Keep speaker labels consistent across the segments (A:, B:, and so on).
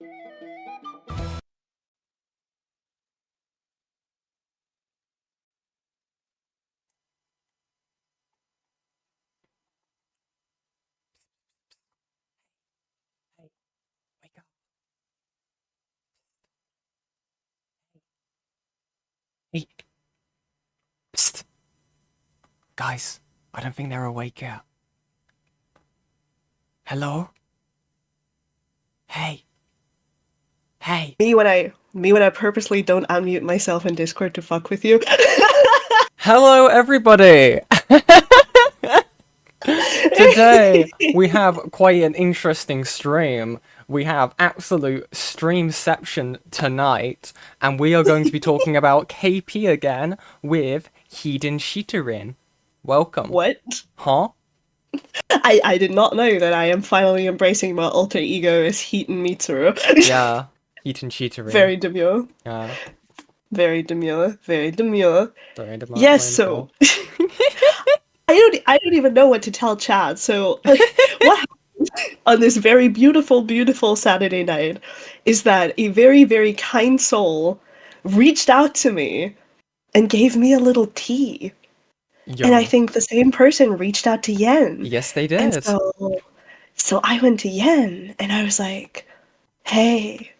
A: Hey, wake up. Hey. Psst. Guys, I don't think they're awake yet. Hello? Hey. Hey.
B: Me when I purposely don't unmute myself in Discord to fuck with you.
A: Hello, everybody! Today, we have quite an interesting stream. We have absolute streamception tonight, and we are going to be talking about KP again with Hidden Heroine. Welcome.
B: What?
A: Huh?
B: I did not know that I am finally embracing my alter ego as Heaton Mitsuru.
A: Yeah, Hidden Heroine.
B: Very demure.
A: Yeah,
B: Very demure. Very demure.
A: the random
B: Yes, so
A: rainfall.
B: I don't even know what to tell Chad. So what happened on this very beautiful, beautiful Saturday night is that a very, very kind soul reached out to me and gave me a little tea. And I
A: Yo.
B: think the same person reached out to Yen.
A: Yes, they
B: And
A: did.
B: so I went to Yen and I was like, hey,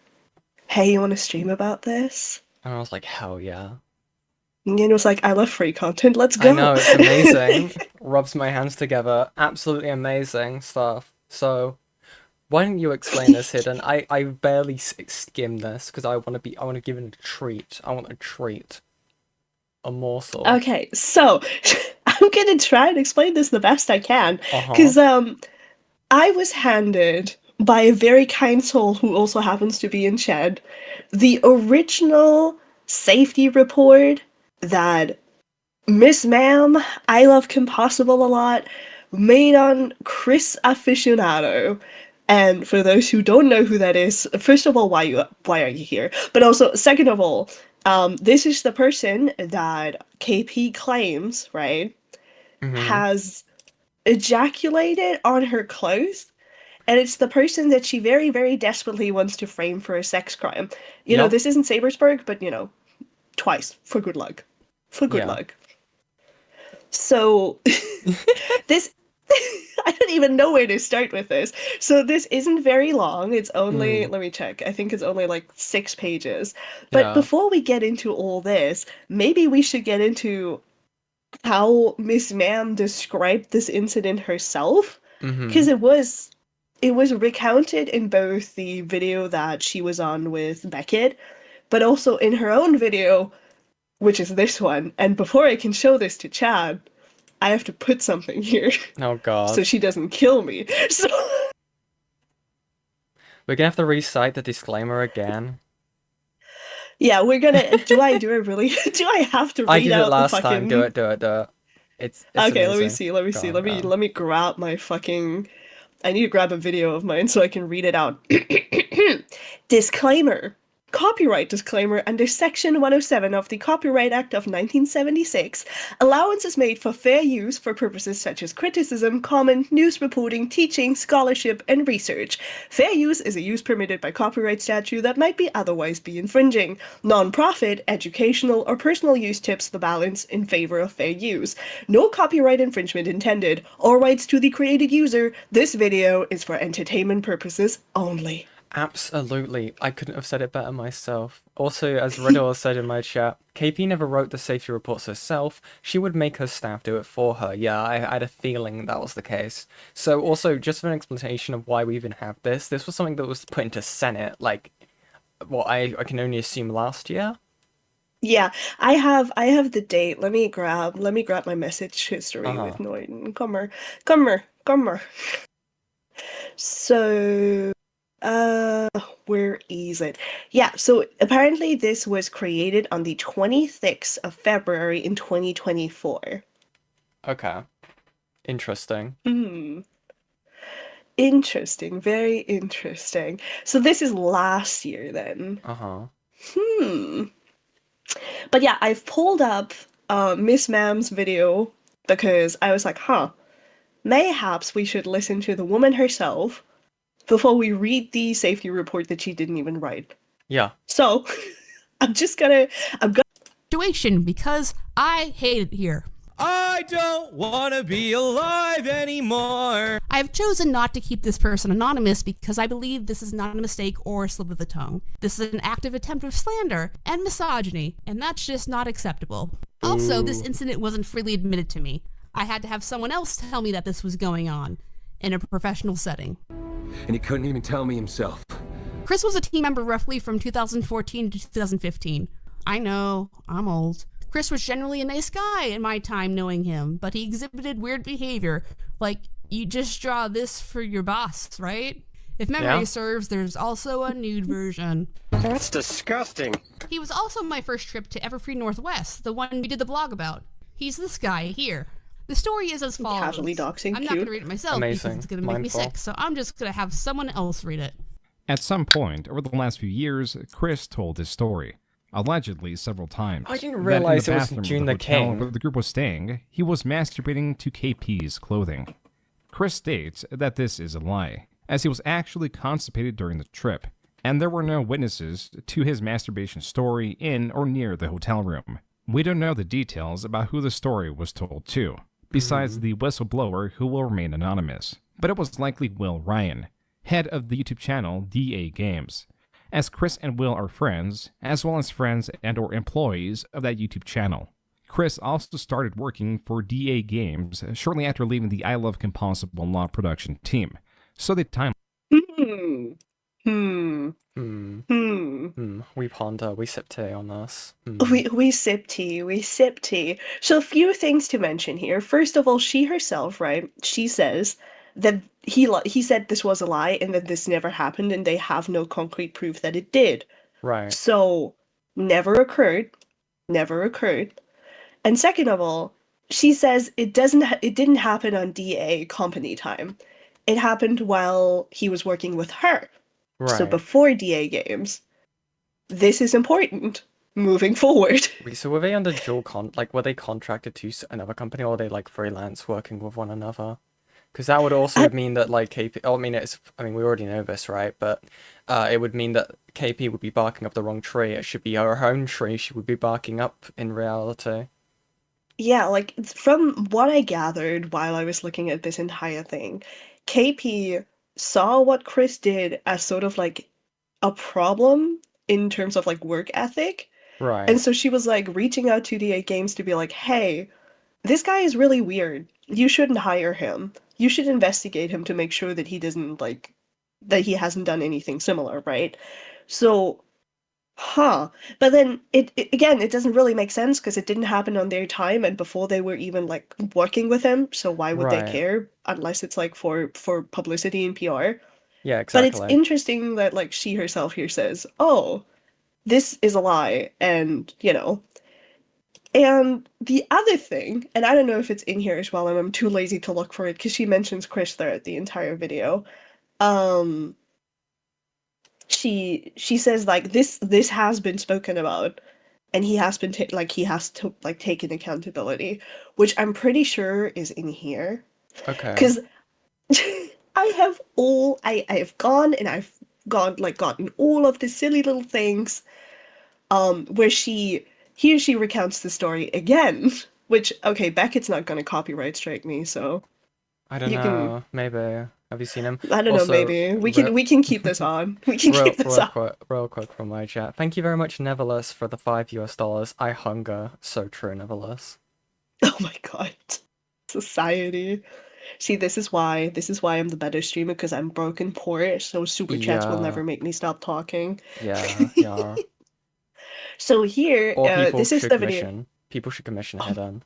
B: you want to stream about this?
A: And I was like, hell yeah.
B: And Yen was like, I love free content, let's
A: I
B: go.
A: know, it's amazing. Rubs my hands together. Absolutely amazing stuff. So, why don't you explain this, Hidden? I barely skimmed this because I want to give it a treat. I want a treat. A morsel.
B: Okay, so I'm gonna try and explain this the best I can.
A: Uh-huh.
B: Because I was handed by a very kind soul who also happens to be in Shed the original safety report that Miss Ma'am, I Love Kim Possible a lot, made on Chris Aficionado. And for those who don't know who that is, first of all, why are you here? But also, second of all, this is the person that KP claims, right,
A: Mm-hmm.
B: has ejaculated on her clothes, and it's the person that she very, very desperately wants to frame for a sex crime.
A: Yep.
B: This isn't Sabersburg, but twice for good luck. For good
A: Yeah.
B: luck. So this I don't even know where to start with this. So this isn't very long. It's only,
A: Mm.
B: let me check. I think it's only like 6 pages. But
A: Yeah.
B: before we get into all this, maybe we should get into how Miss Ma'am described this incident herself, because
A: Mm-hmm.
B: it was recounted in both the video that she was on with Beckett, but also in her own video, which is this one. And before I can show this to Chad, I have to put something here
A: Oh
B: so
A: god.
B: she doesn't kill me. So
A: We're gonna have to recite the disclaimer again.
B: yeah, we're gonna. Do I really? Do I have to
A: I
B: read
A: did it
B: out the
A: last time. Do
B: fucking?
A: it, do it, do it. It's
B: Okay, let me
A: amazing.
B: see. Let me
A: Go
B: see.
A: on,
B: Let
A: go
B: me
A: on.
B: let me grab my fucking. I need to grab a video of mine so I can read it out. Disclaimer. Copyright disclaimer under Section 107 of the Copyright Act of 1976. Allowance is made for fair use for purposes such as criticism, comment, news reporting, teaching, scholarship, and research. Fair use is a use permitted by copyright statute that might otherwise be infringing. Non-profit, educational, or personal use tips the balance in favor of fair use. No copyright infringement intended. All rights to the created user. This video is for entertainment purposes only.
A: Absolutely. I couldn't have said it better myself. Also, as Riddle said in my chat, KP never wrote the safety reports herself. She would make her staff do it for her. Yeah, I had a feeling that was the case. So also, just for an explanation of why we even have this was something that was put into Senate, like, what I can only assume last year?
B: Yeah, I have the date. Let me grab my message history
A: Uh-huh.
B: with Norton. Come here. So where is it? Yeah, so apparently this was created on the 26th of February in 2024.
A: Okay. Interesting.
B: Hmm. Interesting, very interesting. So this is last year then.
A: Uh-huh.
B: Hmm. But yeah, I've pulled up Miss Ma'am's video because I was like, huh, mayhaps we should listen to the woman herself before we read the safety report that she didn't even write.
A: Yeah.
B: So, I'm gonna
C: Situation because I hate it here.
D: I don't want to be alive anymore.
C: I have chosen not to keep this person anonymous because I believe this is not a mistake or a slip of the tongue. This is an active attempt of slander and misogyny, and that's just not acceptable. Also, this incident wasn't freely admitted to me. I had to have someone else tell me that this was going on in a professional setting.
E: And he couldn't even tell me himself.
C: Chris was a team member roughly from 2014 to 2015. I know, I'm old. Chris was generally a nice guy in my time knowing him, but he exhibited weird behavior, like, you just draw this for your boss, right? If memory serves, there's also a nude version.
E: That's disgusting.
C: He was also my first trip to Everfree Northwest, the one we did the blog about. He's this guy here. The story is as follows.
B: Casually doxing,
C: I'm not going to read it myself because it's going to make me sick, so I'm just going to have someone else read it.
F: At some point over the last few years, Chris told his story. Allegedly several times.
A: I didn't realize it was June the King.
F: Where the group was staying, he was masturbating to KP's clothing. Chris states that this is a lie, as he was actually constipated during the trip, and there were no witnesses to his masturbation story in or near the hotel room. We don't know the details about who the story was told to, besides the whistleblower who will remain anonymous, but it was likely Will Ryan, head of the YouTube channel DA Games, as Chris and Will are friends, as well as friends and or employees of that YouTube channel. Chris also started working for DA Games shortly after leaving the I Love Composable Law production team, so the time.
A: We ponder, we sip tea on this.
B: We sip tea. So a few things to mention here. First of all, she herself, right? She says that he said this was a lie and that this never happened and they have no concrete proof that it did.
A: Right.
B: So, never occurred. And second of all, she says it didn't happen on DA company time. It happened while he was working with her.
A: Right.
B: So before DA Games. This is important moving forward.
A: Wait, so were they under dual were they contracted to another company, or were they like freelance working with one another? Because that would also mean that like KP. Oh, I mean, we already know this, right? But it would mean that KP would be barking up the wrong tree. It should be her own tree she would be barking up in reality.
B: Yeah, like from what I gathered while I was looking at this entire thing, KP saw what Chris did as sort of like a problem in terms of like work ethic.
A: Right.
B: And so she was like reaching out to DA Games to be like, hey, this guy is really weird. You shouldn't hire him. You should investigate him to make sure that he doesn't like, that he hasn't done anything similar, right? So, but then it doesn't really make sense because it didn't happen on their time and before they were even like working with him. So why would they care unless it's like for publicity and PR?
A: Yeah, exactly.
B: But it's interesting that like she herself here says, oh, this is a lie, and you know. And the other thing, and I don't know if it's in here as well, and I'm too lazy to look for it because she mentions Chris throughout the entire video. She says like this has been spoken about, and he has been taken accountability, which I'm pretty sure is in here.
A: Okay.
B: Because I have gone and I've gotten all of the silly little things, where she recounts the story again, which, okay, Beckett's not gonna copyright strike me, so.
A: I don't know, maybe. Have you seen him?
B: I don't know, maybe. We can keep this on. We can keep this on.
A: Real quick from my chat. Thank you very much, Neverless, for the $5. I hunger. So true, Neverless.
B: Oh my god. Society. See, this is why I'm the better streamer, because I'm broken poor, so super chats will never make me stop talking.
A: Yeah.
B: So here, this is the video.
A: People should commission Hidden.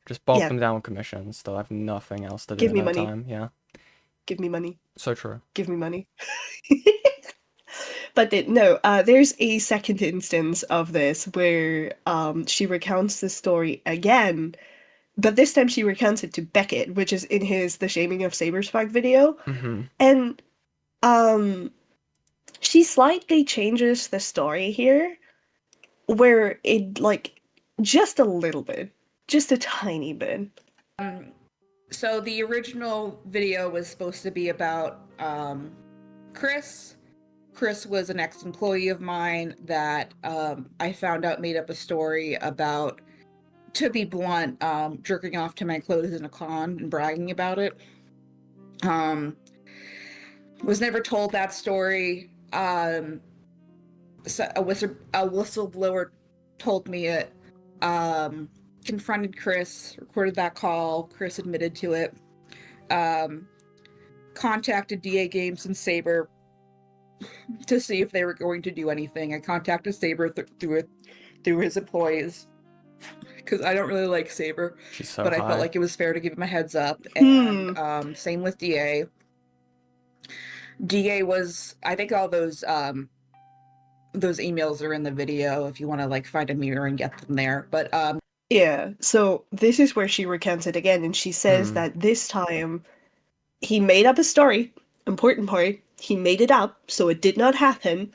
A: Just bog them down with commissions. They'll have nothing else to do
B: in their
A: time. Yeah.
B: Give me money.
A: So true.
B: Give me money. But there's a second instance of this where she recounts the story again, but this time she recounts it to Beckett, which is in his The Shaming of Saberspike video.
A: Mm-hmm.
B: And she slightly changes the story here, where it, like, just a little bit, just a tiny bit.
G: So the original video was supposed to be about Chris. Chris was an ex-employee of mine that I found out made up a story about, to be blunt, jerking off to my clothes in a con and bragging about it. Was never told that story. So a whistleblower told me it. Confronted Chris, recorded that call. Chris admitted to it. Contacted DA Games and Saber to see if they were going to do anything. I contacted Saber through his employees because I don't really like Saber,
A: She's so
G: but I
A: high.
G: felt like it was fair to give him a heads up. And same with DA. DA was, I think all those emails are in the video if you want to like find a mirror and get them there. But
B: Yeah, so this is where she recounts it again, and she says that this time he made up a story, important part, he made it up, so it did not happen,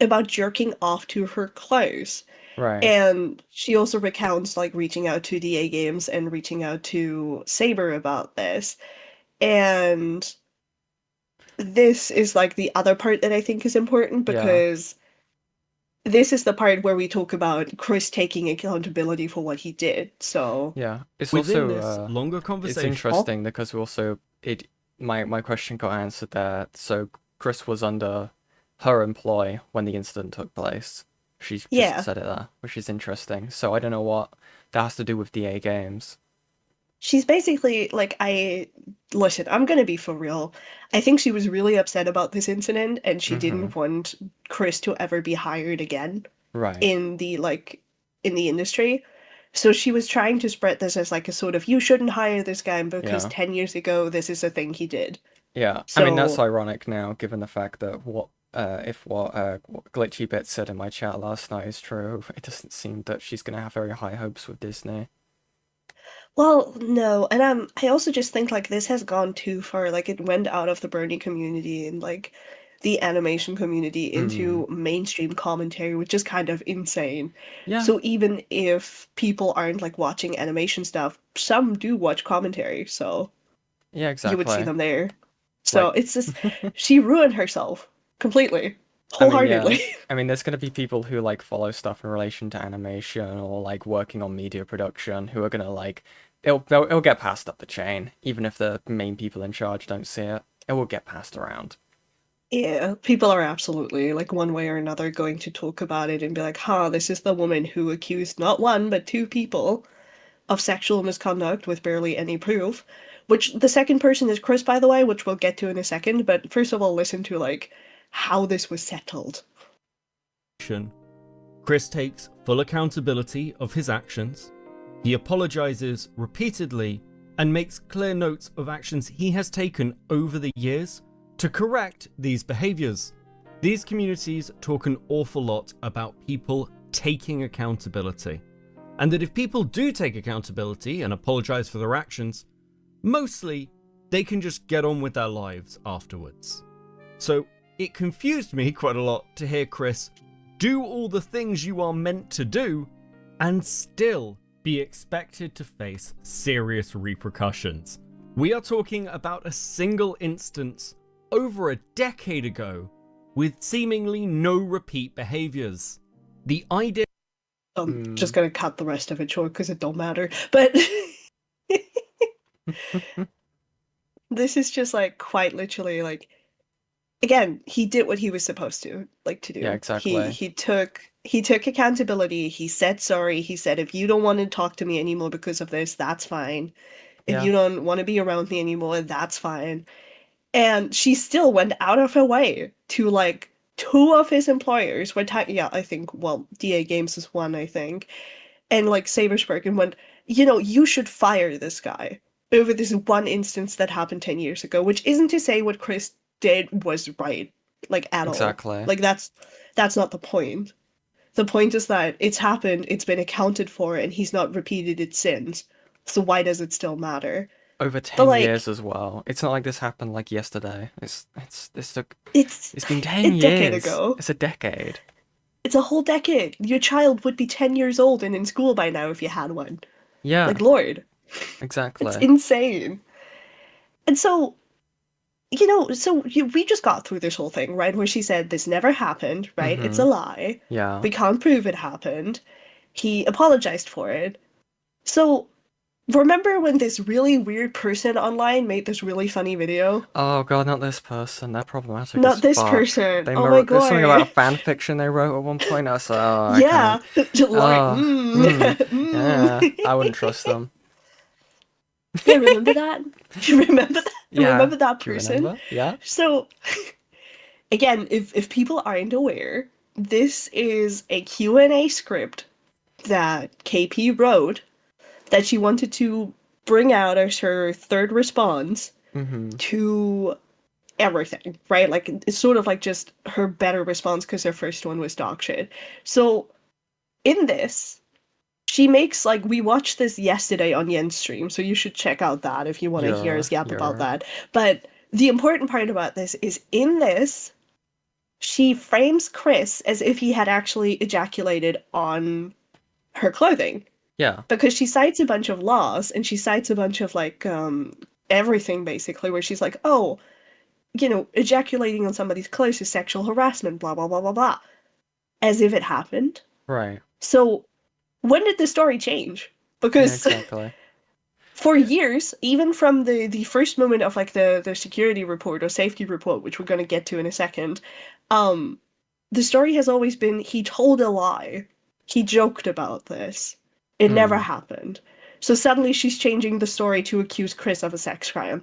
B: about jerking off to her clothes.
A: Right.
B: And she also recounts like reaching out to DA Games and reaching out to Saber about this. And this is like the other part that I think is important because this is the part where we talk about Chris taking accountability for what he did. So
A: Yeah, it's
D: Within
A: also
D: this longer
A: it's
D: conversation,
A: interesting because we also my question got answered there. So Chris was under her employ when the incident took place. She's just
B: Yeah.
A: said it there, which is interesting. So I don't know what that has to do with DA Games.
B: she's basically like, listen, I'm gonna be for real. I think she was really upset about this incident and she didn't want Chris to ever be hired again
A: Right.
B: in the industry. So she was trying to spread this as like a sort of, you shouldn't hire this guy because
A: Yeah.
B: 10 years ago this is a thing he did.
A: Yeah, I mean that's
B: So-
A: ironic now, given the fact that what Glitchy Bit said in my chat last night is true. It doesn't seem that she's gonna have very high hopes with Disney.
B: Well, no, and I also just think like this has gone too far. Like it went out of the Bernie community and like the animation community into mainstream commentary, which is kind of insane.
A: Yeah.
B: So even if people aren't like watching animation stuff, some do watch commentary, so
A: Yeah,
B: you
A: exactly.
B: would see them there. So
A: Like-
B: it's just she ruined herself completely,
A: I mean,
B: wholeheartedly.
A: I mean, there's gonna be people who like follow stuff in relation to animation or like working on media production who are gonna like it'll get passed up the chain, even if the main people in charge don't see it. It will get passed around.
B: Yeah, people are absolutely, like, one way or another going to talk about it and be like, huh, this is the woman who accused not one, but two people of sexual misconduct with barely any proof. Which, the second person is Chris, by the way, which we'll get to in a second, but first of all, listen to, like, how this was settled.
D: Chris takes full accountability of his actions. He apologizes repeatedly and makes clear notes of actions he has taken over the years to correct these behaviors. These communities talk an awful lot about people taking accountability, and that if people do take accountability and apologize for their actions, mostly they can just get on with their lives afterwards. So it confused me quite a lot to hear Chris do all the things you are meant to do and still be expected to face serious repercussions. We are talking about a single instance over a decade ago with seemingly no repeat behaviors. The idea
B: I'm just gonna cut the rest of it short because it don't matter. But this is just like quite literally like, again, he did what he was supposed to do.
A: Yeah, exactly.
B: He took accountability. He said sorry. He said, if you don't want to talk to me anymore because of this, that's fine. If
A: Yeah.
B: you don't want to be around me anymore, that's fine. And she still went out of her way to like two of his employers were I think, well, DA Games is one, I think. And like Sabersburg and went, you should fire this guy over this one instance that happened 10 years ago, which isn't to say what Chris did was right, like at
A: Exactly.
B: all. Like that's not the point. The point is that it's happened, it's been accounted for, and he's not repeated it since. So why does it still matter?
A: Over 10
B: like-
A: years as well. It's not like this happened like yesterday. It's been 10
B: a
A: years.
B: decade ago.
A: It's a decade.
B: It's a whole decade. Your child would be 10 years old and in school by now if you had one.
A: Yeah,
B: Like, Lord.
A: exactly.
B: It's insane. And so, we just got through this whole thing, right? Where she said this never happened, right? It's a
A: Mm-hmm.
B: lie.
A: Yeah.
B: We can't prove it happened. He apologized for it. So remember when this really weird person online made this really funny video?
A: Oh god, not this person. They're problematic as
B: Not this
A: fuck.
B: person. Oh my
A: There's something about a
B: god.
A: fan fiction they wrote at one point. I was like, oh, I
B: Yeah.
A: can't.
B: Like,
A: Oh, yeah. I wouldn't
B: mm.
A: trust them.
B: Yeah, remember that? You remember that?
A: Yeah.
B: Remember that
A: Do you
B: person?
A: remember? Yeah.
B: So, again, if people aren't aware, this is a Q&A script that KP wrote that she wanted to bring out as her third response
A: Mm-hmm.
B: to everything, right? Like, it's sort of like just her better response because her first one was dog shit. So, in this, she makes, like, we watched this yesterday on Yen's stream, so you should check out that if you want to hear us yap about
A: Yeah.
B: that. But the important part about this is in this, she frames Chris as if he had actually ejaculated on her clothing.
A: Yeah.
B: Because she cites a bunch of laws and she cites a bunch of like everything basically where she's like, oh, ejaculating on somebody's clothes is sexual harassment, blah blah blah blah blah. As if it happened.
A: Right.
B: So when did the story change?
A: Yeah,
B: Because
A: exactly.
B: for years, even from the first moment of like the security report or safety report, which we're gonna get to in a second, the story has always been he told a lie. He joked about this. It never happened. So suddenly she's changing the story to accuse Chris of a sex crime.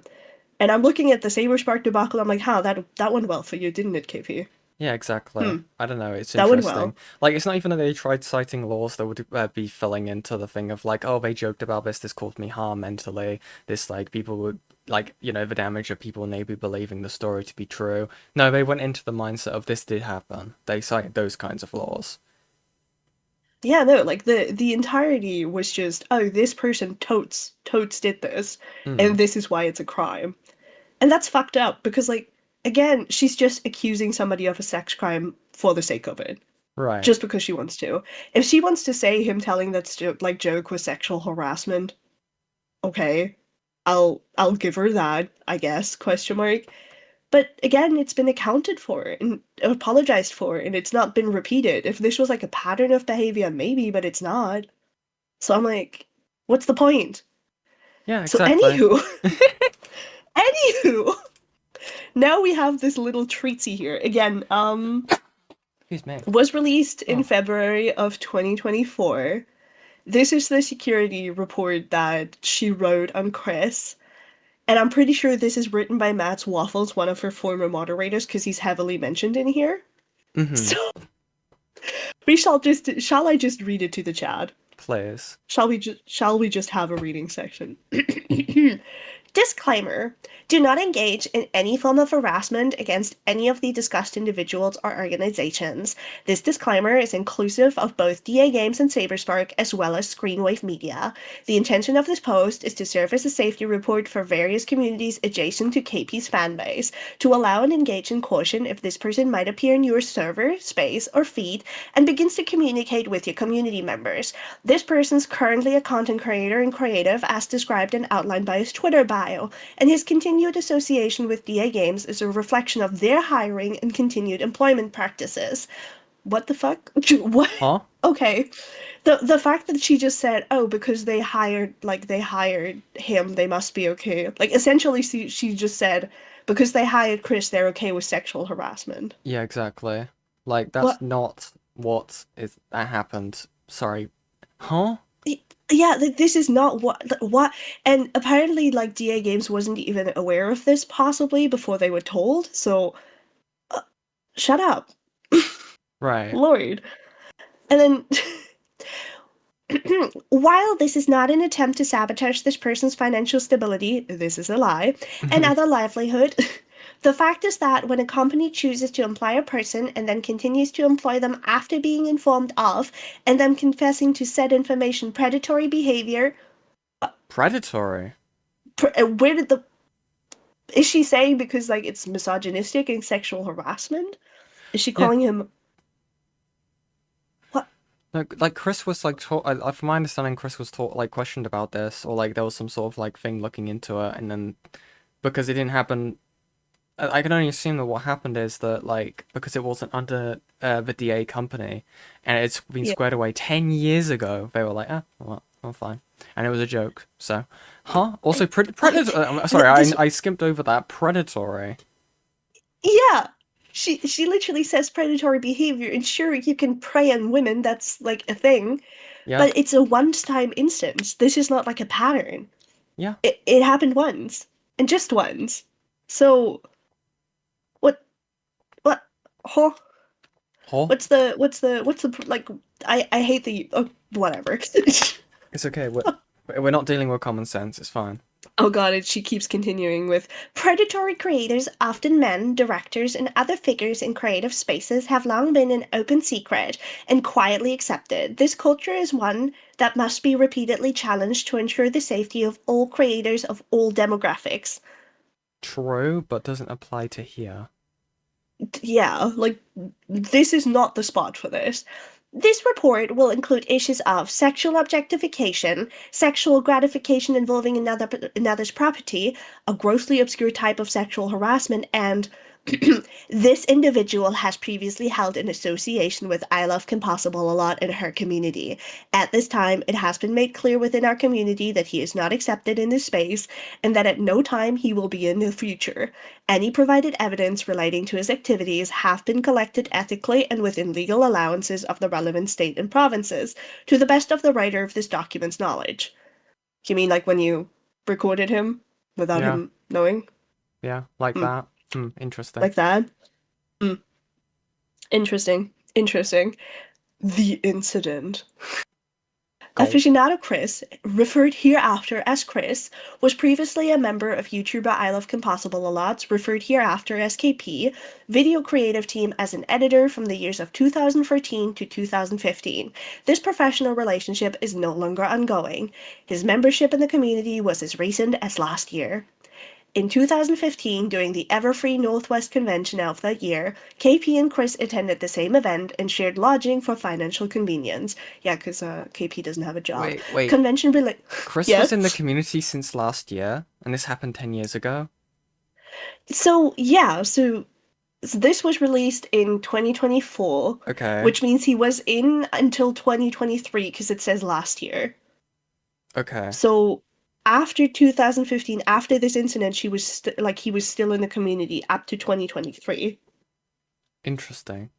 B: And I'm looking at the Saber Spark debacle, I'm like, that went well for you, didn't it, KP?
A: Yeah, exactly. I don't know, it's
B: That went
A: interesting.
B: well.
A: Like, it's not even that they tried citing laws that would be filling into the thing of, like, oh, they joked about this caused me harm mentally, this, like, people would, like, the damage of people maybe believing the story to be true. No, they went into the mindset of this did happen. They cited those kinds of laws.
B: Yeah, no, like the entirety was just, oh, this person totes did this,
A: Mm,
B: and this is why it's a crime. And that's fucked up because, like, again, she's just accusing somebody of a sex crime for the sake of it,
A: right.
B: just because she wants to. If she wants to say him telling that joke was sexual harassment, okay, I'll give her that, I guess, question mark. But again, it's been accounted for and apologized for, and it's not been repeated. If this was like a pattern of behavior, maybe, but it's not. So I'm like, what's the point?
A: Yeah,
B: So
A: exactly.
B: anywho, now we have this little treatsy here. Again,
A: Excuse me.
B: was released in
A: Oh.
B: February of 2024. This is the security report that she wrote on Chris. And I'm pretty sure this is written by Matt's Waffles, one of her former moderators, because he's heavily mentioned in here.
A: Mm-hmm.
B: So shall I just read it to the chat?
A: Please.
B: Shall we just have a reading section? Disclaimer. Do not engage in any form of harassment against any of the discussed individuals or organizations. This disclaimer is inclusive of both DA Games and Saberspark, as well as Screenwave Media. The intention of this post is to serve as a safety report for various communities adjacent to KP's fanbase, to allow and engage in caution if this person might appear in your server, space, or feed, and begins to communicate with your community members. This person's currently a content creator and creative as described and outlined by his Twitter bio, and his continued association with DA Games is a reflection of their hiring and continued employment practices. What the fuck? What?
A: Huh?
B: Okay. The fact that she just said, oh, because they hired him, they must be okay. Like, essentially, she just said, because they hired Chris, they're okay with sexual harassment.
A: Yeah, exactly. Like, that's
B: What?
A: not that happened. Sorry. Huh?
B: Yeah, this is not what, and apparently, like, DA Games wasn't even aware of this, possibly, before they were told, so, shut up.
A: Right.
B: Lord. And then, while this is not an attempt to sabotage this person's financial stability, this is a lie, and other livelihood, the fact is that when a company chooses to employ a person and then continues to employ them after being informed of and them confessing to said information predatory behavior.
A: Predatory.
B: Where did the. Is she saying because, like, it's misogynistic and sexual harassment? Is she calling him. What?
A: No, like Chris was like from my understanding, Chris was questioned about this, or like there was some sort of like thing looking into it, and then because it didn't happen I can only assume that what happened is that, like, because it wasn't under the DA company, and it's been
B: Yeah.
A: squared away 10 years ago, they were like, ah, well, I'm fine. And it was a joke, so. Huh? Also, Predator. Sorry,
B: This,
A: I skipped over that. Predatory.
B: yeah, she literally says predatory behavior, and sure, you can prey on women, that's like a thing,
A: Yeah,
B: but it's a one-time instance. This is not like a pattern.
A: yeah.
B: It happened once, and just once. So, what, what, huh?
A: Huh?
B: Like, I hate the, oh, whatever.
A: It's okay. We're not dealing with common sense. It's fine.
B: Oh god, and she keeps continuing with predatory creators, often men, directors, and other figures in creative spaces, have long been an open secret and quietly accepted. This culture is one that must be repeatedly challenged to ensure the safety of all creators of all demographics.
A: True, but doesn't apply to here.
B: Yeah, like, this is not the spot for this. This report will include issues of sexual objectification, sexual gratification involving another's property, a grossly obscure type of sexual harassment, and this individual has previously held an association with I Love Compossible a lot in her community. At this time, it has been made clear within our community that he is not accepted in this space, and that at no time he will be in the future. Any provided evidence relating to his activities have been collected ethically and within legal allowances of the relevant state and provinces, to the best of the writer of this document's knowledge. You mean like when you recorded him without
A: Yeah,
B: him knowing?
A: yeah, like
B: Hmm.
A: that. Interesting.
B: Like that? Hmm. Interesting. Interesting. The incident.
A: Goal.
B: Aficionado Chris, referred hereafter as Chris, was previously a member of YouTuber I Love Compossible a Lot, referred hereafter as KP, video creative team as an editor from the years of 2014 to 2015. This professional relationship is no longer ongoing. His membership in the community was as recent as last year. In 2015, during the Everfree Northwest Convention of that year, KP and Chris attended the same event and shared lodging for financial convenience. Yeah, because KP doesn't have a job.
A: Wait.
B: Convention rela-
A: Chris
B: Yeah.
A: was in the community since last year, and this happened 10 years ago.
B: So, yeah, so this was released in 2024,
A: Okay.
B: which means he was in until 2023 because it says last year.
A: Okay.
B: So, after 2015, after this incident, he was still in the community up to 2023.
A: Interesting.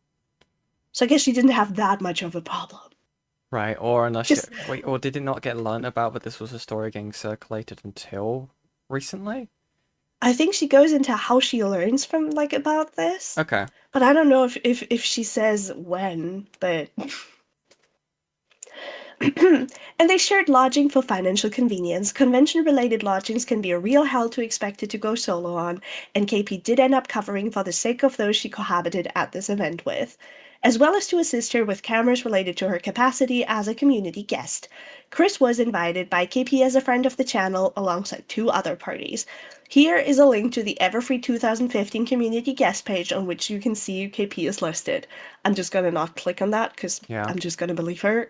B: So I guess she didn't have that much of a problem.
A: Right, or unless
B: Just,
A: wait, or did it not get learnt about that this was a story getting circulated until recently?
B: I think she goes into how she learns from about this,
A: Okay.
B: but I don't know if she says when. But and they shared lodging for financial convenience. Convention-related lodgings can be a real hell to expect it to go solo on, and KP did end up covering for the sake of those she cohabited at this event with, as well as to assist her with cameras related to her capacity as a community guest. Chris was invited by KP as a friend of the channel alongside 2 other parties. Here is a link to the Everfree 2015 community guest page on which you can see KP is listed. I'm just gonna not click on that because
A: Yeah.
B: I'm just gonna believe her.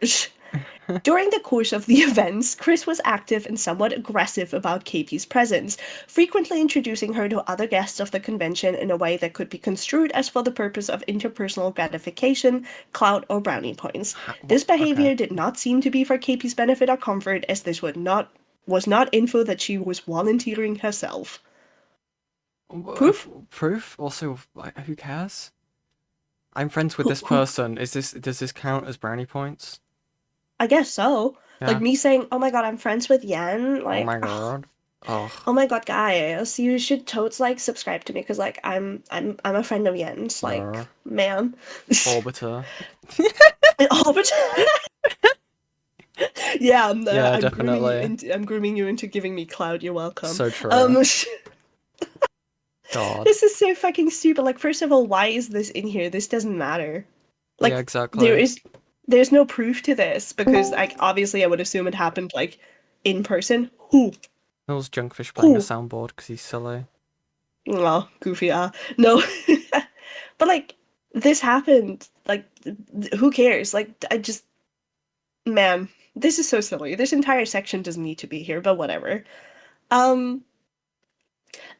B: During the course of the events, Chris was active and somewhat aggressive about KP's presence, frequently introducing her to other guests of the convention in a way that could be construed as for the purpose of interpersonal gratification, clout, or brownie points. This behavior
A: Okay.
B: did not seem to be for KP's benefit or comfort, as this was not info that she was volunteering herself. Proof?
A: Proof? Also, like, who cares? I'm friends with
B: Who-
A: this
B: who-
A: person. Does this count as brownie points?
B: I guess so.
A: Yeah.
B: Like me saying, "Oh my god, I'm friends with Yen."
A: Oh
B: Like,
A: my god. Oh.
B: oh my god, guys, you should totes subscribe to me because I'm a friend of Yen's. Like,
A: Brr.
B: man.
A: Orbiter.
B: Albert. Yeah,
A: Yeah,
B: I'm
A: definitely.
B: I'm grooming you into giving me clout. You're welcome.
A: So true. God.
B: This is so fucking stupid. Like, first of all, why is this in here? This doesn't matter. Like,
A: Yeah, exactly.
B: there's no proof to this because, like, obviously, I would assume it happened in person. Who?
A: That was Junkfish playing a
B: Who?
A: soundboard because he's silly.
B: Oh, goofy. No, but this happened. Like, who cares? Like, man, this is so silly. This entire section doesn't need to be here, but whatever. Um,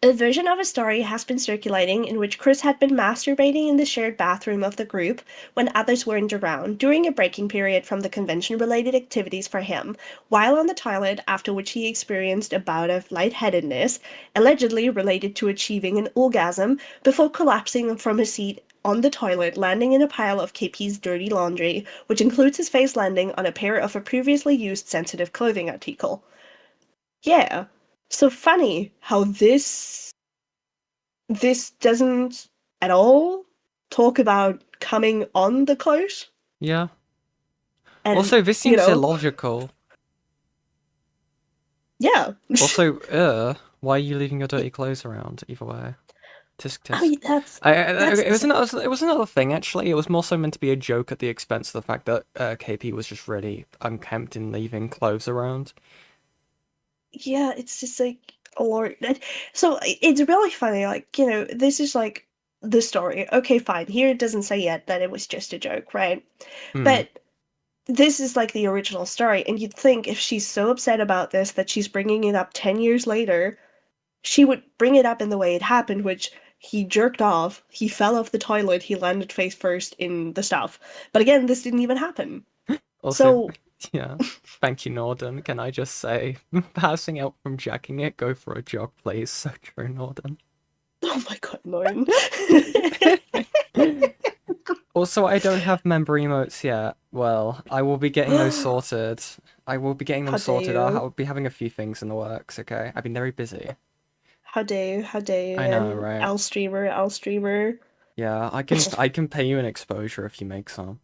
B: A version of a story has been circulating in which Chris had been masturbating in the shared bathroom of the group when others weren't around during a breaking period from the convention-related activities for him, while on the toilet, after which he experienced a bout of lightheadedness, allegedly related to achieving an orgasm, before collapsing from his seat on the toilet, landing in a pile of KP's dirty laundry, which includes his face landing on a pair of a previously used sensitive clothing article. Yeah. So funny how this doesn't at all talk about coming on the clothes.
A: Yeah.
B: And
A: Also, this
B: you
A: seems
B: know,
A: illogical.
B: yeah.
A: Also, why are you leaving your dirty clothes around? Either way, tisk
B: I
A: tisk.
B: mean, that's
A: It was another thing actually. It was more so meant to be a joke at the expense of the fact that KP was just really unkempt in leaving clothes around.
B: yeah, it's just like a lot. So it's really funny. Like, you know, this is like the story. Okay, fine. Here it doesn't say yet that it was just a joke, right?
A: Hmm.
B: But this is like the original story, and you'd think if she's so upset about this that she's bringing it up 10 years later, she would bring it up in the way it happened, which he jerked off, he fell off the toilet, he landed face first in the stuff. But again, this didn't even happen.
A: Also,
B: So,
A: yeah. Thank you, Norden. Can I just say, passing out from jacking it, go for a jog, please. So true, Norden.
B: oh my god, Lauren.
A: Also, I don't have member emotes yet. Well, I will be getting those sorted. I will be getting them
B: How dare
A: sorted.
B: you.
A: I'll be having a few things in the works, okay? I've been very busy.
B: How dare you, how dare you,
A: I know,
B: and
A: right?
B: Al streamer.
A: Yeah, I can pay you an exposure if you make some.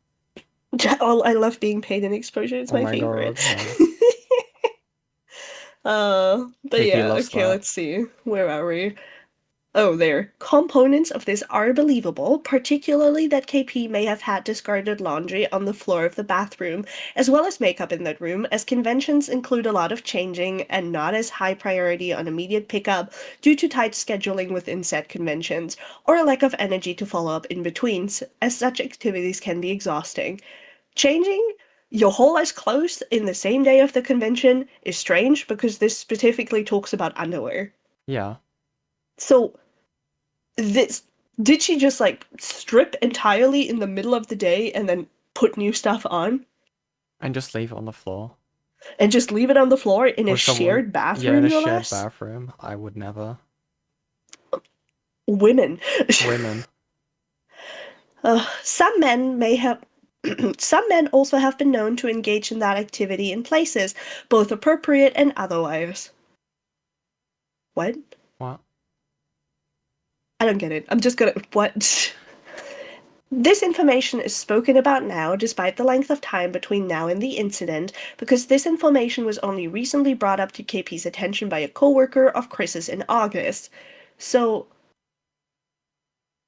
B: Oh, I love being paid in exposure, it's
A: Oh
B: my
A: my
B: favorite.
A: god, yeah.
B: But
A: KP
B: yeah,
A: loves
B: okay,
A: that.
B: let's see. Where are we? Oh, there. Components of this are believable, particularly that KP may have had discarded laundry on the floor of the bathroom, as well as makeup in that room, as conventions include a lot of changing and not as high priority on immediate pickup due to tight scheduling within said conventions, or a lack of energy to follow up in betweens, as such activities can be exhausting. Changing your whole eyes closed in the same day of the convention is strange because this specifically talks about underwear.
A: Yeah,
B: So this did she just like strip entirely in the middle of the day and then put new stuff on
A: and just leave it on the floor.
B: and just leave it on the floor in a
A: With someone,
B: shared
A: yeah, in
B: bathroom,
A: a
B: no
A: shared
B: less?
A: bathroom. I would never.
B: Women.
A: Women.
B: Some men may have. Some men also have been known to engage in that activity in places, both appropriate and otherwise. What?
A: What?
B: I don't get it. I'm just gonna. What? This information is spoken about now, despite the length of time between now and the incident, because this information was only recently brought up to KP's attention by a coworker of Chris's in August. So,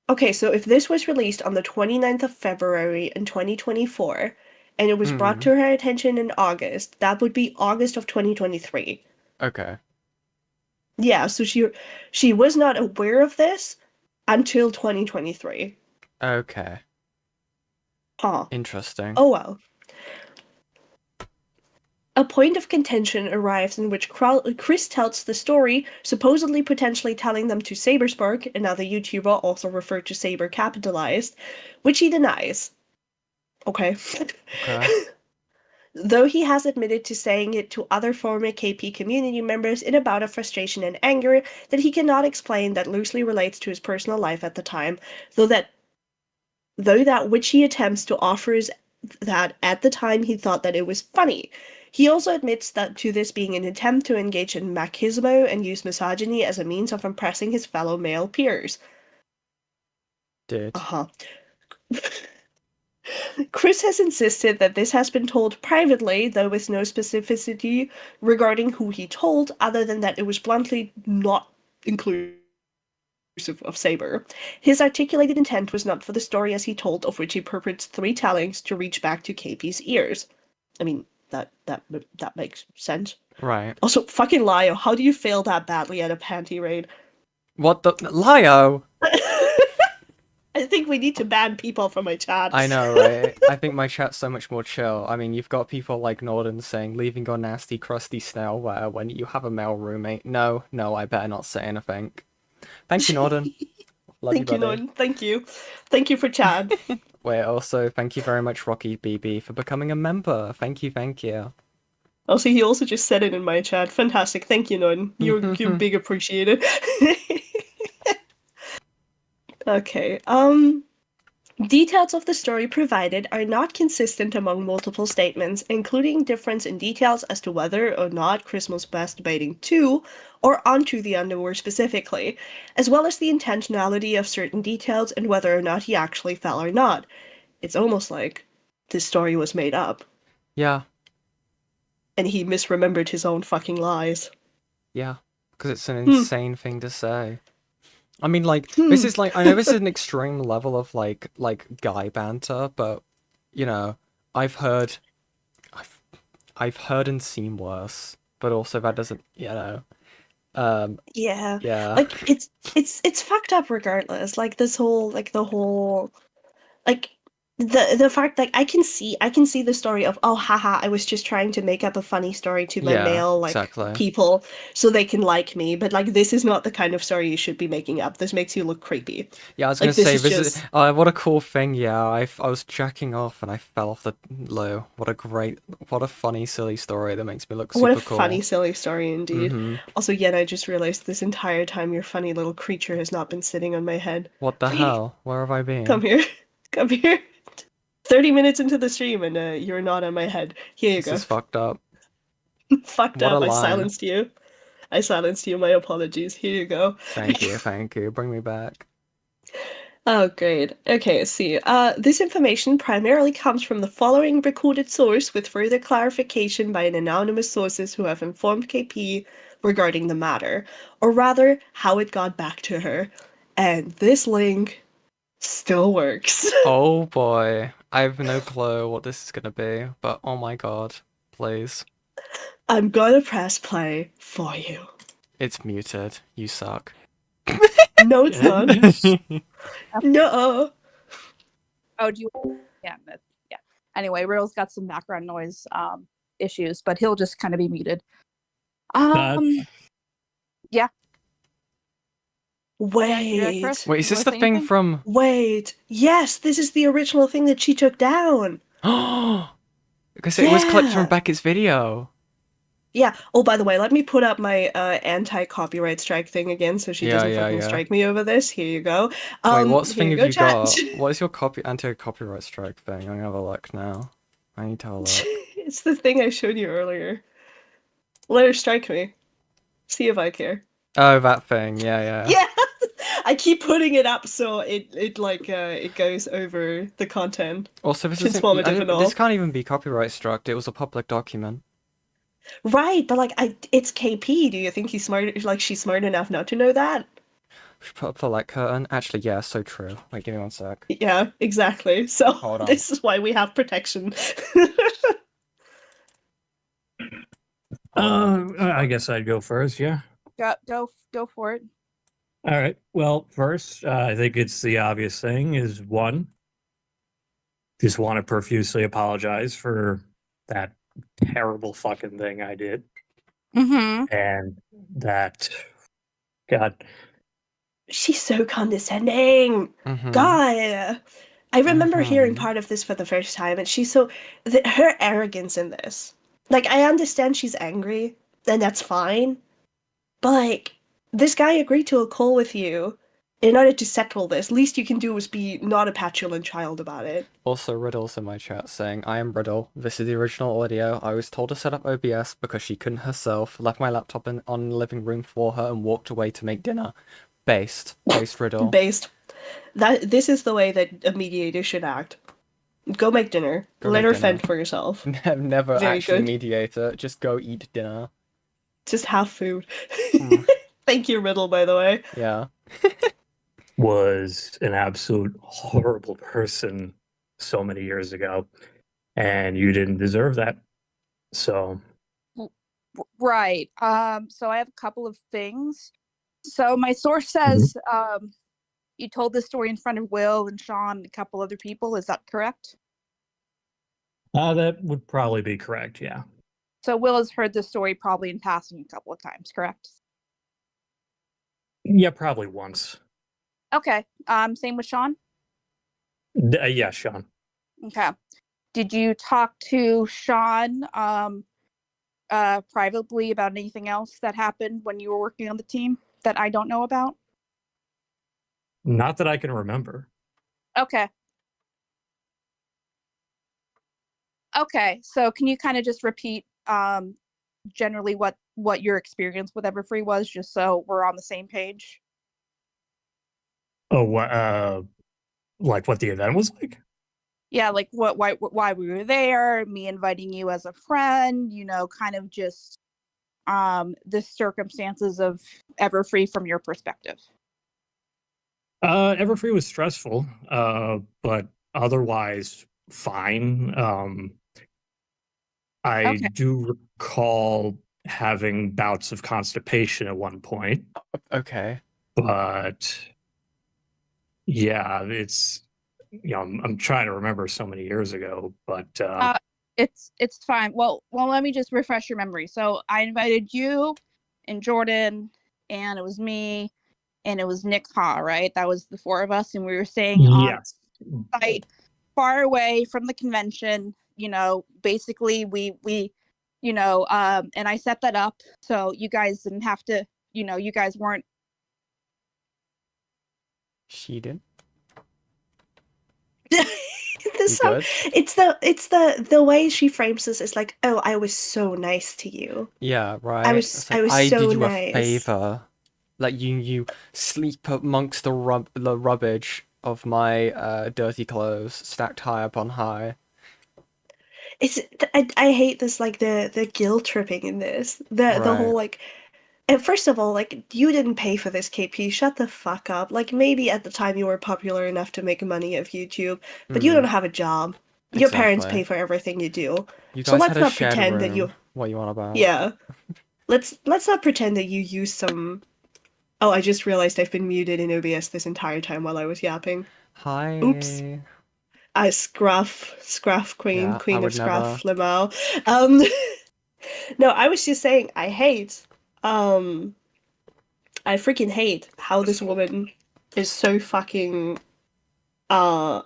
B: okay, so if this was released on the 29th of February in 2024, and it was brought to her attention in August, that would be August of 2023.
A: Okay.
B: Yeah, so she was not aware of this until 2023.
A: Okay.
B: Huh.
A: Interesting.
B: Oh well. A point of contention arrives in which Chris tells the story, supposedly potentially telling them to Saberspark, another YouTuber also referred to Saber capitalized, which he denies. Okay.
A: Okay.
B: Though he has admitted to saying it to other former KP community members in a bout of frustration and anger that he cannot explain that loosely relates to his personal life at the time, though that which he attempts to offer is that at the time he thought that it was funny. He also admits that to this being an attempt to engage in machismo and use misogyny as a means of impressing his fellow male peers.
A: Did.
B: Uh-huh. Chris has insisted that this has been told privately, though with no specificity regarding who he told, other than that it was bluntly not inclusive of Saber. His articulated intent was not for the story as he told, of which he purports 3 tellings, to reach back to KP's ears. I mean, that makes sense.
A: Right.
B: Also, fucking Lio, how do you fail that badly at a panty raid?
A: What the Lio?
B: I think we need to ban people from my chat.
A: I know, right? I think my chat's so much more chill. I mean, you've got people like Norden saying, leaving your nasty, crusty snailware when you have a male roommate. No, I better not say anything. Thank you, Norden. Love
B: Thank
A: you,
B: you,
A: buddy.
B: Norton. Thank you. Thank you for chat.
A: Wait, also, thank you very much, Rocky BB, for becoming a member. Thank you, thank you.
B: Also, he also just said it in my chat. Fantastic. Thank you, Norton. You're big appreciated. Okay. Details of the story provided are not consistent among multiple statements, including difference in details as to whether or not Chris was masturbating to or onto the underwear specifically, as well as the intentionality of certain details and whether or not he actually fell or not. It's almost like this story was made up,
A: Yeah,
B: and he misremembered his own fucking lies.
A: yeah, because it's an
B: Hmm.
A: insane thing to say. I mean, like, this
B: Hmm.
A: is like, I know this is an extreme level of like guy banter, but you know, I've heard, I've heard and seen worse, but also that doesn't,
B: Yeah.
A: yeah,
B: Like it's fucked up regardless. Like this whole the whole like the fact like I can see the story of, oh haha, I was just trying to make up a funny story to my
A: yeah,
B: male
A: exactly.
B: people so they can like me, but like this is not the kind of story you should be making up. This makes you look creepy.
A: Yeah, I was
B: Like
A: gonna
B: this
A: say,
B: is
A: this is,
B: just
A: what a cool thing, yeah, I was jacking off and I fell off the low. What a funny, silly story that makes me look
B: what a
A: super
B: funny
A: cool.
B: silly story indeed.
A: Mm-hmm.
B: Also, yet I just realized this entire time your funny little creature has not been sitting on my head.
A: What the hell? Where have I
B: Come
A: been?
B: here. Come here. 30 minutes into the stream and you're not on my head. Here you
A: This
B: go.
A: is fucked up.
B: Fucked
A: What a
B: up. I
A: line.
B: silenced you. I silenced you. My apologies. Here you go.
A: Thank you, bring me back.
B: Oh, great. Okay, see. This information primarily comes from the following recorded source with further clarification by an anonymous sources who have informed KP regarding the matter, or rather, how it got back to her. And this link still works.
A: Oh boy, I have no clue what this is gonna be, but oh my god, please.
B: I'm gonna press play for you.
A: It's muted, you suck.
B: No, it's not. No.
H: Oh, do you? Yeah, yeah. Anyway, Riddle's got some background noise issues, but he'll just kind of be muted. Yeah.
B: Wait.
A: Wait, is this the thing from...
B: Wait. Yes, this is the original thing that she took down.
A: Because it was clipped from
B: Yeah.
A: Beckett's video.
B: Yeah. Oh, by the way, let me put up my anti-copyright strike thing again so she
A: Yeah,
B: doesn't
A: yeah,
B: fucking
A: yeah.
B: strike me over this. Here you go.
A: Wait, what
B: Here
A: thing
B: you
A: have
B: go,
A: you
B: chat.
A: got? What is your anti-copyright strike thing? I'm gonna have a look now. I need to have a look.
B: It's the thing I showed you earlier. Let her strike me. See if I care.
A: Oh, that thing. Yeah.
B: Yeah. I keep putting it up so it goes over the content.
A: Also, this
B: It's
A: isn't...
B: informative and all.
A: This can't even be copyright struck. It was a public document.
B: Right, but like it's KP. Do you think he's smart? Like she's smart enough not to know that?
A: Put up the like curtain. Actually, yeah, so true. Wait, give me one sec.
B: Yeah, exactly. So
A: Hold on.
B: this is why we have protection.
I: I guess I'd go first, yeah.
H: Go for it.
I: All right. Well, first, I think it's the obvious thing is one, just want to profusely apologize for that terrible fucking thing I did.
H: Mm-hmm.
I: And that, God,
B: She's so condescending.
A: Mhm.
B: God, I remember hearing
A: Mhm.
B: part of this for the first time, and she's so her arrogance in this. Like I understand she's angry, and that's fine, but like this guy agreed to a call with you in order to settle this. Least you can do is be not a petulant child about it.
A: Also, Riddle's in my chat saying, I am Riddle. This is the original audio. I was told to set up OBS because she couldn't herself, left my laptop on the living room for her, and walked away to make dinner. Based Riddle.
B: Based. This is the way that a mediator should act. Go make dinner.
A: Go
B: Let
A: make
B: her
A: dinner.
B: fend for herself.
A: Never
B: Very
A: actually
B: good.
A: mediator. Just go eat dinner.
B: Just have food.
A: Mm.
B: Thank you, Riddle, by the way.
A: Yeah.
I: was an absolute horrible person so many years ago. And you didn't deserve that. So,
H: Right. So I have a couple of things. So my source says You told this story in front of Will and Sean and a couple other people. Is that correct?
I: That would probably be correct, yeah.
H: So Will has heard this story probably in passing a couple of times, correct?
I: Yeah, probably once.
H: Okay. Same with Sean?
I: Yeah, Sean.
H: Okay. Did you talk to Sean privately about anything else that happened when you were working on the team that I don't know about?
I: Not that I can remember.
H: Okay. Okay, so can you kind of just repeat generally what your experience with Everfree was, just so we're on the same page?
I: Oh, like what the event was like?
H: Yeah, like why we were there, me inviting you as a friend, kind of just the circumstances of Everfree from your perspective.
I: Everfree was stressful, but otherwise fine. I
H: Okay.
I: do recall having bouts of constipation at one point,
A: Okay.
I: but yeah, it's I'm trying to remember so many years ago, but
H: It's fine. Well, let me just refresh your memory. So I invited you and Jordan, and it was me, and it was Nick Ha, right? That was the four of us, and we were staying on
I: yes.
H: site far away from the convention. Basically we and I set that up so you guys didn't have to, you guys weren't.
A: She did.
B: This
A: You good?
B: it's the way she frames this is like, oh, I was so nice to you.
A: Yeah, right.
B: I was
A: It's
B: I
A: like,
B: was
A: I
B: so
A: did you a
B: nice.
A: favor. Like you sleep amongst the rubbish of my dirty clothes stacked high upon high.
B: I hate this, like the guilt tripping in this. The whole
A: Right.
B: like, and first of all, like, you didn't pay for this, KP. Shut the fuck up. Like, maybe at the time you were popular enough to make money off YouTube, but you don't have a job. Your parents
A: Exactly.
B: pay for everything you do.
A: You
B: So
A: guys
B: let's
A: had a
B: not
A: shared
B: pretend that
A: room.
B: you
A: What you on about?
B: yeah. Let's not pretend that you used some. Oh, I just realized I've been muted in OBS this entire time while I was yapping.
A: Hi.
B: Oops. I Scruff Queen,
A: Yeah, I
B: Queen of
A: would never.
B: Scruff Lamau. Um no, I was just saying um I freaking hate how this woman is so fucking uh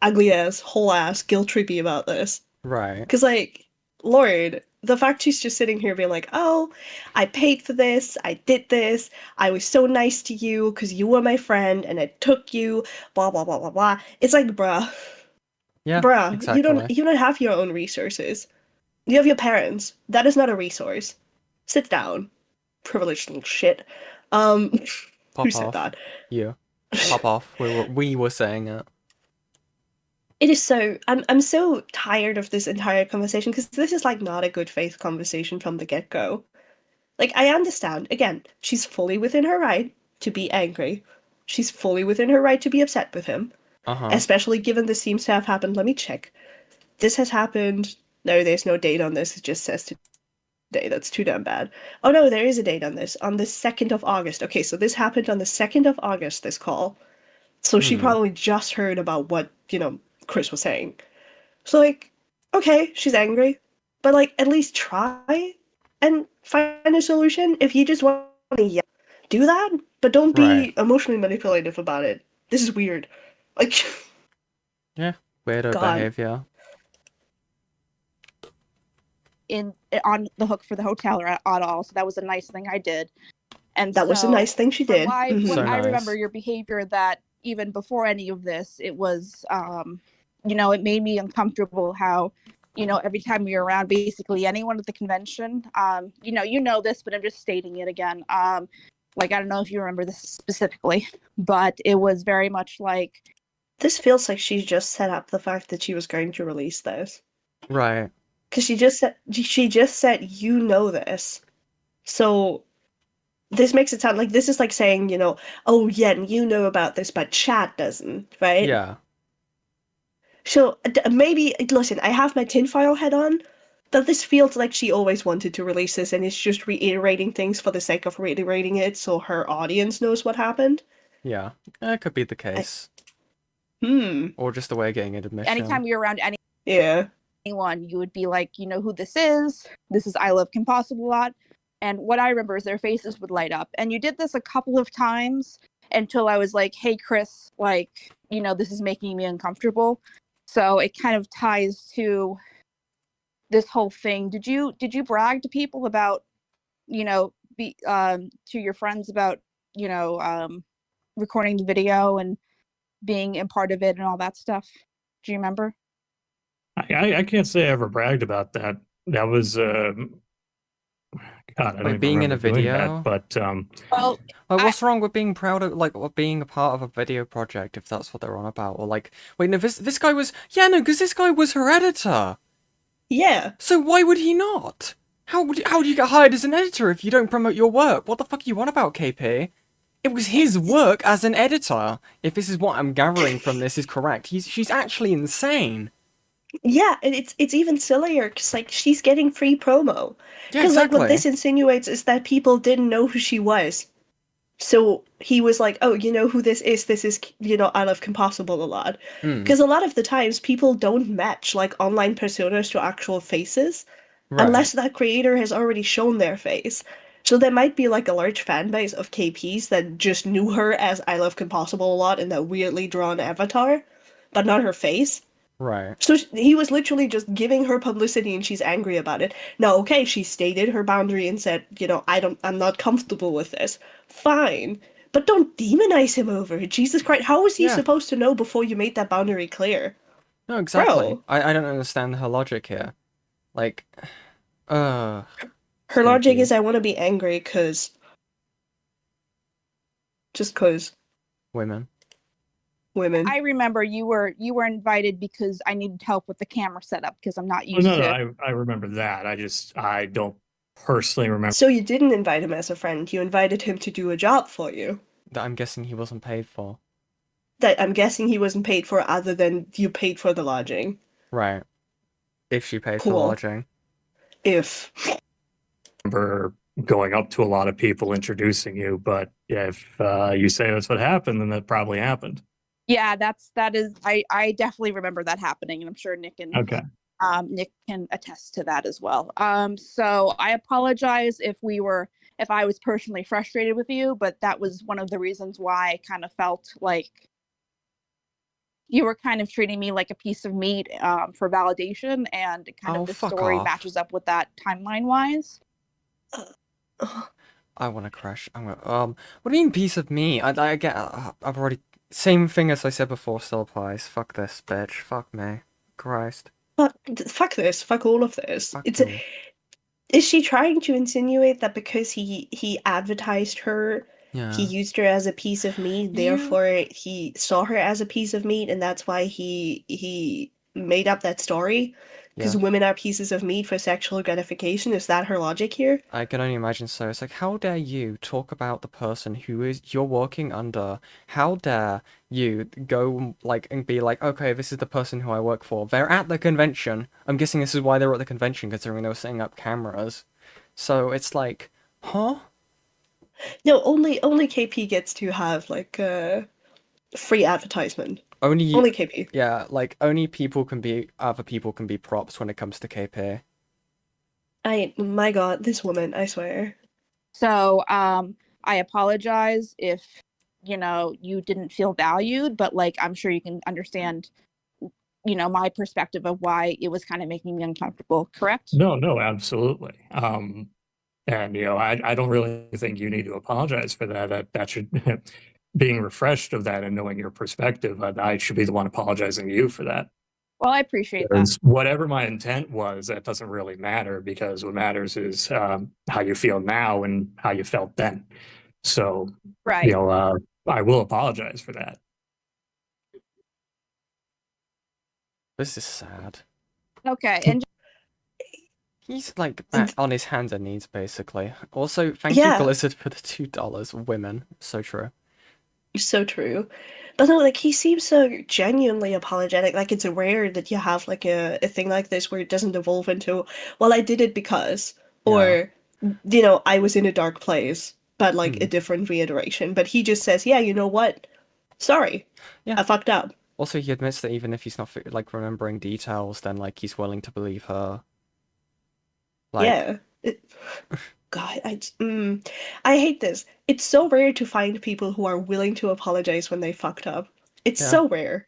B: ugly ass, whole ass, guilt trippy about this.
A: Right.
B: Cause like, Lord, the fact she's just sitting here being like, oh, I paid for this, I did this, I was so nice to you because you were my friend and I took you, blah blah blah blah blah. It's like, bruh.
A: Yeah,
B: Bruh,
A: exactly.
B: you don't have your own resources. You have your parents. That is not a resource. Sit down. Privileged little shit. Um who
A: Pop
B: said
A: off.
B: that?
A: You. Pop off. We were saying it.
B: It is so I'm so tired of this entire conversation because this is like not a good faith conversation from the get-go. Like, I understand, again, she's fully within her right to be angry. She's fully within her right to be upset with him.
A: Uh-huh.
B: Especially given this seems to have happened. Let me check. This has happened. No, there's no date on this. It just says today. That's too damn bad. Oh no, there is a date on this. On the 2nd of August. Okay, so this happened on the 2nd of August, this call. So she probably just heard about what, Chris was saying. So, like, okay, she's angry. But, like, at least try and find a solution. If you just want to yell, do that. But don't
A: Right.
B: be emotionally manipulative about it. This is weird. Like,
A: Yeah. Weirdo
B: God.
A: behavior.
H: On the hook for the hotel or at all, so that was a nice thing I did. And
B: That was a nice thing she did. Mhm.
H: What
A: So
H: I remember
A: nice.
H: your behavior, that even before any of this, it was it made me uncomfortable how every time we were around basically anyone at the convention, you know this, but I'm just stating it again. Like, I don't know if you remember this specifically, but it was very much like,
B: This feels like she just set up the fact that she was going to release this.
A: Right.
B: Because she just said, you know this. So this makes it sound like this is like saying, oh, Yen, you know about this, but Chat doesn't, right?
A: Yeah.
B: So maybe, listen, I have my tinfoil head on, but this feels like she always wanted to release this and is just reiterating things for the sake of reiterating it so her audience knows what happened.
A: Yeah, it could be the case. Or just a way of getting an admission.
H: Anytime you're around
B: Yeah.
H: anyone, you would be like, you know who this is? This is I Love Kim Possible a lot. And what I remember is their faces would light up. And you did this a couple of times until I was like, hey, Chris, like, you know, this is making me uncomfortable. So it kind of ties to this whole thing. Did you brag to people about, you know, to your friends about, you know, recording the video and being a part of it and all that stuff? Do you remember?
I: I can't say I ever bragged about that. That was God, I don't
A: Like
I: even
A: being in a
I: remember doing
A: video?
I: that. But
H: Well,
A: Like, what's wrong with being proud of, like, being a part of a video project, if that's what they're on about? Or, like, wait, no, this guy was... Yeah, no, because this guy was her editor!
B: Yeah.
A: So why would he not? How do you get hired as an editor if you don't promote your work? What the fuck are you on about, KP? It was his work as an editor. If this is what I'm gathering from this is correct, she's actually insane.
B: Yeah, and it's even sillier because like she's getting free promo.
A: Yeah,
B: Because like what
A: exactly.
B: this insinuates is that people didn't know who she was. So he was like, "Oh, you know who this is? This is, you know, I Love Impossible a lot."
A: Hmm,
B: Because a lot of the times people don't match like online personas to actual faces
A: right,
B: unless that creator has already shown their face. So there might be like a large fan base of KPs that just knew her as I Love Impossible a lot in that weirdly drawn avatar, but not her face.
A: right.
B: So he was literally just giving her publicity and she's angry about it. Now, okay, she stated her boundary and said, you know, I'm not comfortable with this. Fine. But don't demonize him over it. Jesus Christ, how was he
A: Yeah.
B: supposed to know before you made that boundary clear?
A: No, exactly.
B: Bro.
A: I don't understand her logic here. Like,
B: Her logic is I want to be angry just cause
A: women.
B: women.
H: I remember you were invited because I needed help with the camera setup because I'm not
I: oh,
H: used
I: no,
H: to.
I: I remember that. I don't personally remember.
B: So you didn't invite him as a friend, you invited him to do a job for you.
A: That I'm guessing he wasn't paid for.
B: That I'm guessing he wasn't paid for other than you paid for the lodging.
A: Right. If she paid for
B: Cool.
A: lodging.
B: If.
I: remember going up to a lot of people introducing you, but yeah, if you say that's what happened, then that probably happened.
H: Yeah, that is. I definitely remember that happening, and I'm sure Nick and
I: Okay.
H: Nick can attest to that as well. So I apologize if I was personally frustrated with you, but that was one of the reasons why I kind of felt like you were kind of treating me like a piece of meat for validation, and kind
A: Oh,
H: of the
A: fuck
H: story
A: off.
H: matches up with that timeline wise.
A: I want to crash. What do you mean piece of meat? I get. I've already. Same thing as I said before still applies. Fuck this, bitch. Fuck me. Christ.
B: Fuck this. Fuck all of this.
A: Fuck
B: It's
A: you.
B: Is she trying to insinuate that because he advertised her,
A: Yeah.
B: he used her as a piece of meat, therefore he saw her as a piece of meat, and that's why he made up that story? Because
A: Yeah.
B: women are pieces of meat for sexual gratification? Is that her logic here?
A: I can only imagine so. It's like, how dare you talk about the person who is you're working under? How dare you go like and be like, okay, this is the person who I work for. They're at the convention. I'm guessing this is why they were at the convention, considering they were setting up cameras. So it's like, huh?
B: No, only KP gets to have like a free advertisement.
A: Only
B: Only KP.
A: yeah, like only other people can be props when it comes to KP.
B: My God, this woman, I swear.
H: So I apologize if you didn't feel valued, but like I'm sure you can understand my perspective of why it was kind of making me uncomfortable, correct?
I: No, absolutely. And I don't really think you need to apologize for that. That should being refreshed of that and knowing your perspective. I should be the one apologizing to you for that.
H: Well, I appreciate that.
I: Because whatever my intent was, that doesn't really matter, because what matters is how you feel now and how you felt then. So,
H: Right.
I: I will apologize for that.
A: This is sad.
H: Okay, and
A: He's like back on his hands and knees, basically. Also, thank you,
B: Yeah.
A: Blizzard, for the $2. Women, so true.
B: So true. But no, like he seems so genuinely apologetic. Like it's rare that you have like a thing like this where it doesn't evolve into, well, I did it because, or I was in a dark place. but like a different reiteration. But he just says, "Yeah, you know what? Sorry,
A: Yeah.
B: I fucked up."
A: Also, he admits that even if he's not like remembering details, then like he's willing to believe her. Like,
B: Yeah. God, I hate this. It's so rare to find people who are willing to apologize when they fucked up. It's
A: Yeah.
B: so rare.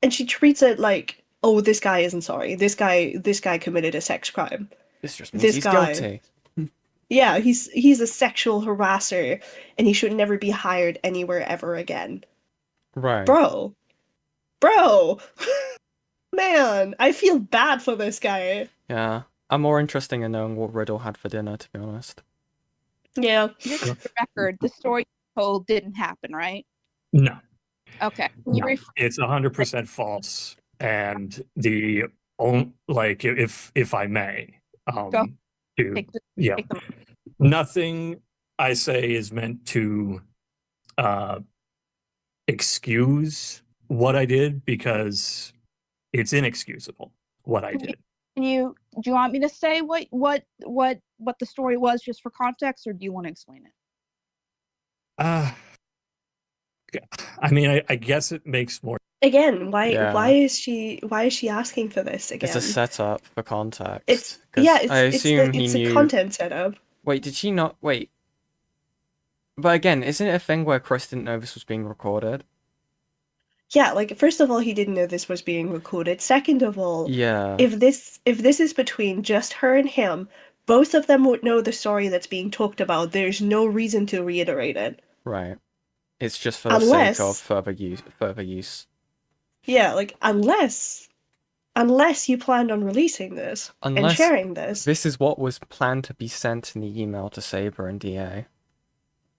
B: And she treats it like, oh, this guy isn't sorry. This guy committed a sex crime.
A: this just means
B: This
A: he's
B: guy,
A: guilty.
B: yeah, he's a sexual harasser, and he should never be hired anywhere ever again.
A: Right.
B: Bro, man, I feel bad for this guy.
A: Yeah. I'm more interested in knowing what Riddle had for dinner, to be honest.
B: Yeah.
H: Just for the record, the story you told didn't happen, right?
I: No,
H: Okay.
I: no, it's 100% false. And the only, like, if I may,
H: Go.
I: to
H: Take the,
I: yeah,
H: take the
I: nothing I say is meant to excuse what I did, because it's inexcusable what I did.
H: do you want me to say what the story was just for context, or do you want to explain it?
I: I mean, I guess it makes more.
B: Again, why
A: Yeah.
B: is she asking for this again?
A: It's a setup for context.
B: It's
A: 'cause
B: yeah,
A: I assume he
B: it's
A: knew.
B: a content setup.
A: Wait, did she not? Wait. But again, isn't it a thing where Chris didn't know this was being recorded?
B: Yeah, like first of all, he didn't know this was being recorded. Second of all,
A: Yeah.
B: if this is between just her and him, both of them would know the story that's being talked about. There's no reason to reiterate it.
A: Right. It's just for the sake of further use.
B: Yeah, like unless you planned on releasing this and
A: Unless
B: sharing this.
A: This is what was planned to be sent in the email to Saber and DA.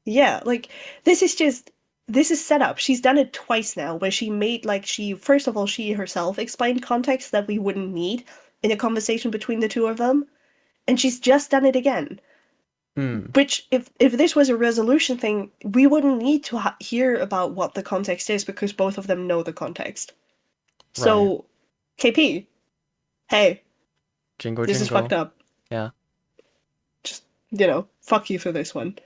B: Yeah, like this is set up. She's done it twice now, where she made like first of all she herself explained context that we wouldn't need in a conversation between the two of them, and she's just done it again. Which, if this was a resolution thing, we wouldn't need to hear about what the context is because both of them know the context. So, KP, hey,
A: Jingle,
B: this is fucked up.
A: Yeah.
B: Just, fuck you for this one.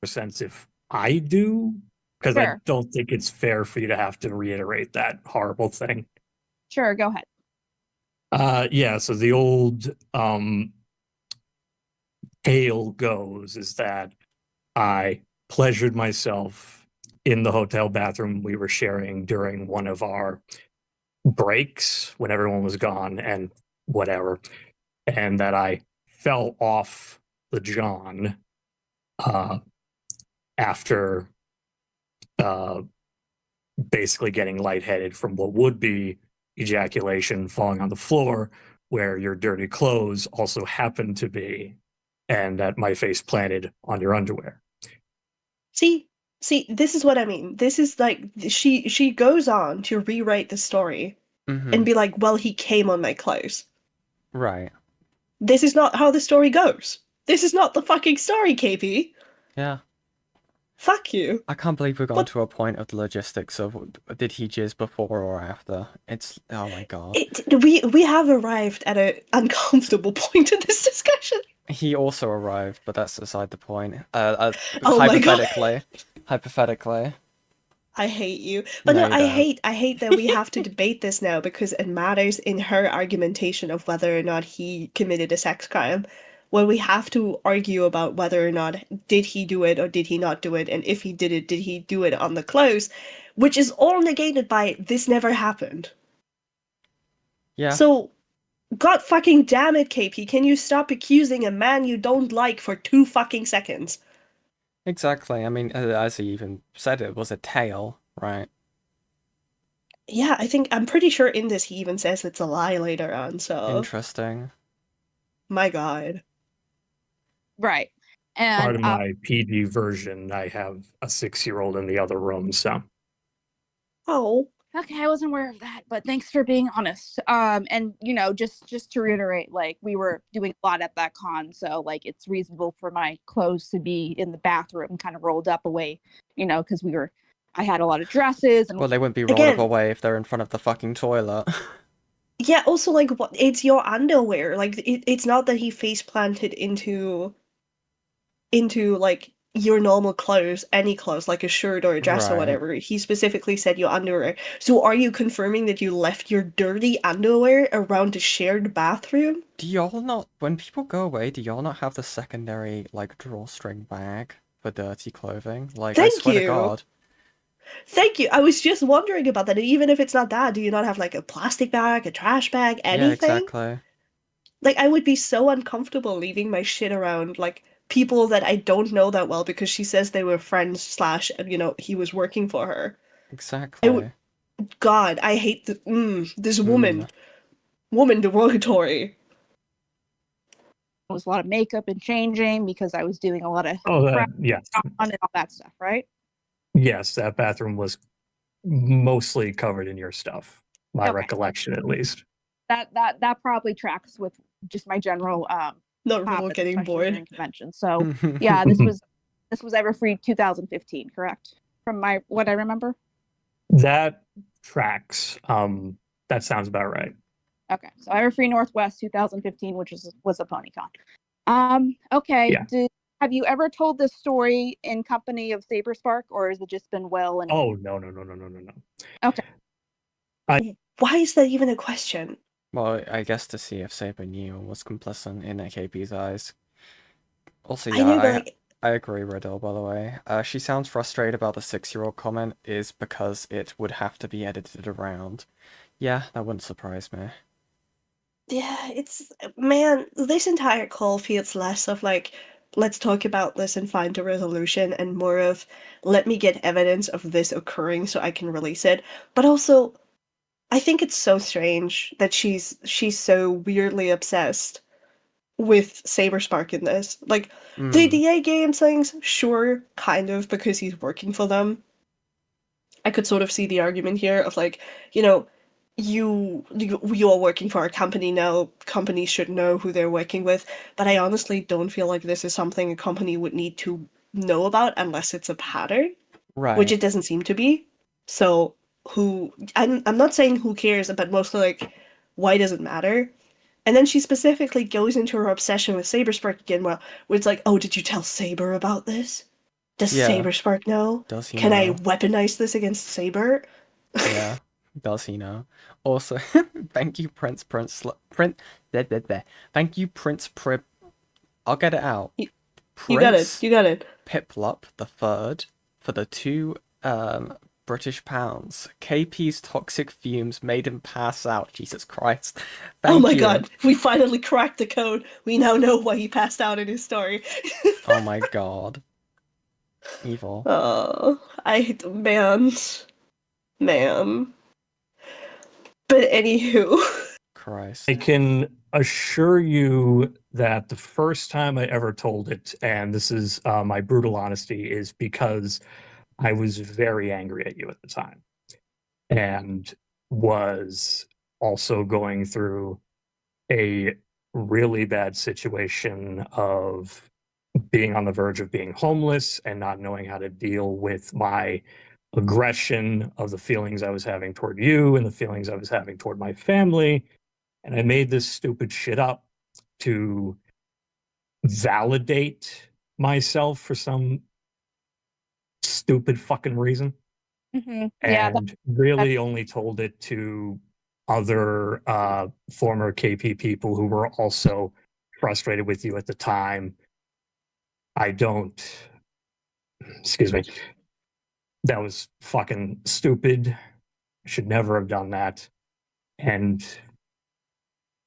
I: Sense if I do, because
H: Sure.
I: I don't think it's fair for you to have to reiterate that horrible thing.
H: Sure, go ahead.
I: Yeah, so the old tale goes is that I pleasured myself in the hotel bathroom we were sharing during one of our breaks when everyone was gone and whatever, and that I fell off the John after basically getting lightheaded from what would be ejaculation falling on the floor, where your dirty clothes also happened to be, and that my face planted on your underwear.
B: See, this is what I mean. This is like she goes on to rewrite the story and be like, well, he came on my clothes.
A: Right.
B: This is not how the story goes. This is not the fucking story, KP.
A: Yeah.
B: Fuck you.
A: I can't believe we've gone to a point of the logistics of did he jizz before or after. It's oh my god.
B: We have arrived at an uncomfortable point in this discussion.
A: He also arrived, but that's beside the point.
B: Oh
A: Hypothetically. Hypothetically.
B: I hate you. But
A: No,
B: no,
A: you
B: I hate that we have to debate this now because it matters in her argumentation of whether or not he committed a sex crime. Where we have to argue about whether or not did he do it or did he not do it, and if he did he do it on the clothes, which is all negated by this never happened.
A: Yeah.
B: So, god fucking damn it, KP, can you stop accusing a man you don't like for 2 fucking seconds?
A: Exactly. I mean, as he even said, it was a tale, right?
B: Yeah, I'm pretty sure in this he even says it's a lie later on, so...
A: Interesting.
B: My god.
H: Right. And
I: part of my PG version, I have a 6-year-old in the other room, so.
B: Oh.
H: Okay, I wasn't aware of that, but thanks for being honest. And just to reiterate, like we were doing a lot at that con, so like it's reasonable for my clothes to be in the bathroom, kind of rolled up away, because I had a lot of dresses and.
A: Well, they wouldn't be rolled up away if they're in front of the fucking toilet.
B: Yeah, also like it's your underwear. Like it's not that he face planted into into like your normal clothes, any clothes, like a shirt or a dress or
A: Right.
B: whatever. He specifically said your underwear. So are you confirming that you left your dirty underwear around the shared bathroom?
A: Do y'all not, when people go away, do y'all not have the secondary, like, drawstring bag for dirty clothing? Like, I
B: Thank
A: swear to
B: you.
A: God.
B: Thank you. I was just wondering about that. Even if it's not that, do you not have like a plastic bag, a trash bag,
A: Yeah,
B: anything?
A: exactly.
B: Like, I would be so uncomfortable leaving my shit around, like, people that I don't know that well because she says they were friends slash, he was working for her. I would,
A: Exactly.
B: God, I hate this
A: Mm.
B: woman derogatory.
H: It was a lot of makeup and changing because I was doing a lot of
I: Oh,
H: prep
I: yes.
H: on and all that stuff, right?
I: Yes, that bathroom was mostly covered in your stuff. My
H: Okay.
I: recollection, at least.
H: That probably tracks with just my general
B: Not really
H: habits,
B: getting
H: especially
B: bored.
H: during conventions. So yeah, this was Everfree 2015, correct? From what I remember.
I: That tracks. That sounds about right.
H: Okay, so Everfree Northwest 2015, which was a PonyCon. Okay.
I: Yeah.
H: Have you ever told this story in company of Saberspark, or has it just been Will and?
I: Oh no.
H: Okay.
B: Why is that even a question?
A: Well, I guess to see if Saber knew and was complicit in KP's eyes. Also,
B: I know, but
A: yeah,
B: like,
A: I agree, Riddle, by the way. She sounds frustrated about the 6-year-old comment is because it would have to be edited around. Yeah, that wouldn't surprise me.
B: yeah, man, this entire call feels less of like, let's talk about this and find a resolution, and more of, let me get evidence of this occurring so I can release it. But also, I think it's so strange that she's so weirdly obsessed with Saberspark in this. Like, the
A: Mm,
B: DA game things, sure, kind of, because he's working for them. I could sort of see the argument here of like, you're working for a company now, companies should know who they're working with, but I honestly don't feel like this is something a company would need to know about unless it's a pattern, which
A: right.
B: it doesn't seem to be. So I'm not saying who cares, but mostly like, why does it matter? And then she specifically goes into her obsession with Saberspark again, where it's like, oh, did you tell Saber about this? Does
A: Yeah.
B: Saberspark know?
A: Does he
B: Can I
A: know?
B: weaponize this against Saber?
A: Yeah. Does he know? Also, thank you, Thank you, Prince Prip. I'll get it out.
B: You got it.
A: Prince
B: You got it.
A: Piplup the Third for the 2 British pounds. KP's toxic fumes made him pass out. Jesus Christ.
B: Oh
A: Thank
B: my
A: you.
B: god, we finally cracked the code. We now know why he passed out in his story.
A: Oh my god. Evil.
B: Oh, man. Man. But anywho.
A: Christ.
I: I can assure you that the first time I ever told it, and this is my brutal honesty, is because I was very angry at you at the time and was also going through a really bad situation of being on the verge of being homeless and not knowing how to deal with my aggression of the feelings I was having toward you and the feelings I was having toward my family. And I made this stupid shit up to validate myself for some stupid fucking reason.
H: Yeah.
I: And really only told it to other former KP people who were also frustrated with you at the time. I don't, excuse me, that was fucking stupid. I should never have done that. And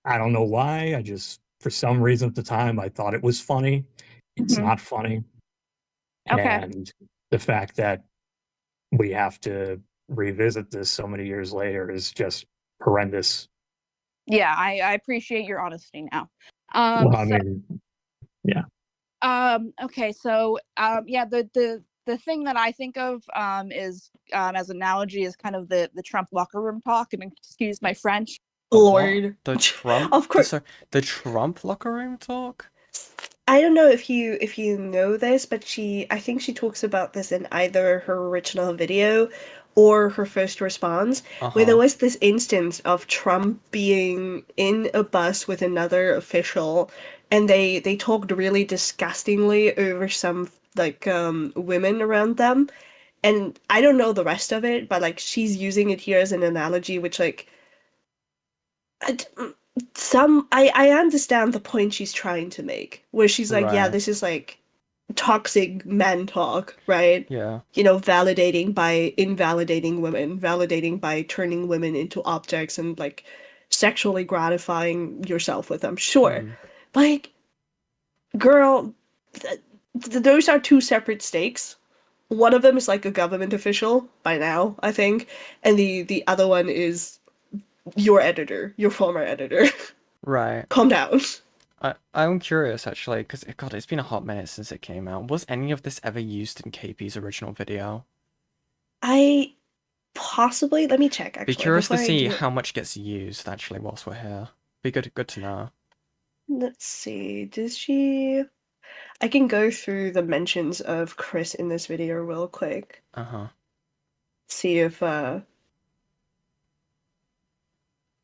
I: I don't know why. I just, for some reason at the time, I thought it was funny. It's not funny.
H: Okay.
I: And the fact that we have to revisit this so many years later is just horrendous.
H: Yeah, I appreciate your honesty now.
I: Well, I mean, yeah.
H: Okay, so yeah, the thing that I think of is as analogy is kind of the Trump locker room talk, and excuse my French.
B: Lord.
A: The Trump?
B: Of course.
A: The Trump locker room talk?
B: I don't know if you know this, but I think she talks about this in either her original video or her first response, where there was this instance of Trump being in a bus with another official and they talked really disgustingly over some like women around them. And I don't know the rest of it, but like she's using it here as an analogy, which like I d- I understand the point she's trying to make, where she's like, yeah,
A: Right.
B: this is like toxic man talk, right?
A: Yeah.
B: You know, validating by invalidating women, validating by turning women into objects and like sexually gratifying yourself with them. Sure.
A: Hmm.
B: Like, girl, those are two separate stakes. One of them is like a government official by now, I think, and the other one is your editor, your former editor.
A: Right.
B: Calm down.
A: I'm curious actually, because God, it's been a hot minute since it came out. Was any of this ever used in KP's original video?
B: I possibly let me check
A: Be
B: actually
A: curious to
B: before I
A: see
B: do.
A: how much gets used actually whilst we're here. Be good to know.
B: Let's see. Does she? I can go through the mentions of Chris in this video real quick.
A: Uh-huh.
B: See if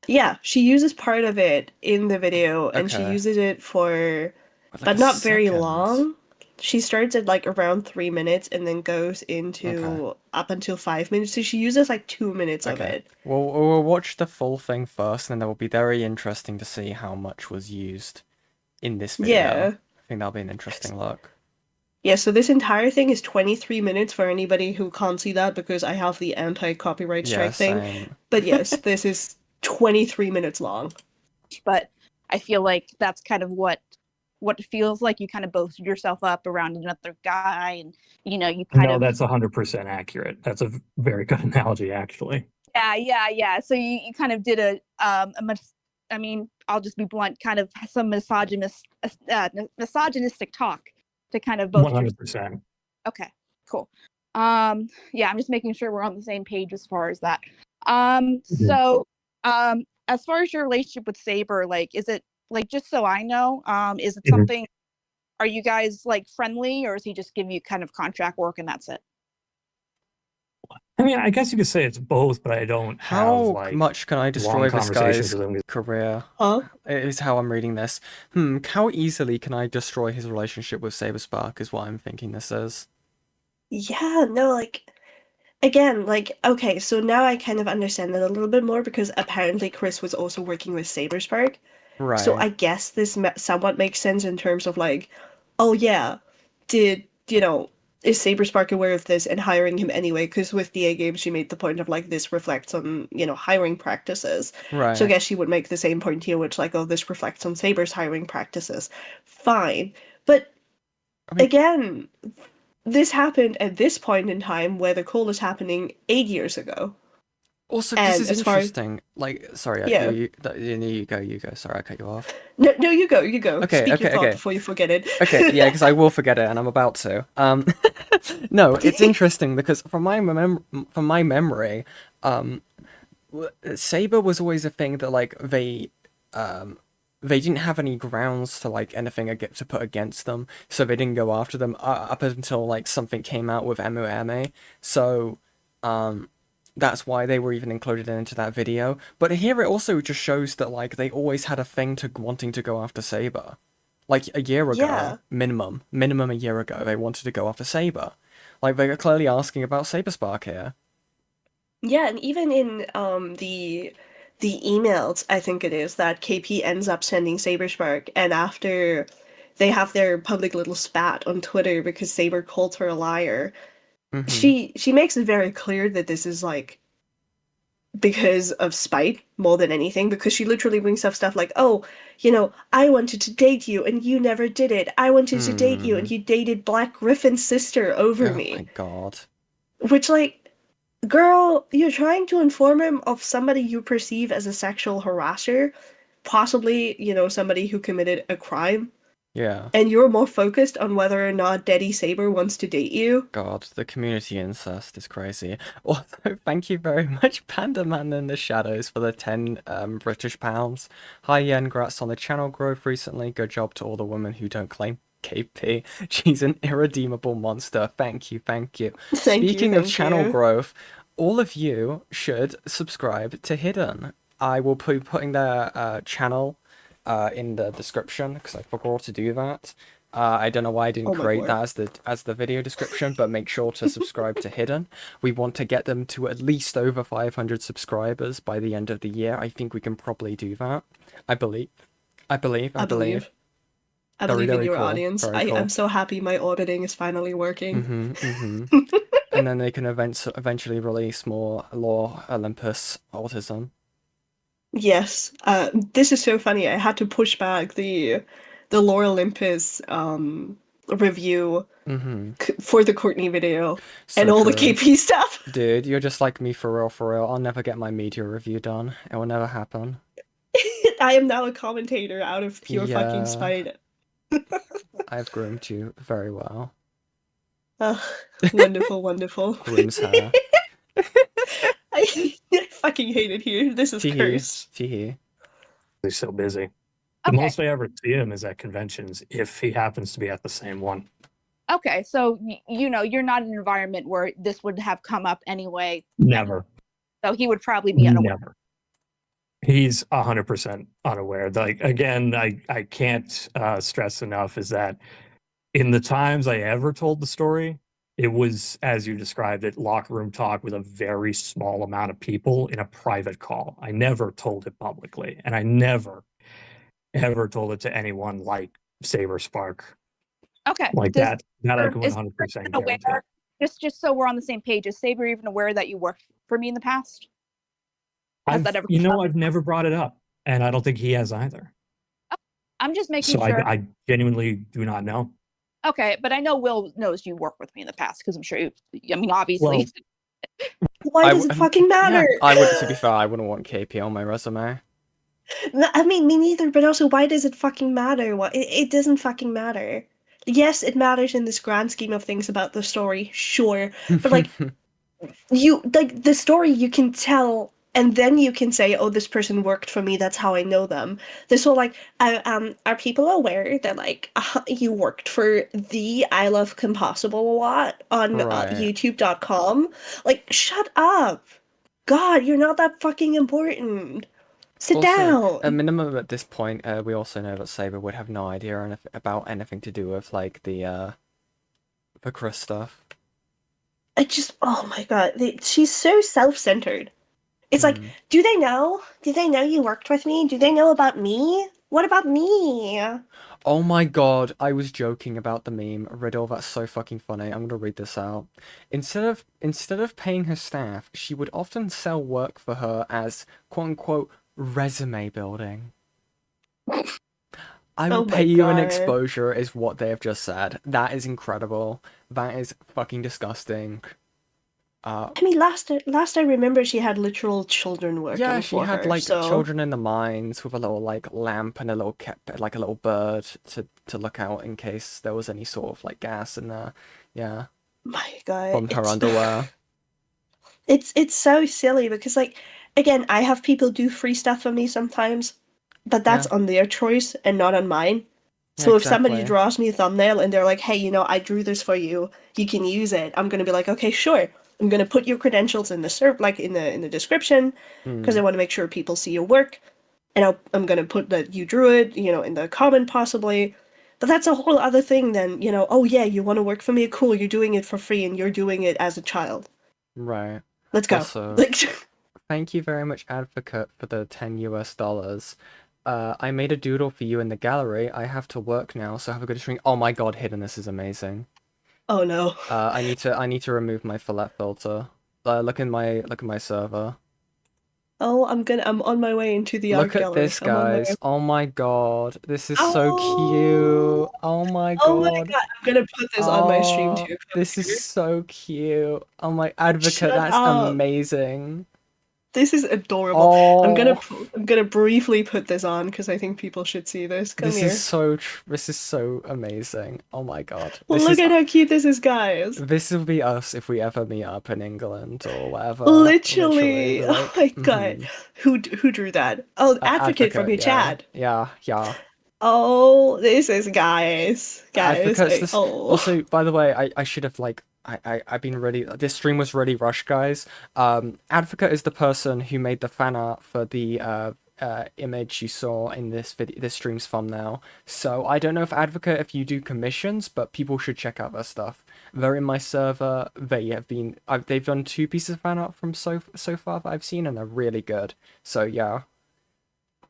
B: yeah, she uses part of it in the video and she
A: Okay.
B: uses it for
A: Like
B: but
A: a
B: not very
A: second.
B: long. She starts at like around 3 minutes and then goes into
A: Okay.
B: up until 5 minutes. So she uses like 2 minutes of
A: Okay.
B: it.
A: We'll watch the full thing first, and then it will be very interesting to see how much was used in this video.
B: Yeah.
A: I think that'll be an interesting look.
B: Yeah, so this entire thing is 23 minutes for anybody who can't see that because I have the anti-copyright
A: Yeah,
B: strike thing.
A: same.
B: But yes, this is 23 minutes long.
H: But I feel like that's kind of what it feels like. You kind of boasted yourself up around another guy, and you know, you kind
I: No,
H: of
I: that's 100% accurate. That's a very good analogy, actually.
H: yeah. So you kind of did I mean, I'll just be blunt, kind of some misogynistic talk to kind of boast yourself.
I: 100%.
H: Okay, cool. Yeah, I'm just making sure we're on the same page as far as that. So, as far as your relationship with Saber, like, is it like, just so I know, is it
I: Mhm.
H: something? Are you guys like friendly, or is he just give you kind of contract work and that's it?
I: I mean, I guess you could say it's both, but I don't have
A: How
I: like
A: much can I
I: long
A: destroy this
I: conversations
A: guy's
I: with him.
A: career?
B: Huh?
A: Is how I'm reading this. How easily can I destroy his relationship with Saberspark is what I'm thinking this is.
B: Yeah, no, like again, like okay, so now I kind of understand it a little bit more because apparently Chris was also working with Saberspark. So
A: Right.
B: I guess this somewhat makes sense in terms of like, oh yeah, did you know is Saberspark aware of this and hiring him anyway? Because with DA Games, she made the point of like this reflects on hiring practices. So I
A: Right.
B: guess she would make the same point here, which like, oh, this reflects on Saber's hiring practices. Fine, but
A: I mean,
B: again, this happened at this point in time where the call is happening 8 years ago.
A: also, this
B: And
A: is
B: as far as
A: interesting. Like, sorry,
B: yeah,
A: you go. Sorry, I cut you off.
B: no, you go, you go.
A: Okay,
B: Speak your thought
A: okay.
B: before you forget it.
A: Okay, yeah, because I will forget it, and I'm about to. No, it's interesting because from my memory, Saber was always a thing that like they didn't have any grounds to like anything to put against them, so they didn't go after them up until like something came out with MOMA. So, that's why they were even included into that video. But here it also just shows that like they always had a thing to wanting to go after Saber. Like a year ago,
B: Yeah.
A: minimum a year ago, they wanted to go after Saber. Like they are clearly asking about Saberspark here.
B: Yeah, and even in the emails, I think it is that KP ends up sending Saberspark, and after they have their public little spat on Twitter because Saber called her a liar,
A: Mm-hmm.
B: she makes it very clear that this is like because of spite more than anything, because she literally brings up stuff like, oh, I wanted to date you and you never did it. I wanted to date you and you dated Black Griffin's sister over
A: Oh
B: me.
A: my god.
B: Which, like, girl, you're trying to inform him of somebody you perceive as a sexual harasser, possibly, somebody who committed a crime,
A: Yeah.
B: and you're more focused on whether or not Daddy Saber wants to date you.
A: God, the community incest is crazy. Also, thank you very much, Panda Man in the Shadows, for the 10 British pounds. Hi, Yen, congrats on the channel growth recently. Good job to all the women who don't claim KP. She's an irredeemable monster. Thank you, thank you. Speaking of channel growth, all of you should subscribe to Hidden. I will be putting their channel in the description because I forgot to do that. I don't know why I didn't
B: Oh my
A: create
B: lord.
A: that as the video description, but make sure to subscribe to Hidden. We want to get them to at least over 500 subscribers by the end of the year. I think we can probably do that. I believe. I believe.
B: I believe. I
A: Very,
B: believe in
A: very
B: your
A: cool.
B: audience.
A: Very cool.
B: I'm so happy my auditing is finally working.
A: And then they can eventually release more Lore Olympus Autism.
B: Yes. This is so funny. I had to push back the Lore Olympus review for the Courtney video and
A: So
B: all the
A: true.
B: KP stuff.
A: Dude, you're just like me for real, for real. I'll never get my media review done. It will never happen.
B: I am now a commentator out of pure fucking
A: Yeah.
B: spite.
A: I've groomed you very well.
B: Wonderful, wonderful.
A: Groom's hair.
B: I fucking hate it here. This is cursed.
A: Tee-hee.
I: He's so busy. The
H: Okay.
I: most I ever see him is at conventions if he happens to be at the same one.
H: Okay, so you know you're not in an environment where this would have come up anyway.
I: Never.
H: So he would probably be unaware.
I: Never. He's 100% unaware. Like, again, I can't stress enough is that in the times I ever told the story, it was, as you described it, locker room talk with a very small amount of people in a private call. I never told it publicly, and I never, ever told it to anyone like Saber Spark.
H: Okay.
I: Like that I can
H: is
I: 100%
H: Saber
I: guarantee.
H: aware? Just so we're on the same page, is Saber even aware that you worked for me in the past? Has that ever come up?
I: I've never brought it up, and I don't think he has either.
H: I'm just making
I: So
H: sure.
I: I genuinely do not know.
H: Okay, but I know Will knows you worked with me in the past because I'm sure I mean, obviously.
B: Why does it fucking matter?
A: Yeah, I would, to be fair, I wouldn't want KP on my resume.
B: No, I mean, me neither, but also, why does it fucking matter? It doesn't fucking matter. Yes, it matters in this grand scheme of things about the story, sure. But, like, the story you can tell, and then you can say, oh, this person worked for me, that's how I know them. This whole, like, are people aware that, like, you worked for the I Love Compossible a lot on
A: Right.
B: YouTube.com? Like, shut up. God, you're not that fucking important. Sit down.
A: At minimum, at this point, we also know that Saber would have no idea about anything to do with like the Chris stuff.
B: I just, oh my god, she's so self-centered. It's like, do they know? Do they know you worked with me? Do they know about me? What about me?
A: Oh my god, I was joking about the meme. Riddle, that's so fucking funny. I'm gonna read this out. Instead of paying her staff, she would often sell work for her as quote unquote resume building. I will pay you an exposure is what they have just said. That is incredible. That is fucking disgusting.
B: I mean, last I remember, she had literal children working for her.
A: Yeah, she had like children in the mines with a little like lamp and a little like a little bird to look out in case there was any sort of like gas in there. Yeah.
B: My god.
A: From her underwear.
B: It's so silly because, like, again, I have people do free stuff for me sometimes, but that's on their choice and not on mine. So if somebody draws me a thumbnail and they're like, hey, you know, I drew this for you, you can use it, I'm gonna be like, okay, sure. I'm gonna put your credentials in the in the description because I want to make sure people see your work, and I'm gonna put that you drew it, you know, in the comment possibly. But that's a whole other thing than, you know, oh yeah, you want to work for me, cool, you're doing it for free and you're doing it as a child.
A: Right.
B: Let's go.
A: Also,
B: like,
A: thank you very much, Advocate, for the $10 US. I made a doodle for you in the gallery. I have to work now, so have a good stream. Oh my god, Hidden, this is amazing.
B: Oh no.
A: I need to remove my fillet filter. Look in my server.
B: Oh, I'm on my way into the art
A: Look at
B: gallery.
A: this, guys. Oh my god, this is so cute. Oh my god.
B: Oh my god, I'm gonna put this on my stream too.
A: This is so cute. Oh my Advocate,
B: Shut
A: that's
B: up.
A: amazing.
B: This is adorable.
A: Oh.
B: I'm gonna briefly put this on because I think people should see this. Come
A: This
B: here.
A: this is so amazing. Oh my god.
B: Well, look at how cute this is, guys.
A: This will be us if we ever meet up in England or whatever.
B: Literally.
A: Like,
B: oh my god. Who drew that? Oh, Advocate from your chat.
A: Yeah.
B: Oh, this is guys.
A: Advocates,
B: oh.
A: Also, by the way, I should have like I've been really, this stream was really rushed, guys. Advocate is the person who made the fan art for the image you saw in this stream's thumbnail. So I don't know if Advocate, if you do commissions, but people should check out their stuff. They're in my server. They've done 2 pieces of fan art from so far that I've seen, and they're really good. So yeah.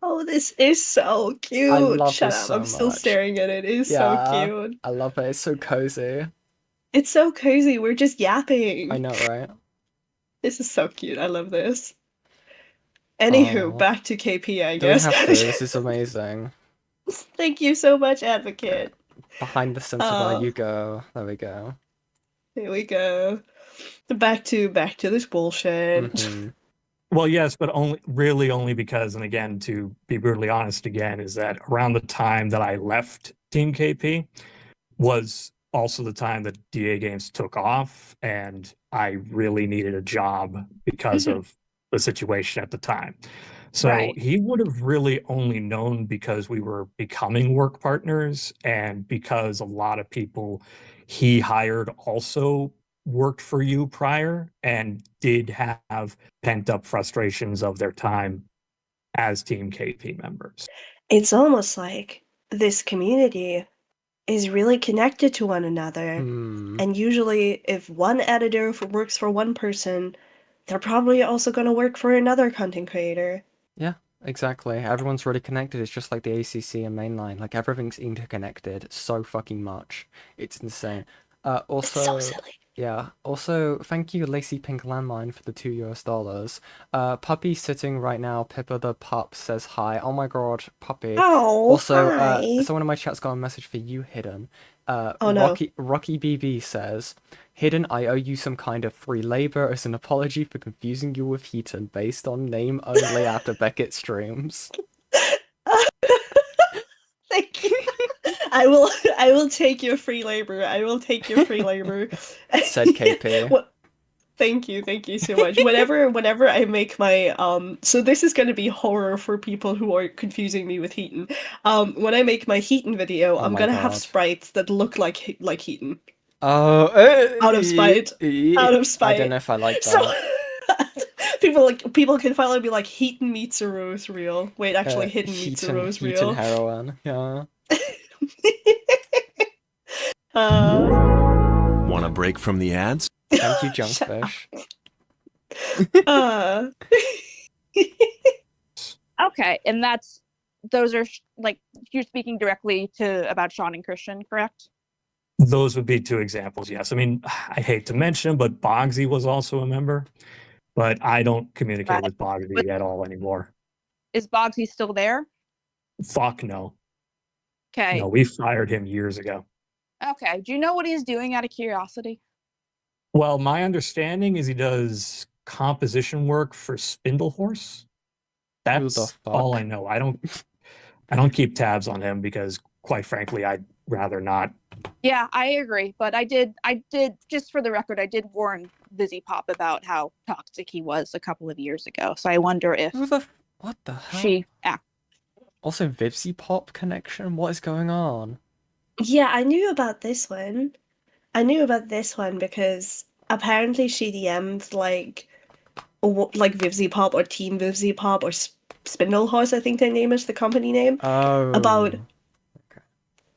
B: Oh, this is so cute.
A: I love
B: Shut
A: this
B: up,
A: so
B: I'm still
A: much.
B: staring at it. It is so
A: Yeah,
B: cute.
A: I love it. It's so cozy.
B: It's so cozy. We're just yapping.
A: I know, right?
B: This is so cute. I love this. Anywho,
A: Aw.
B: back to KP, I
A: Don't
B: guess.
A: have to. This is amazing.
B: Thank you so much, Advocate.
A: Behind the censor, you go. There we go.
B: Here we go. Back to this bullshit.
A: Mhm.
I: Well, yes, but only because, and again, to be brutally honest again, is that around the time that I left Team KP was also the time that DA Games took off, and I really needed a job because of the situation at the time. So
H: Right.
I: he would have really only known because we were becoming work partners, and because a lot of people he hired also worked for you prior and did have pent up frustrations of their time as Team KP members.
B: It's almost like this community is really connected to one another.
A: Hmm.
B: And usually, if one editor works for one person, they're probably also going to work for another content creator.
A: Yeah, exactly. Everyone's really connected. It's just like the ACC and mainline. Like everything's interconnected so fucking much. It's insane. Also,
B: It's so silly.
A: yeah. Also, thank you, Lacey Pink Landmine, for the $2. Puppy sitting right now. Pippa the pup says hi. Oh my god, Puppy.
B: Oh,
A: Also,
B: hi.
A: someone in my chat's got a message for you, Hidden.
B: Oh, no.
A: Rocky BB says, Hidden, I owe you some kind of free labor as an apology for confusing you with Heaton based on name only after Beckett streams.
B: Thank you. I will take your free labor. I will take your free labor.
A: Said KP.
B: Thank you so much. Whenever I make my so this is gonna be horror for people who are confusing me with Heaton. When I make my Heaton video, I'm
A: my
B: gonna have
A: God.
B: sprites that look like Heaton.
A: Oh,
B: Out of spite. Out of spite.
A: I don't know if I like that.
B: So people can finally be like, Heaton meets a rose reel. Wait, actually, Hidden meets a rose
A: Hidden
B: reel.
A: Heroine. Yeah.
J: Want a break from the ads?
A: Thank you, Junkfish.
H: Okay, and those are like you're speaking directly to about Sean and Christian, correct?
I: Those would be 2 examples, yes. I mean, I hate to mention, but Bogsy was also a member, but I don't communicate with Bogsy at all anymore.
H: Is Bogsy still there?
I: Fuck no.
H: Okay.
I: No, we fired him years ago.
H: Okay. Do you know what he's doing out of curiosity?
I: Well, my understanding is he does composition work for Spindle Horse. That's all I know. I don't keep tabs on him because, quite frankly, I'd rather not.
H: Yeah, I agree. But I did just for the record, I did warn Vizzy Pop about how toxic he was a couple of years ago. So I wonder if
A: what the hell?
H: She
A: Also, Vivsy Pop connection? What is going on?
B: Yeah, I knew about this one. Because apparently she DM'd like Vivsy Pop or Team Vivsy Pop or Spindle Horse, I think their name is, the company name.
A: Oh.
B: About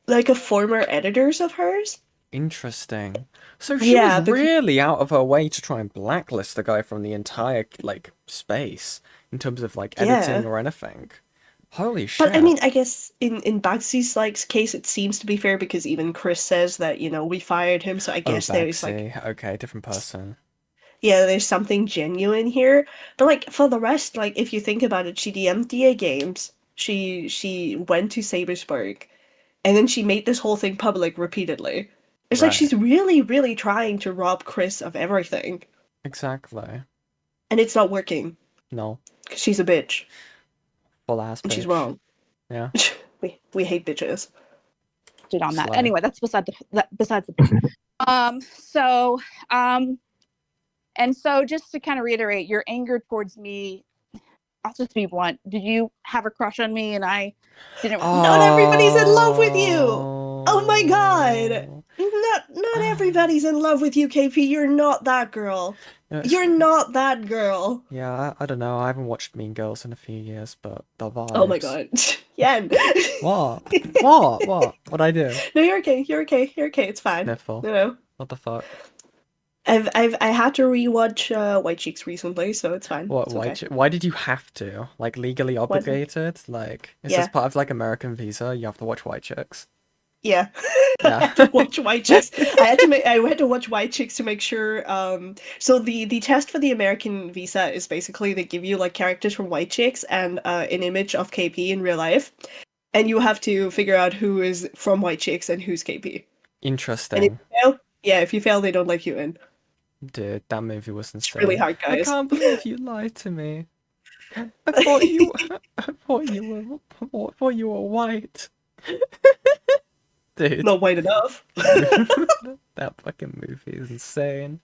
B: like a former editors of hers.
A: Interesting. So she was really out of her way to try and blacklist the guy from the entire like space in terms of like editing or anything. Holy shit.
B: But I mean, I guess in Bagsy's case, it seems to be fair because even Chris says that, we fired him, so I guess there's like...
A: Okay, different person.
B: Yeah, there's something genuine here. But like, for the rest, like, if you think about it, she DM'd DA Games, she went to Sabersburg, and then she made this whole thing public repeatedly. It's like she's really, really trying to rob Chris of everything.
A: Exactly.
B: And it's not working.
A: No.
B: Because she's a bitch.
A: Full ass bitch.
B: And she's wrong.
A: Yeah.
B: we hate bitches.
H: Did on that. Anyway, that's besides the point. So just to kind of reiterate, your anger towards me, I'll just be blunt. Did you have a crush on me and I didn't?
B: Not everybody's in love with you. Oh my god. not everybody's in love with you, KP. You're not that girl.
A: Yeah,
B: You're not that girl.
A: yeah, I don't know. I haven't watched Mean Girls in a few years, but the vibes.
B: Oh my god. Yen.
A: What? What? What'd I do?
B: No, you're okay. You're okay. You're okay. It's fine.
A: Sniffle.
B: No.
A: What the fuck?
B: I had to rewatch White Chicks recently, so it's fine.
A: What?
B: It's okay.
A: Why did you have to? Like legally obligated? Like is
B: Yeah.
A: this part of like American visa? You have to watch White Chicks.
B: Yeah.
A: Yeah.
B: I had to watch White Chicks. I had to watch White Chicks to make sure. So the test for the American visa is basically they give you like characters from White Chicks and an image of KP in real life, and you have to figure out who is from White Chicks and who's KP. And if
A: Interesting.
B: you fail, if you fail, they don't let you in.
A: Dude, that movie was insane.
B: It's really hard,
A: I
B: guys.
A: can't believe you lied to me. I thought you were white. Dude,
B: Not white enough.
A: that fucking movie is insane.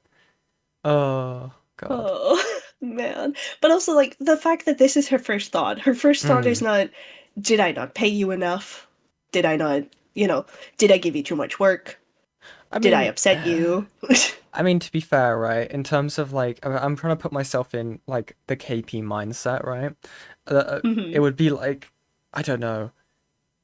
A: Oh god.
B: Oh man. But also like the fact that this is her first thought. Her first thought is not, did I not pay you enough? Did I not, did I give you too much work? Did I upset you?
A: I mean, to be fair, right? In terms of like, I'm trying to put myself in like the KP mindset, right? It would be like, I don't know.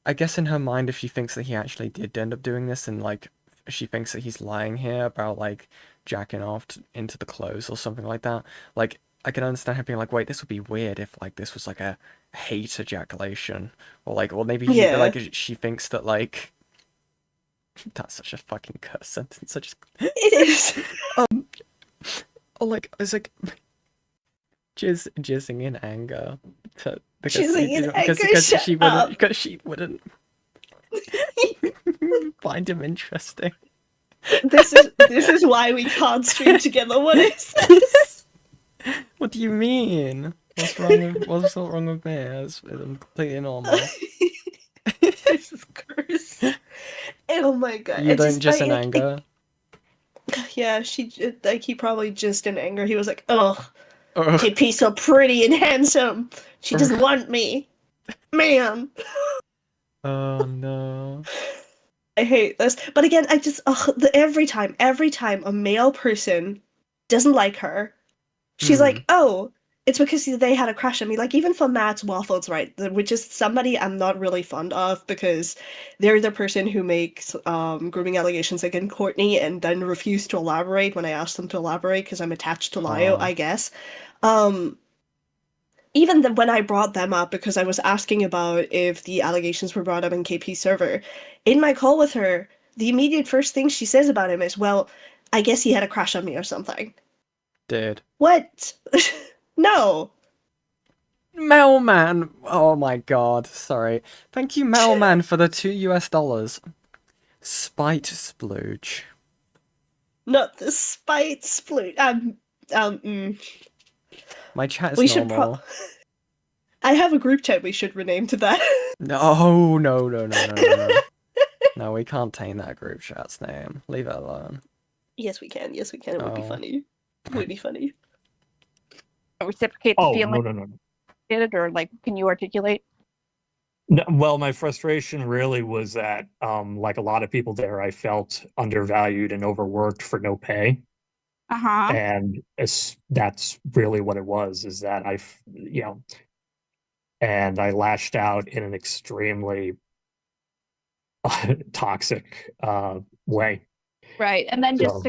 A: I guess in her mind, if she thinks that he actually did end up doing this, and like she thinks that he's lying here about like jacking off into the clothes or something like that, like I can understand her being like, wait, this would be weird if like this was like a hate ejaculation, or like, or maybe
B: Yeah.
A: like she thinks that like. That's such a fucking curse sentence.
B: It is.
A: Or like it's like jizzing in anger because
B: Jizzing in anger,
A: because she wouldn't find him interesting.
B: This is why we can't stream together. What is this?
A: What do you mean? What's wrong with me? I'm completely normal.
B: Jesus Christ. Oh my god.
A: You don't just in anger.
B: Yeah, he probably just in anger. He was like, "Oh,
A: Ugh.
B: KP's so pretty and handsome. She doesn't want me, man."
A: Oh no.
B: I hate this. But again, I just every time a male person doesn't like her, she's like, "Oh, it's because they had a crush on me." Like even for Matt's Waffles, right? Which is somebody I'm not really fond of because they're the person who makes grooming allegations against Courtney and then refuse to elaborate when I ask them to elaborate because I'm attached to Lio, I guess. Even when I brought them up because I was asking about if the allegations were brought up in KP's server, in my call with her, the immediate first thing she says about him is, "Well, I guess he had a crush on me or something."
A: Dude.
B: What? No.
A: Mailman! Oh my god, sorry. Thank you, Mailman, for the $2. Spite splooge.
B: Not the spite sploot.
A: My chat is
B: We should
A: normal.
B: I have a group chat we should rename to that.
A: No. No, we can't taint that group chat's name. Leave it alone.
B: Yes, we can. Yes, we can. It would be
A: Oh.
B: funny. It would be funny.
H: Reciprocate the
I: Oh,
H: feeling,
I: no.
H: or like, can you articulate?
I: No, well, my frustration really was that, like a lot of people there, I felt undervalued and overworked for no pay.
H: Uh-huh.
I: And that's really what it was, is that and I lashed out in an extremely toxic way.
H: Right. And then
I: So-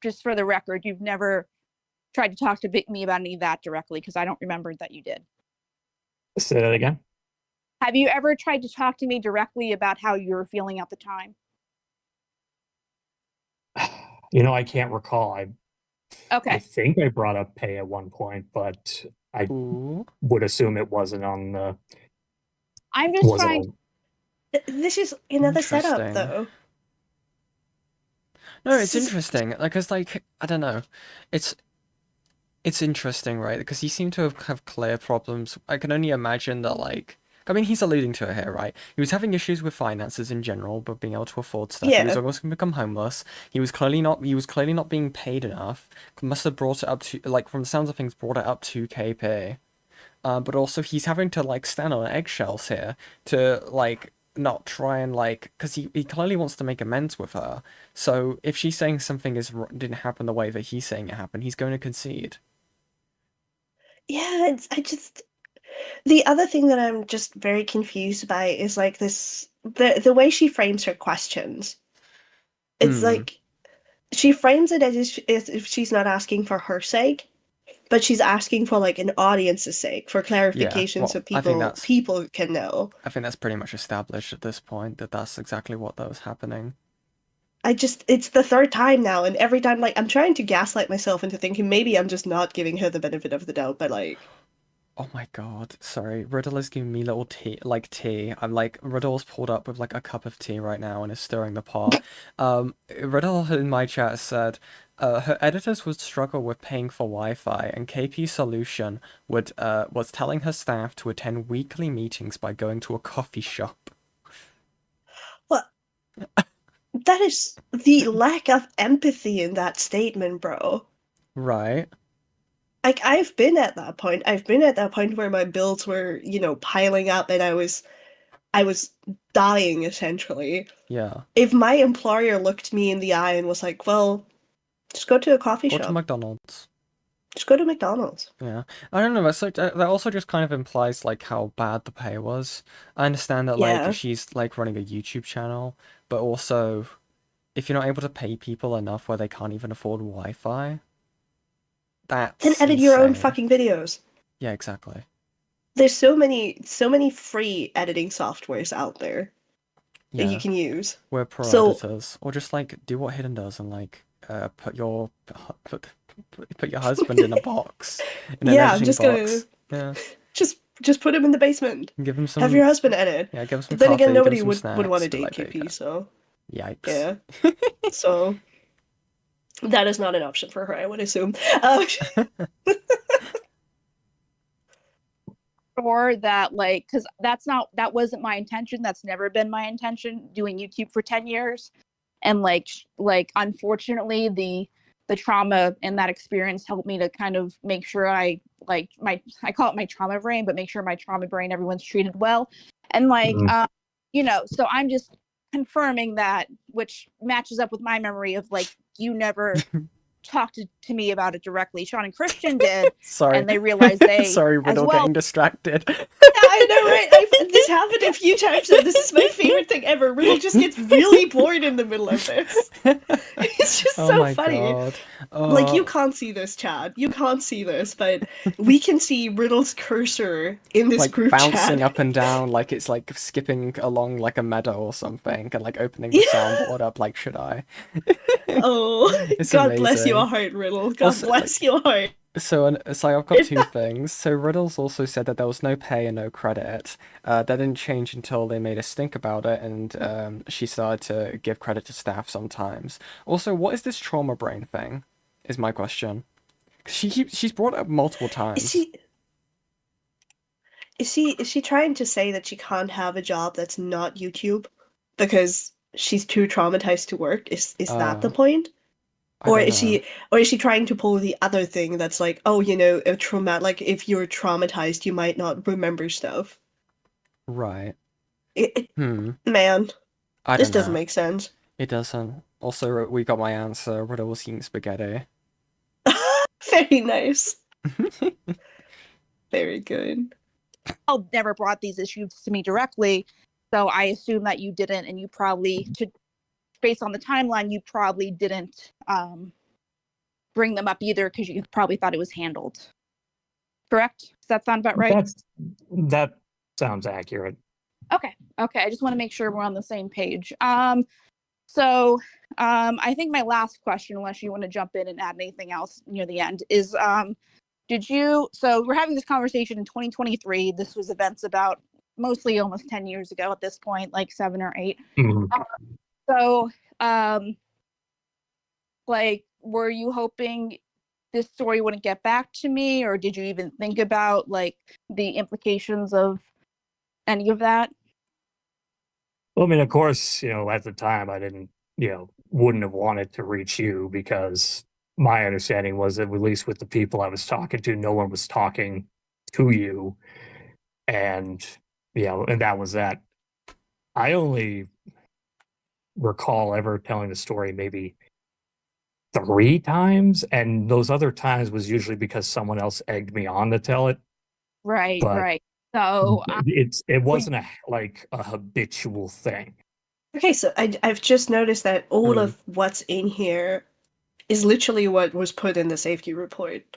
H: just for the record, you've never tried to talk to me about any of that directly, because I don't remember that you did.
I: Say that again.
H: Have you ever tried to talk to me directly about how you were feeling at the time?
I: I can't recall. I
H: Okay.
I: think I brought up pay at one point, but I
A: Ooh.
I: would assume it wasn't on the.
H: I'm just
I: wasn't
H: trying.
I: on-
B: This is another setup,
A: Interesting.
B: though.
A: No, it's
B: This is-
A: interesting. Like, it's like, I don't know. It's interesting, right? Because he seemed to have clear problems. I can only imagine that, like, I mean, he's alluding to it here, right? He was having issues with finances in general, but being able to afford stuff. He was
B: Yeah.
A: almost going to become homeless. He was clearly not being paid enough. Must have brought it up to, like, from the sounds of things, brought it up to KP. But also he's having to, like, stand on eggshells here to, like, not try and like, because he clearly wants to make amends with her. So if she's saying something didn't happen the way that he's saying it happened, he's going to concede.
B: Yeah, the other thing that I'm just very confused by is like the way she frames her questions. It's like she frames it as if she's not asking for her sake, but she's asking for like an audience's sake, for clarification,
A: well,
B: so
A: I think
B: people can know.
A: I think that's pretty much established at this point that that's exactly what that was happening.
B: It's the third time now, and every time, like, I'm trying to gaslight myself into thinking maybe I'm just not giving her the benefit of the doubt, but like,
A: Oh my god, sorry. Riddle is giving me little tea. I'm like, Riddle's pulled up with like a cup of tea right now and is stirring the pot. Riddle in my chat said, her editors would struggle with paying for Wi-Fi, and KP's solution was telling her staff to attend weekly meetings by going to a coffee shop.
B: what? That is the lack of empathy in that statement, bro.
A: Right.
B: Like, I've been at that point. I've been at that point where my bills were, piling up, and I was dying, essentially.
A: Yeah.
B: If my employer looked me in the eye and was like, well, just go to a coffee
A: Go
B: shop.
A: to McDonald's.
B: Just go to McDonald's.
A: Yeah, I don't know. That also just kind of implies like how bad the pay was. I understand that
B: Yeah.
A: like she's like running a YouTube channel, but also if you're not able to pay people enough where they can't even afford Wi-Fi, that's
B: Then edit your own
A: insane.
B: fucking videos.
A: Yeah, exactly.
B: There's so many free editing softwares out there that
A: Yeah,
B: you can use.
A: we're pro
B: So-
A: editors, or just like do what Hidden does and like put your husband in a box, in an
B: Yeah, I'm
A: editing
B: just
A: box.
B: gonna
A: Yeah,
B: just put him in the basement.
A: and give him some.
B: Have your husband edit.
A: Yeah, give him some
B: But then
A: coffee,
B: again,
A: give him
B: nobody
A: some
B: would
A: snacks,
B: want to
A: be
B: date
A: like,
B: KP, so
A: Yikes.
B: yeah. So that is not an option for her, I would assume.
H: Sure that like because that wasn't my intention. That's never been my intention doing YouTube for 10 years. And like unfortunately the trauma and that experience helped me to kind of make sure I call it my trauma brain, but make sure my trauma brain everyone's treated well. And like so I'm just confirming that, which matches up with my memory of like you never talked to me about it directly. Sean and Christian did.
A: Sorry.
H: And they realized they
A: Sorry,
H: as
A: Riddle
H: well.
A: getting distracted.
B: I know, right? This happened a few times, and this is my favorite thing ever. Riddle just gets really bored in the middle of this. It's just
A: Oh
B: so
A: my
B: funny.
A: god.
B: Like, you can't see this, Chad. You can't see this, but we can see Riddle's cursor in this
A: like
B: group
A: bouncing
B: chat.
A: up and down like it's like skipping along like a meadow or something and like opening the soundboard up like should I?
B: Oh,
A: It's
B: God bless
A: amazing.
B: your heart, Riddle. God
A: Also,
B: bless your heart.
A: So it's like I've got two things. So Riddles also said that there was no pay and no credit. That didn't change until they made a stink about it, and she started to give credit to staff sometimes. Also, what is this trauma brain thing? Is my question. 'Cause she's brought it up multiple times.
B: Is she trying to say that she can't have a job that's not YouTube because she's too traumatized to work? Is that the point? Or is she trying to pull the other thing that's like, oh, a trauma, like if you're traumatized, you might not remember stuff.
A: Right.
B: Man,
A: I
B: this
A: don't
B: doesn't
A: know.
B: make sense.
A: It doesn't. Also, we got my answer. Riddle was eating spaghetti.
B: Very nice. Very good.
H: Never brought these issues to me directly, so I assume that you didn't, and you probably, based on the timeline, you probably didn't bring them up either because you probably thought it was handled. Correct? Does that sound about right?
I: That sounds accurate.
H: Okay. I just want to make sure we're on the same page. So I think my last question, unless you want to jump in and add anything else near the end, is so we're having this conversation in 2023. This was events about mostly almost 10 years ago at this point, like 7 or 8. So like, were you hoping this story wouldn't get back to me, or did you even think about like the implications of any of that?
I: Well, I mean, of course, at the time I didn't, wouldn't have wanted to reach you because my understanding was that at least with the people I was talking to, no one was talking to you. And, and that was that. I only recall ever telling the story maybe 3 times, and those other times was usually because someone else egged me on to tell it.
H: Right,
I: But
H: right. So,
I: it wasn't a habitual thing.
B: Okay, so I've just noticed that all
A: Hmm.
B: of what's in here is literally what was put in the safety report.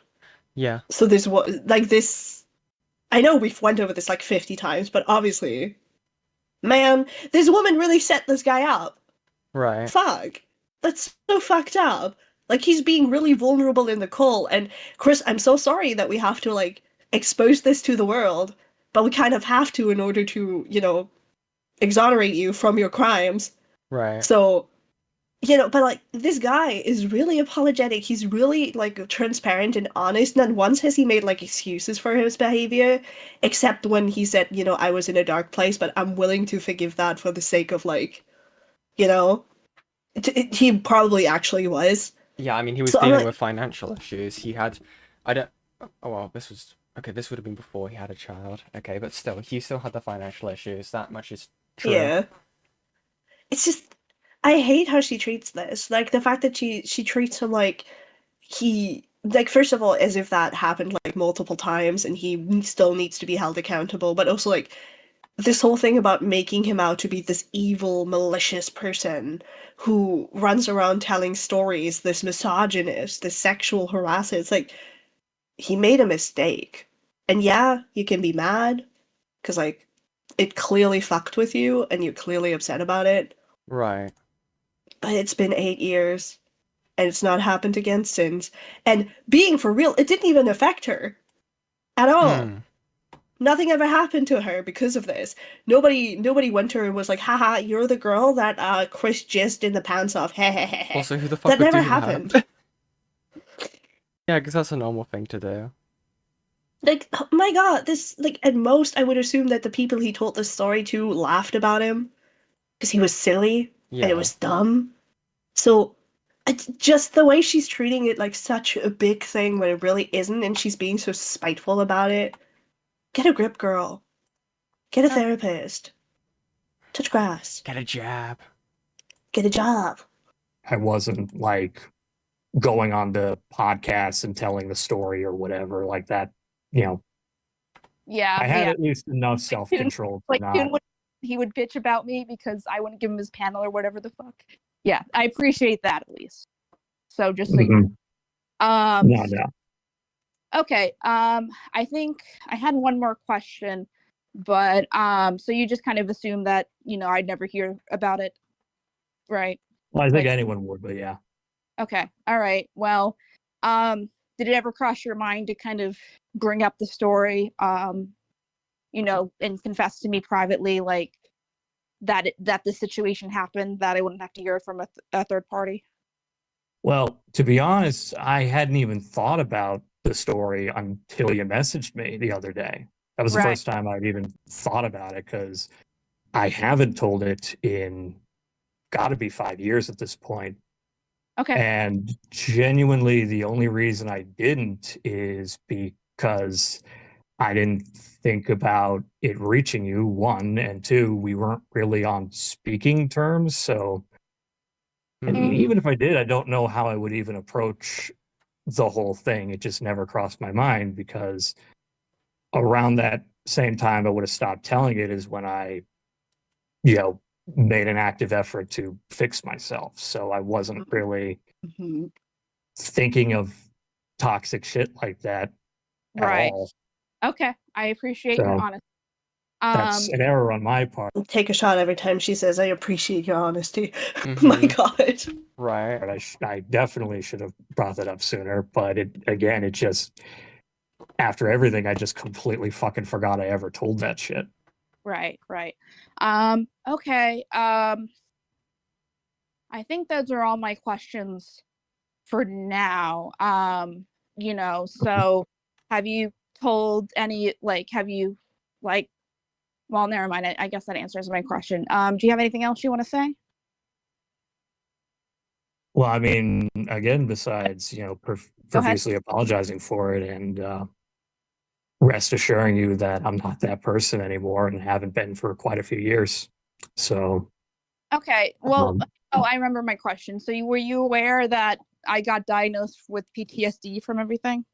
A: Yeah.
B: So this was like this. I know we've went over this like 50 times, but obviously, man, this woman really set this guy up.
A: Right.
B: Fuck, that's so fucked up. Like he's being really vulnerable in the call, and Chris, I'm so sorry that we have to like expose this to the world, but we kind of have to in order to, exonerate you from your crimes.
A: Right.
B: So, but like this guy is really apologetic. He's really like transparent and honest. Not once has he made like excuses for his behavior, except when he said, I was in a dark place, but I'm willing to forgive that for the sake of like, you know, he probably actually was.
A: Yeah, I mean, he was
B: So I'm
A: dealing
B: like,
A: with financial issues. He had, I don't, oh well, this was, okay, this would have been before he had a child. Okay, but still, he still had the financial issues. That much is true.
B: yeah. It's just I hate how she treats this. Like the fact that she treats him like he like first of all as if that happened like multiple times and he still needs to be held accountable, but also like this whole thing about making him out to be this evil, malicious person who runs around telling stories, this misogynist, this sexual harasser. It's like he made a mistake. And yeah, you can be mad because like it clearly fucked with you and you're clearly upset about it.
A: Right.
B: But it's been 8 years and it's not happened again since. And being for real, it didn't even affect her at all.
A: Hmm.
B: Nothing ever happened to her because of this. Nobody went to her and was like, haha, you're the girl that Chris jizzed in the pants off.
A: Also, who the fuck
B: That
A: would
B: never
A: do
B: happened.
A: that? Yeah, because that's a normal thing to do.
B: Like, oh my god, this, like, at most, I would assume that the people he told this story to laughed about him because he was silly and it
A: Yeah.
B: was dumb. So, it's just the way she's treating it like such a big thing when it really isn't, and she's being so spiteful about it. Get a grip, girl. Get a therapist. Touch grass.
A: Get a jab.
B: Get a job.
I: I wasn't like going on the podcasts and telling the story or whatever like that.
H: yeah,
I: I had
H: yeah.
I: at least enough self-control to
H: Like
I: not.
H: he would bitch about me because I wouldn't give him his panel or whatever the fuck. Yeah, I appreciate that at least. So just so you
I: Mhm.
H: know.
I: No.
H: Okay. I think I had one more question, but so you just kind of assume that, I'd never hear about it, right?
I: Well, I think
H: Like-
I: anyone would, but yeah.
H: Okay. All right. Well, did it ever cross your mind to kind of bring up the story, and confess to me privately, like that the situation happened, that I wouldn't have to hear it from a third party?
I: Well, to be honest, I hadn't even thought about the story until you messaged me the other day. That was the
H: Right.
I: first time I'd even thought about it because I haven't told it in got to be 5 years at this point.
H: Okay.
I: And genuinely, the only reason I didn't is because I didn't think about it reaching you, one, and two, we weren't really on speaking terms. So, and
A: Hmm.
I: even if I did, I don't know how I would even approach the whole thing. It just never crossed my mind because around that same time I would have stopped telling it is when I, made an active effort to fix myself. So I wasn't really
B: Mhm.
I: thinking of toxic shit like that at
H: Right.
I: all.
H: Okay. I appreciate your
I: So
H: honesty.
I: that's an error on my part.
B: Take a shot every time she says, I appreciate your honesty. My
A: Mhm.
B: god.
A: Right.
I: I definitely should have brought that up sooner, but it just after everything, I just completely fucking forgot I ever told that shit.
H: Right. Okay. I think those are all my questions for now. So have you told any, well, never mind. I guess that answers my question. Do you have anything else you want to say?
I: Well, I mean, again, besides,
H: Go ahead.
I: profusely apologizing for it and rest assuring you that I'm not that person anymore and haven't been for quite a few years. So,
H: Okay. Well,
I: um,
H: I remember my question. So, were you aware that I got diagnosed with PTSD from everything?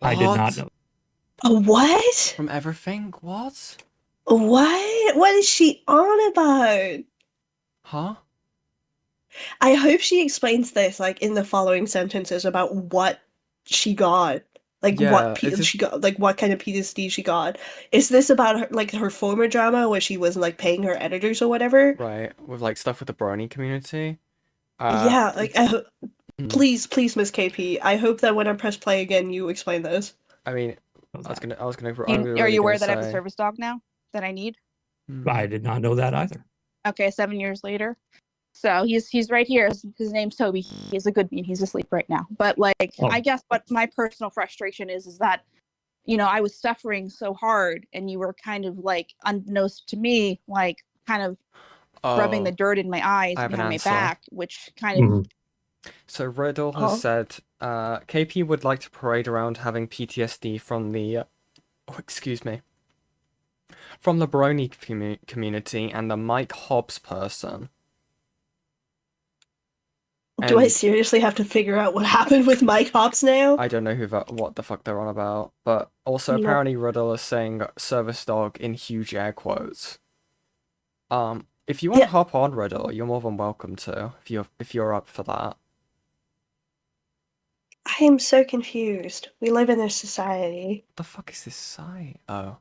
I: I did not
A: What?
I: know.
B: What?
A: From everything? What?
B: What? What is she on about?
A: Huh?
B: I hope she explains this like in the following sentences about what she got. Like
A: Yeah, it's just
B: she got, like what kind of PTSD she got. Is this about her, like her former drama where she was like paying her editors or whatever?
A: right with like stuff with the brony community.
B: Yeah, like
A: It's mm,
B: please, Miss KP. I hope that when I press play again, you explain this.
A: I mean,
I: Know
A: I was
I: that.
A: gonna, I was gonna, I'm
H: Are
A: really
H: you
A: gonna
H: aware that I have a
A: say.
H: service dog now that I need?
I: I
A: Mm,
I: did not know that either.
H: Okay, 7 years later. So he's right here. His name's Toby. He's a good bean. He's asleep right now. But like,
I: Oh.
H: I guess what my personal frustration is that, I was suffering so hard, and you were kind of like, unbeknownst to me, like kind of rubbing the
A: Oh,
H: dirt in my eyes
A: I have an
H: behind my
A: answer.
H: back, which kind of
I: Mhm.
A: So Riddle has
B: Oh.
A: said, KP would like to parade around having PTSD from the, excuse me, from the brony community and the Mike Hobbs person.
B: Do I
A: And
B: seriously have to figure out what happened with Mike Hobbs now?
A: I don't know what the fuck they're on about, but also
B: No.
A: apparently Riddle is saying service dog in huge air quotes. If you want to
B: Yeah.
A: hop on Riddle, you're more than welcome to, if you're up for that.
B: I am so confused. We live in a society.
A: What the fuck is this site? Oh.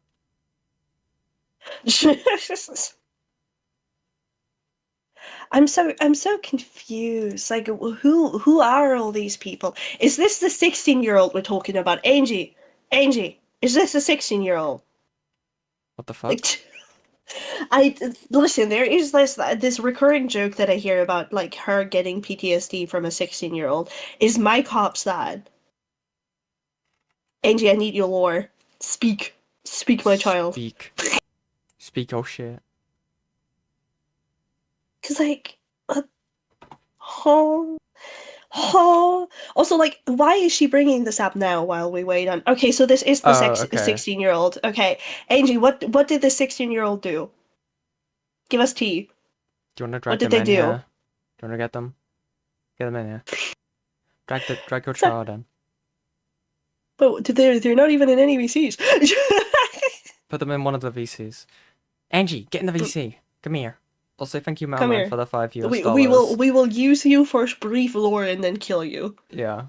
B: I'm so confused. Like who are all these people? Is this the 16-year-old we're talking about? Angie, is this the 16-year-old?
A: What the fuck?
B: Like I listen, there is this recurring joke that I hear about like her getting PTSD from a 16-year-old. Is Mike Hobbs that? Angie, I need your lore. Speak. Speak, my child.
A: Speak. Speak, oh shit.
B: Cause like oh, oh. Also, like, why is she bringing this up now while we wait on? Okay, so this is the
A: Oh, okay.
B: 16-year-old. Okay, Angie, what did the 16-year-old do? Give us tea.
A: Do you want to
B: What
A: drag
B: did
A: them
B: they
A: in
B: do?
A: here? Do you want to get them? Get them in here. Drag your
B: So-
A: child in.
B: But they're not even in any VCs.
A: Put them in one of the VCs. Angie, get in the VC. Come here. Also, thank you,
B: Come
A: Mailman,
B: here.
A: for the $5 US
B: we
A: dollars.
B: we will use you for brief lore and then kill you.
A: Yeah.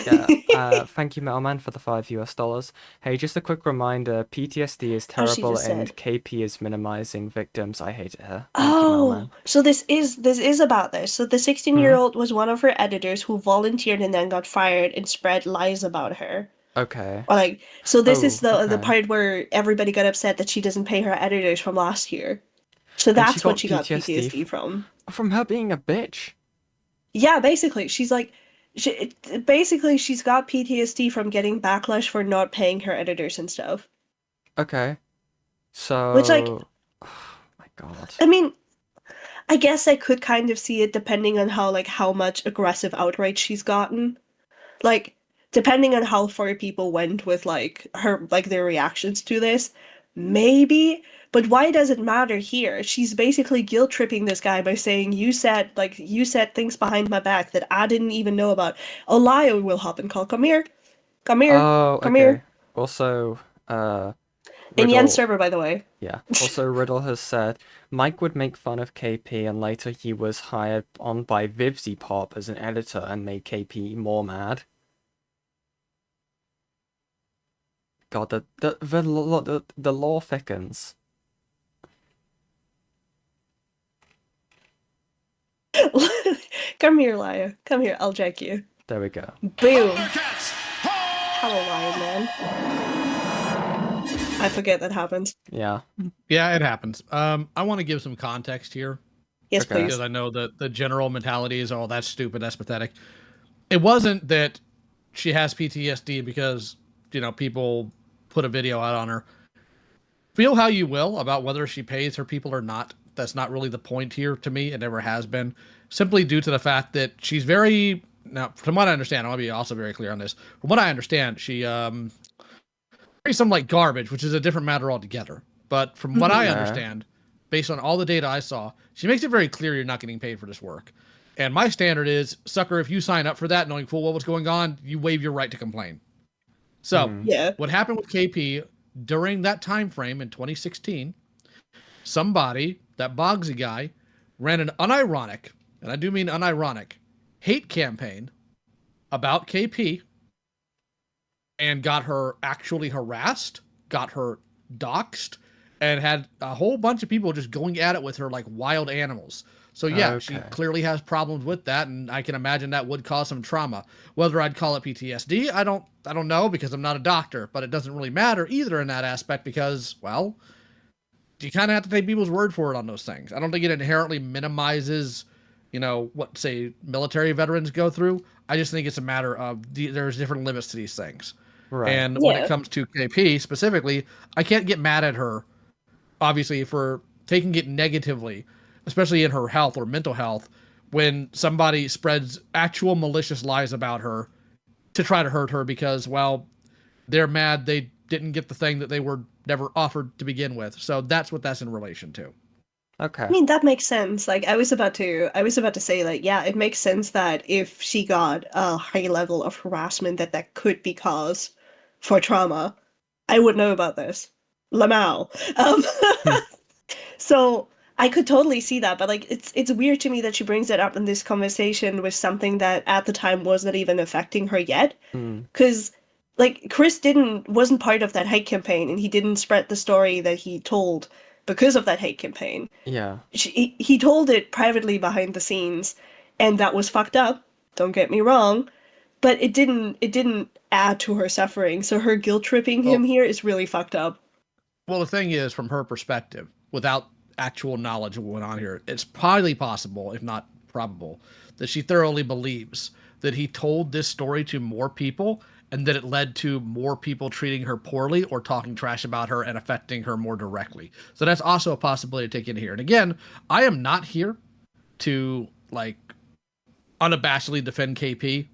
A: Yeah. Thank you, Mailman, for the $5 US dollars. Hey, just a quick reminder: PTSD is
B: Oh, she
A: terrible,
B: just
A: and
B: said.
A: KP is minimizing victims. I hate it here. Thank you,
B: Oh,
A: Mailman.
B: so this is about this. So the 16-year-old was one of her editors who volunteered and then got fired and spread lies about her.
A: Okay.
B: Or like, so this is the
A: okay.
B: part where everybody got upset that she doesn't pay her editors from last year. So
A: And she
B: that's what
A: got
B: she got
A: PTSD
B: PTSD from.
A: From her being a bitch.
B: Yeah, basically, she's like, basically she's got PTSD from getting backlash for not paying her editors and stuff.
A: Okay. So.
B: Which, like,
A: Oh my god.
B: I mean, I guess I could kind of see it depending on how much aggressive outrage she's gotten. Like, depending on how far people went with their reactions to this, maybe. But why does it matter here? She's basically guilt tripping this guy by saying you said things behind my back that I didn't even know about. Olio will hop and call. Come here. Come here.
A: Oh,
B: Come
A: okay.
B: here.
A: Also,
B: In Yen's
A: Riddle.
B: server, by the way.
A: Yeah. Also, Riddle has said Mike would make fun of KP, and later he was hired on by Vivzy Pop as an editor and made KP more mad. God, the law thickens.
B: Come here, Laya. Come here. I'll jack you.
A: There we go.
B: Boom. Hello, Lion Man. I forget that happens.
A: Yeah.
K: Yeah, it happens. I want to give some context here
B: Yes,
A: Okay.
K: because
B: please.
K: I know that the general mentality is, oh, that's stupid, that's pathetic. It wasn't that she has PTSD because, people put a video out on her. Feel how you will about whether she pays her people or not. That's not really the point here to me. It never has been. Simply due to the fact that she's now, from what I understand, I want to be also very clear on this. From what I understand, she carries some like garbage, which is a different matter altogether. But from what I
A: Okay.
K: understand, based on all the data I saw, she makes it very clear you're not getting paid for this work. And my standard is, sucker, if you sign up for that knowing full well what's going on, you waive your right to complain. So
B: Yeah.
K: what happened with KP during that time frame in 2016, somebody, that Boggsy guy, ran an unironic, and I do mean unironic, hate campaign about KP and got her actually harassed, got her doxxed, and had a whole bunch of people just going at it with her like wild animals. So yeah, she
A: Okay.
K: clearly has problems with that, and I can imagine that would cause some trauma. Whether I'd call it PTSD, I don't know, because I'm not a doctor, but it doesn't really matter either in that aspect, because, well, you kind of have to take people's word for it on those things. I don't think it inherently minimizes, what, say, military veterans go through. I just think it's a matter of there's different limits to these things.
A: Right.
K: And when
B: Yeah.
K: it comes to KP specifically, I can't get mad at her, obviously, for taking it negatively, especially in her health or mental health, when somebody spreads actual malicious lies about her to try to hurt her because, well, they're mad they didn't get the thing that they were never offered to begin with. So that's what that's in relation to.
A: Okay.
B: I mean, that makes sense. Like, I was about to say, like, yeah, it makes sense that if she got a high level of harassment that could be cause for trauma, I would know about this. Lamau. So I could totally see that, but like, it's weird to me that she brings it up in this conversation with something that at the time wasn't even affecting her yet. Because like, Chris wasn't part of that hate campaign, and he didn't spread the story that he told because of that hate campaign.
A: Yeah.
B: He told it privately behind the scenes, and that was fucked up. Don't get me wrong, but it didn't add to her suffering. So her guilt tripping him here is really fucked up.
K: Well, the thing is, from her perspective, without actual knowledge of what went on here, it's highly possible, if not probable, that she thoroughly believes that he told this story to more people and that it led to more people treating her poorly or talking trash about her and affecting her more directly. So that's also a possibility to take into here. And again, I am not here to like unabashedly defend KP.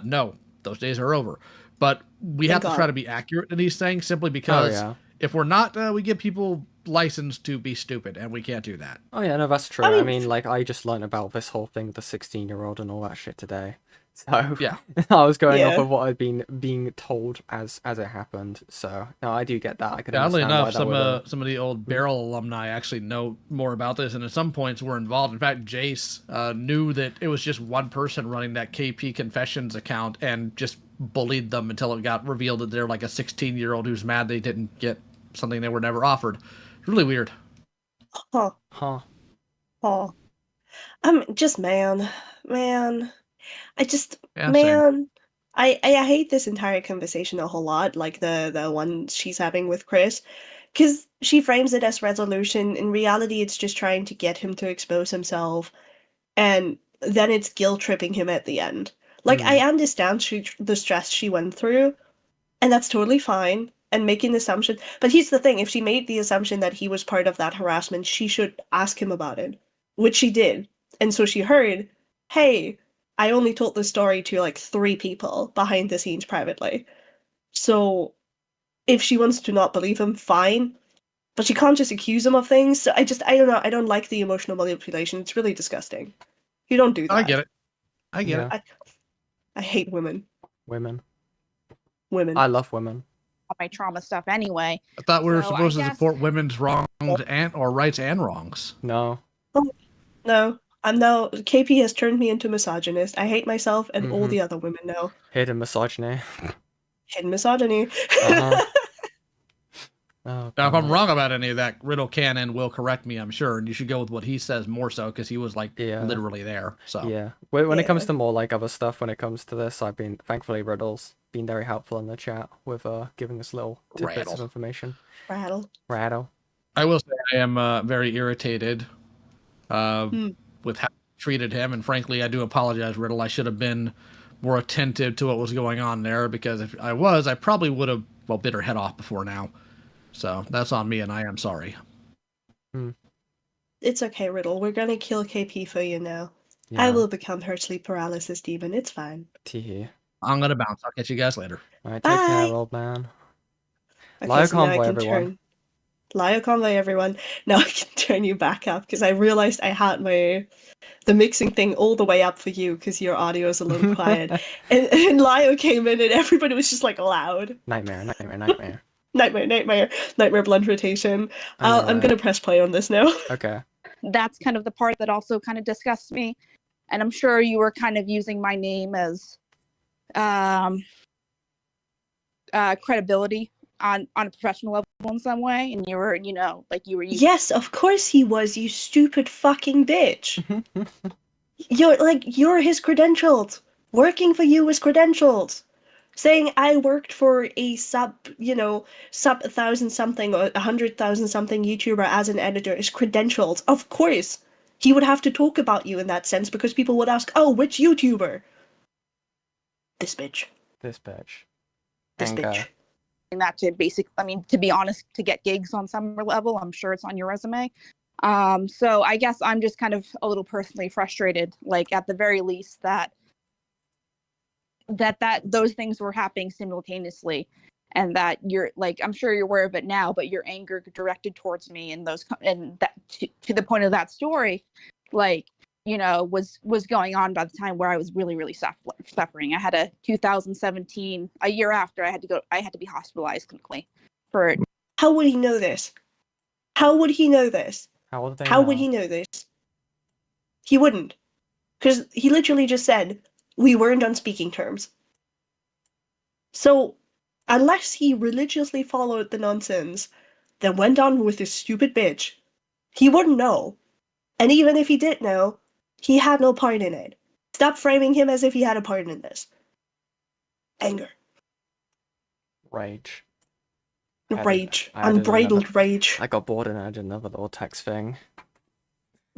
K: No, those days are over. But we
B: Thank
K: have to
B: God.
K: try to be accurate in these things simply because
A: yeah.
K: if we're not, we give people license to be stupid, and we can't do that.
A: Oh yeah, no, that's true.
B: I
A: I
B: mean-
A: mean, like, I just learned about this whole thing with the 16-year-old and all that shit today. So
K: Yeah.
A: I was going off
B: Yeah.
A: of what I'd been being told as it happened. So no, I do get that. I can
K: Oddly
A: understand
K: enough,
A: why that
K: some of the old Barrel alumni actually know more about this, and at some points were involved. In fact, Jace knew that it was just one person running that KP Confessions account and just bullied them until it got revealed that they're like a 16-year-old who's mad they didn't get something they were never offered. It's really weird.
B: Huh.
A: Huh.
B: Oh. Just man. I just
K: Yeah,
B: man. I hate this entire conversation a whole lot, like the one she's having with Chris, because she frames it as resolution. In reality, it's just trying to get him to expose himself, and then it's guilt tripping him at the end. Like, I understand the stress she went through, and that's totally fine. And making the assumption, but here's the thing: if she made the assumption that he was part of that harassment, she should ask him about it, which she did. And so she heard, "Hey, I only told this story to like 3 people behind the scenes privately." So if she wants to not believe him, fine. But she can't just accuse him of things. So I don't know. I don't like the emotional manipulation. It's really disgusting. You don't do that.
K: I get it. I get
A: Yeah.
K: it.
B: I hate women.
A: Women.
B: Women.
A: I love women.
H: My trauma stuff anyway.
K: I thought we were
H: So
K: supposed
H: I
K: to
H: guess-
K: support women's wrongs and or rights and wrongs.
A: No.
B: No, I'm now. KP has turned me into misogynist. I hate myself and all
A: Mhm.
B: the other women now.
A: Hidden misogyny.
B: Hidden misogyny.
A: Uh-huh. Oh,
K: Now, if I'm
A: God.
K: wrong about any of that, Riddle Cannon will correct me, I'm sure, and you should go with what he says more so because he was like
A: Yeah.
K: literally there. So
A: Yeah. When it comes
B: Yeah.
A: to more like other stuff, when it comes to this, I've been thankfully Riddle's been very helpful in the chat with giving us little tidbits of
K: Rattle.
A: information.
B: Rattle.
A: Rattle.
K: I will say I am very irritated
B: Hmm.
K: with how I treated him, and frankly, I do apologize, Riddle. I should have been more attentive to what was going on there because if I was, I probably would have bit her head off before now. So that's on me, and I am sorry.
B: It's okay, Riddle. We're gonna kill KP for you now.
A: Yeah.
B: I will become her sleep paralysis demon. It's fine.
A: Teehee.
K: I'm gonna bounce. I'll catch you guys later.
A: Alright, take care,
B: Bye.
A: old man.
B: Okay,
A: Like
B: so now I
A: convoy,
B: can
A: everyone.
B: turn. Lio Conway, everyone. Now I can turn you back up because I realized I had the mixing thing all the way up for you because your audio is a little quiet. And Lio came in and everybody was just like loud.
A: Nightmare, nightmare, nightmare.
B: Nightmare blunt rotation.
A: I know,
B: I'm
A: right?
B: gonna press play on this now.
A: Okay.
H: That's kind of the part that also kind of disgusts me. And I'm sure you were kind of using my name as credibility on a professional level in some way, and you were, like you were using.
B: Yes, of course he was, you stupid fucking bitch. You're his credentials. Working for you is credentials. Saying I worked for a sub 1,000 something or 100,000 something YouTuber as an editor is credentials. Of course, he would have to talk about you in that sense because people would ask, "Oh, which YouTuber?" This bitch.
A: This bitch.
B: This
A: Anger.
B: bitch.
H: That to to be honest, to get gigs on some level, I'm sure it's on your resume. So I guess I'm just kind of a little personally frustrated, like at the very least that those things were happening simultaneously, and that you're like, I'm sure you're aware of it now, but your anger directed towards me and that to the point of that story, like, was going on by the time where I was really, really suffering. I had a 2017, a year after, I had to be hospitalized clinically for.
B: How would he know this? How would he know this?
A: How would they
B: How
A: know?
B: would he know this? He wouldn't. Because he literally just said, we weren't on speaking terms. So, unless he religiously followed the nonsense, then went on with this stupid bitch, he wouldn't know. And even if he did know, he had no part in it. Stop framing him as if he had a part in this. Anger.
A: Rage.
B: Rage.
A: I added
B: Unbridled rage.
A: I got bored and added another little text thing.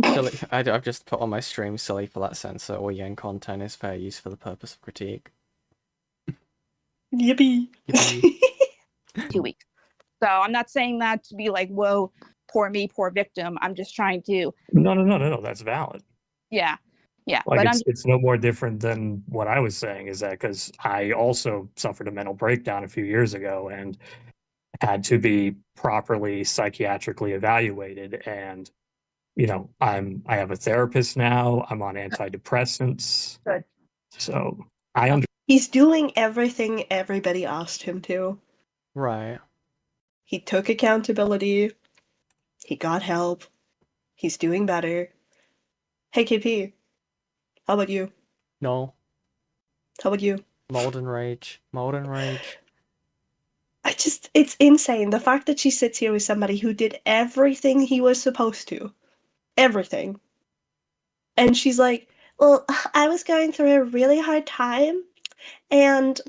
A: Silly. I've just put on my stream silly for that censor. All Yen content is fair use for the purpose of critique.
B: Yippee.
A: Yippee.
H: 2 weeks. So I'm not saying that to be like, whoa, poor me, poor victim. I'm just trying to.
I: No. That's valid.
H: Yeah.
I: Like
H: But
I: it's no more different than what I was saying, is that because I also suffered a mental breakdown a few years ago and had to be properly psychiatrically evaluated. And I have a therapist now. I'm on antidepressants.
H: Good.
I: So I understand.
B: He's doing everything everybody asked him to.
A: Right.
B: He took accountability. He got help. He's doing better. Hey, KP. How about you?
A: No.
B: How about you?
A: Molten rage. Molten rage.
B: It's insane. The fact that she sits here with somebody who did everything he was supposed to. Everything. And she's like, well, I was going through a really hard time. And,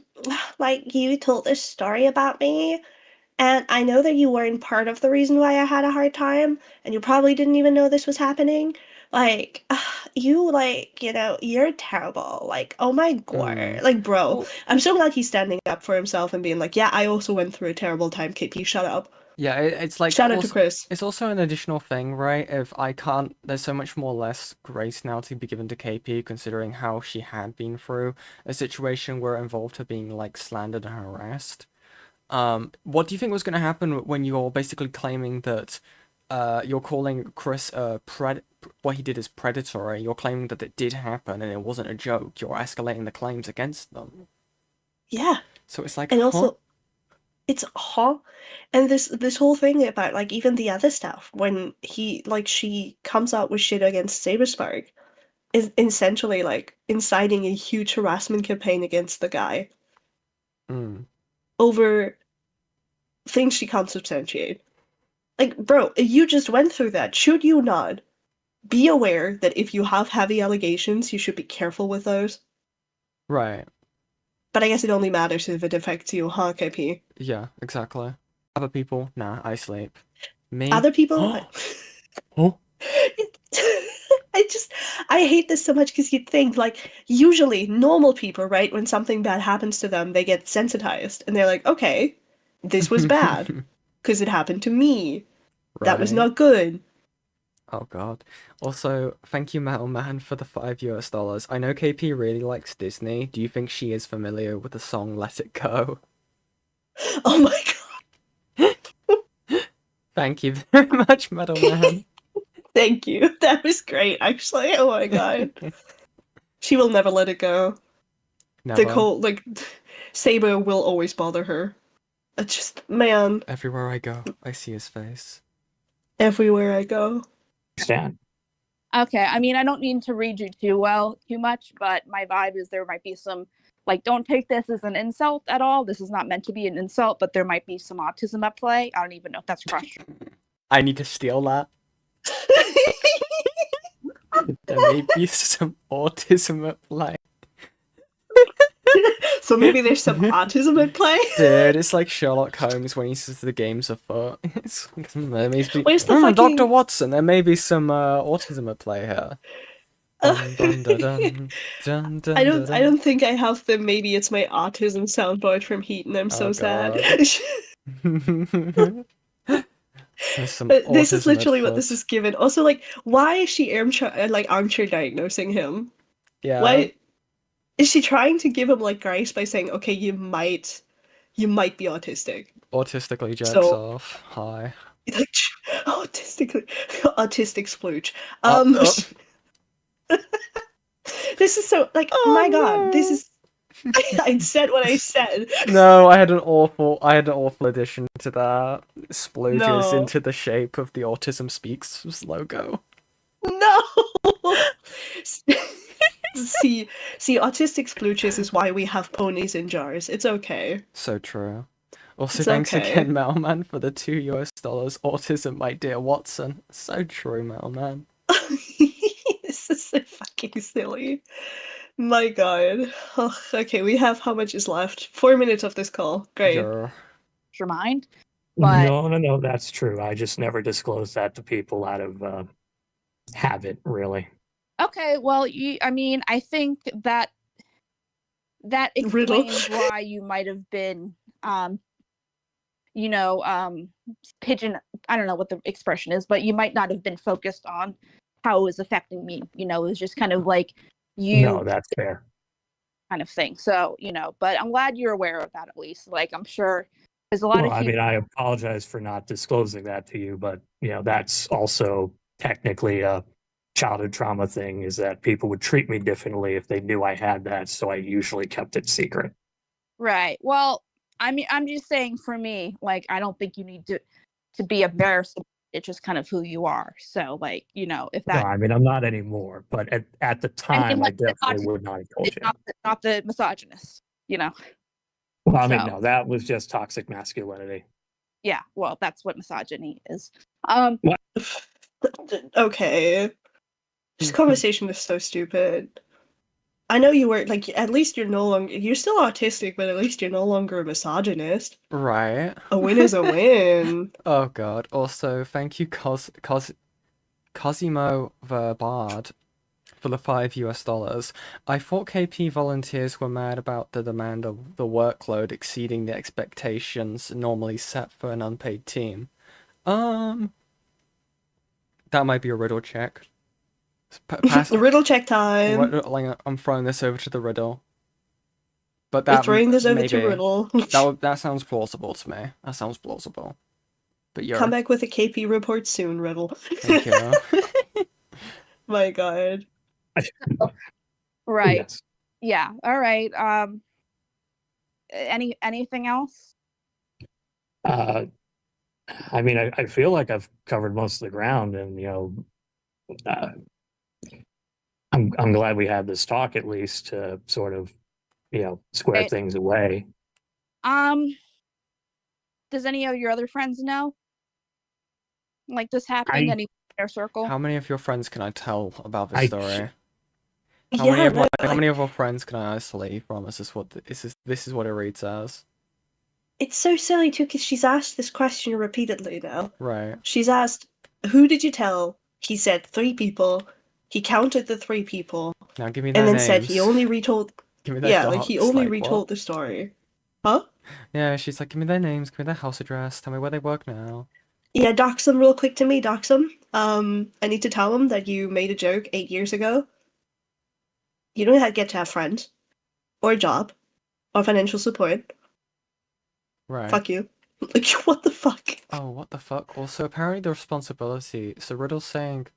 B: like, you told this story about me. And I know that you weren't part of the reason why I had a hard time. And you probably didn't even know this was happening. Like, you're terrible. Like, oh my god. Like, bro,
A: Well,
B: I'm so glad he's standing up for himself and being like, yeah, I also went through a terrible time, KP, shut up.
A: yeah, it's like
B: Shout out to
A: also,
B: Chris.
A: it's also an additional thing, right? If I can't, there's so much more less grace now to be given to KP, considering how she had been through a situation where it involved her being like slandered and harassed. What do you think was going to happen when you're basically claiming that you're calling Chris what he did is predatory? You're claiming that it did happen and it wasn't a joke. You're escalating the claims against them.
B: Yeah.
A: So it's like,
B: And
A: huh?
B: also, it's and this whole thing about like even the other stuff when she comes out with shit against Saberspark is essentially like inciting a huge harassment campaign against the guy over things she can't substantiate. Like, bro, you just went through that. Should you not be aware that if you have heavy allegations, you should be careful with those?
A: Right.
B: But I guess it only matters if it affects you, huh, KP?
A: Yeah, exactly. Other people, nah, I sleep. Me?
B: Other people?
A: Oh.
B: I hate this so much because you'd think, like, usually normal people, right, when something bad happens to them, they get sensitized. And they're like, okay, this was bad. Because it happened to me. That was
A: Right.
B: not good.
A: Oh god. Also, thank you, Metal Man, for the $5. I know KP really likes Disney. Do you think she is familiar with the song Let It Go?
B: Oh my god.
A: Thank you very much, Metal Man.
B: Thank you. That was great, actually. Oh my god. She will never let it go.
A: Never.
B: The whole, like, Saber will always bother her. It's just, man,
A: Everywhere I go, I see his face.
B: everywhere I go.
I: Stand.
H: Okay, I mean, I don't need to read you too much, but my vibe is there might be some, like, don't take this as an insult at all. This is not meant to be an insult, but there might be some autism at play. I don't even know if that's crush.
A: I need to steal that. There may be some autism at play.
B: So maybe there's some autism at play?
A: Dude, it's like Sherlock Holmes when he says the game's afoot. It's like, there may be...
B: Where's the fucking...
A: Dr. Watson, there may be some autism at play here. Dun, dun, dun, dun, dun, dun,
B: I
A: dun.
B: don't think I have the maybe it's my autism soundboard from Heaton. I'm so sad.
A: There's some
B: But this is
A: autism
B: literally
A: at
B: what this
A: foot.
B: is given. Also, like, why is she armchair diagnosing him?
A: Yeah.
B: Why is she trying to give him like grace by saying, okay, you might be autistic?
A: Autistically jerks
B: So-
A: off. Hi.
B: Like autistic splooge. This is so like
A: Oh,
B: my god,
A: no.
B: this is I said what I said.
A: No, I had an awful addition to that. Splooges
B: No.
A: into the shape of the Autism Speaks logo.
B: No. see, autistic splooches is why we have ponies in jars. It's okay.
A: So true. Also,
B: It's
A: thanks
B: okay.
A: again, Mailman, for the $2. Autism, my dear Watson. So true, Mailman.
B: This is so fucking silly. My god. Oh, okay, we have how much is left? 4 minutes of this call. Great.
A: Sure.
H: Your mind, but
I: No, that's true. I just never disclose that to people out of habit, really.
H: okay. Well, I mean, I think that
B: Riddle.
H: explains why you might have been, pigeon. I don't know what the expression is, but you might not have been focused on how it was affecting me. It was just kind of like
I: No, that's fair.
H: kind of thing. So, but I'm glad you're aware of that at least. Like, I'm sure there's a lot
I: Well,
H: of
I: I
H: people.
I: mean, I apologize for not disclosing that to you, but that's also technically a childhood trauma thing. Is that people would treat me differently if they knew I had that, so I usually kept it secret.
H: Right. Well, I mean, I'm just saying for me, like, I don't think you need to be embarrassed. It's just kind of who you are. So, like, if that.
I: No, I mean, I'm not anymore, but at the time, I
H: like,
I: definitely would not have told you.
H: Not the misogynist.
I: Well, I mean,
H: so-
I: no, that was just toxic masculinity.
H: Yeah. Well, that's what misogyny is.
B: Okay. This conversation is so stupid. I know you were like, at least you're still autistic, but at least you're no longer a misogynist.
A: Right.
B: A win is a win.
A: Oh god. Also, thank you, Cosimo the Bard, for the $5. I thought KP volunteers were mad about the demand of the workload exceeding the expectations normally set for an unpaid team. That might be a riddle check.
B: Riddle check time.
A: I'm throwing this over to the riddle. But
B: We're
A: that
B: throwing this over
A: maybe,
B: to Riddle.
A: that sounds plausible to me. That sounds plausible. But you're
B: Come back with a KP report soon, Riddle.
A: Thank you.
B: My god.
H: Right.
I: Yes.
H: Yeah. All right. Anything else?
I: I mean, I feel like I've covered most of the ground, and I'm glad we had this talk at least to sort of square
H: Right.
I: things away.
H: Does any of your other friends know? Like this happened? Any in their circle?
A: How many of your friends can I tell about this
I: I-
A: story? How
B: Yeah,
A: many of our friends can I isolate you from? This is what it reads as.
B: It's so silly too, because she's asked this question repeatedly now.
A: Right.
B: She's asked, who did you tell? He said 3 people. He counted the 3 people.
A: Now give me their
B: And then
A: names.
B: said he only retold...
A: Give me their
B: Yeah, like he
A: docs,
B: only
A: like,
B: retold
A: what?
B: the story. Huh?
A: Yeah, she's like, give me their names, give me their house address, tell me where they work now.
B: Yeah, dox them real quick to me, dox them. I need to tell them that you made a joke 8 years ago. You don't get to have friends. Or a job. Or financial support.
A: Right.
B: Fuck you. Like, what the fuck?
A: Oh, what the fuck? Also, apparently the responsibility. So Riddle's saying,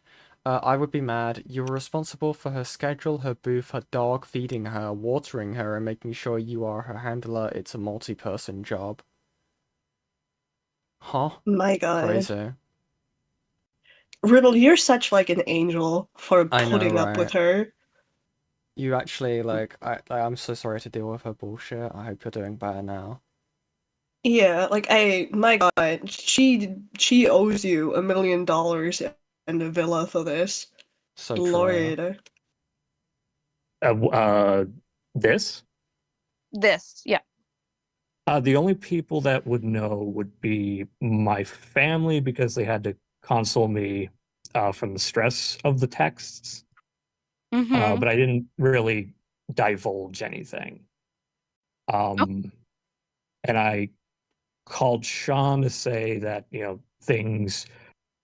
A: I would be mad. You were responsible for her schedule, her booth, her dog, feeding her, watering her, and making sure you are her handler. It's a multi-person job. Huh?
B: My god.
A: Crazy.
B: Riddle, you're such like an angel for
A: I know,
B: putting up with
A: right?
B: her.
A: You actually, like, I'm so sorry to deal with her bullshit. I hope you're doing better now.
B: Yeah, like my god, she owes you $1 million and a villa for this.
A: So true.
B: Lord.
I: This?
H: This, yeah.
I: The only people that would know would be my family because they had to console me from the stress of the texts.
H: Mm-hmm.
I: But I didn't really divulge anything. And I called Sean to say that, things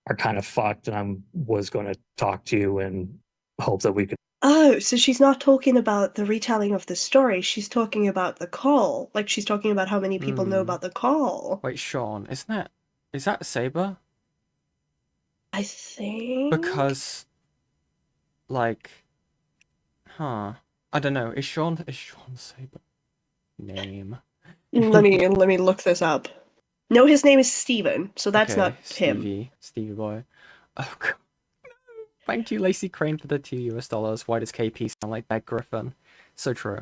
I: are kind of fucked and I was going to talk to you and hope that we could.
B: Oh, so she's not talking about the retelling of the story, she's talking about the call. Like, she's talking about how many people know about the call.
A: Wait, Sean, is that Saber?
B: I think...
A: Because, like, I don't know. Is Sean Saber? Name.
B: let me look this up. No, his name is Steven, so that's
A: Okay,
B: not him.
A: Stevie boy. Oh god. Thank you, Lacey Crane, for the $2. Why does KP sound like Beck Griffin? So true.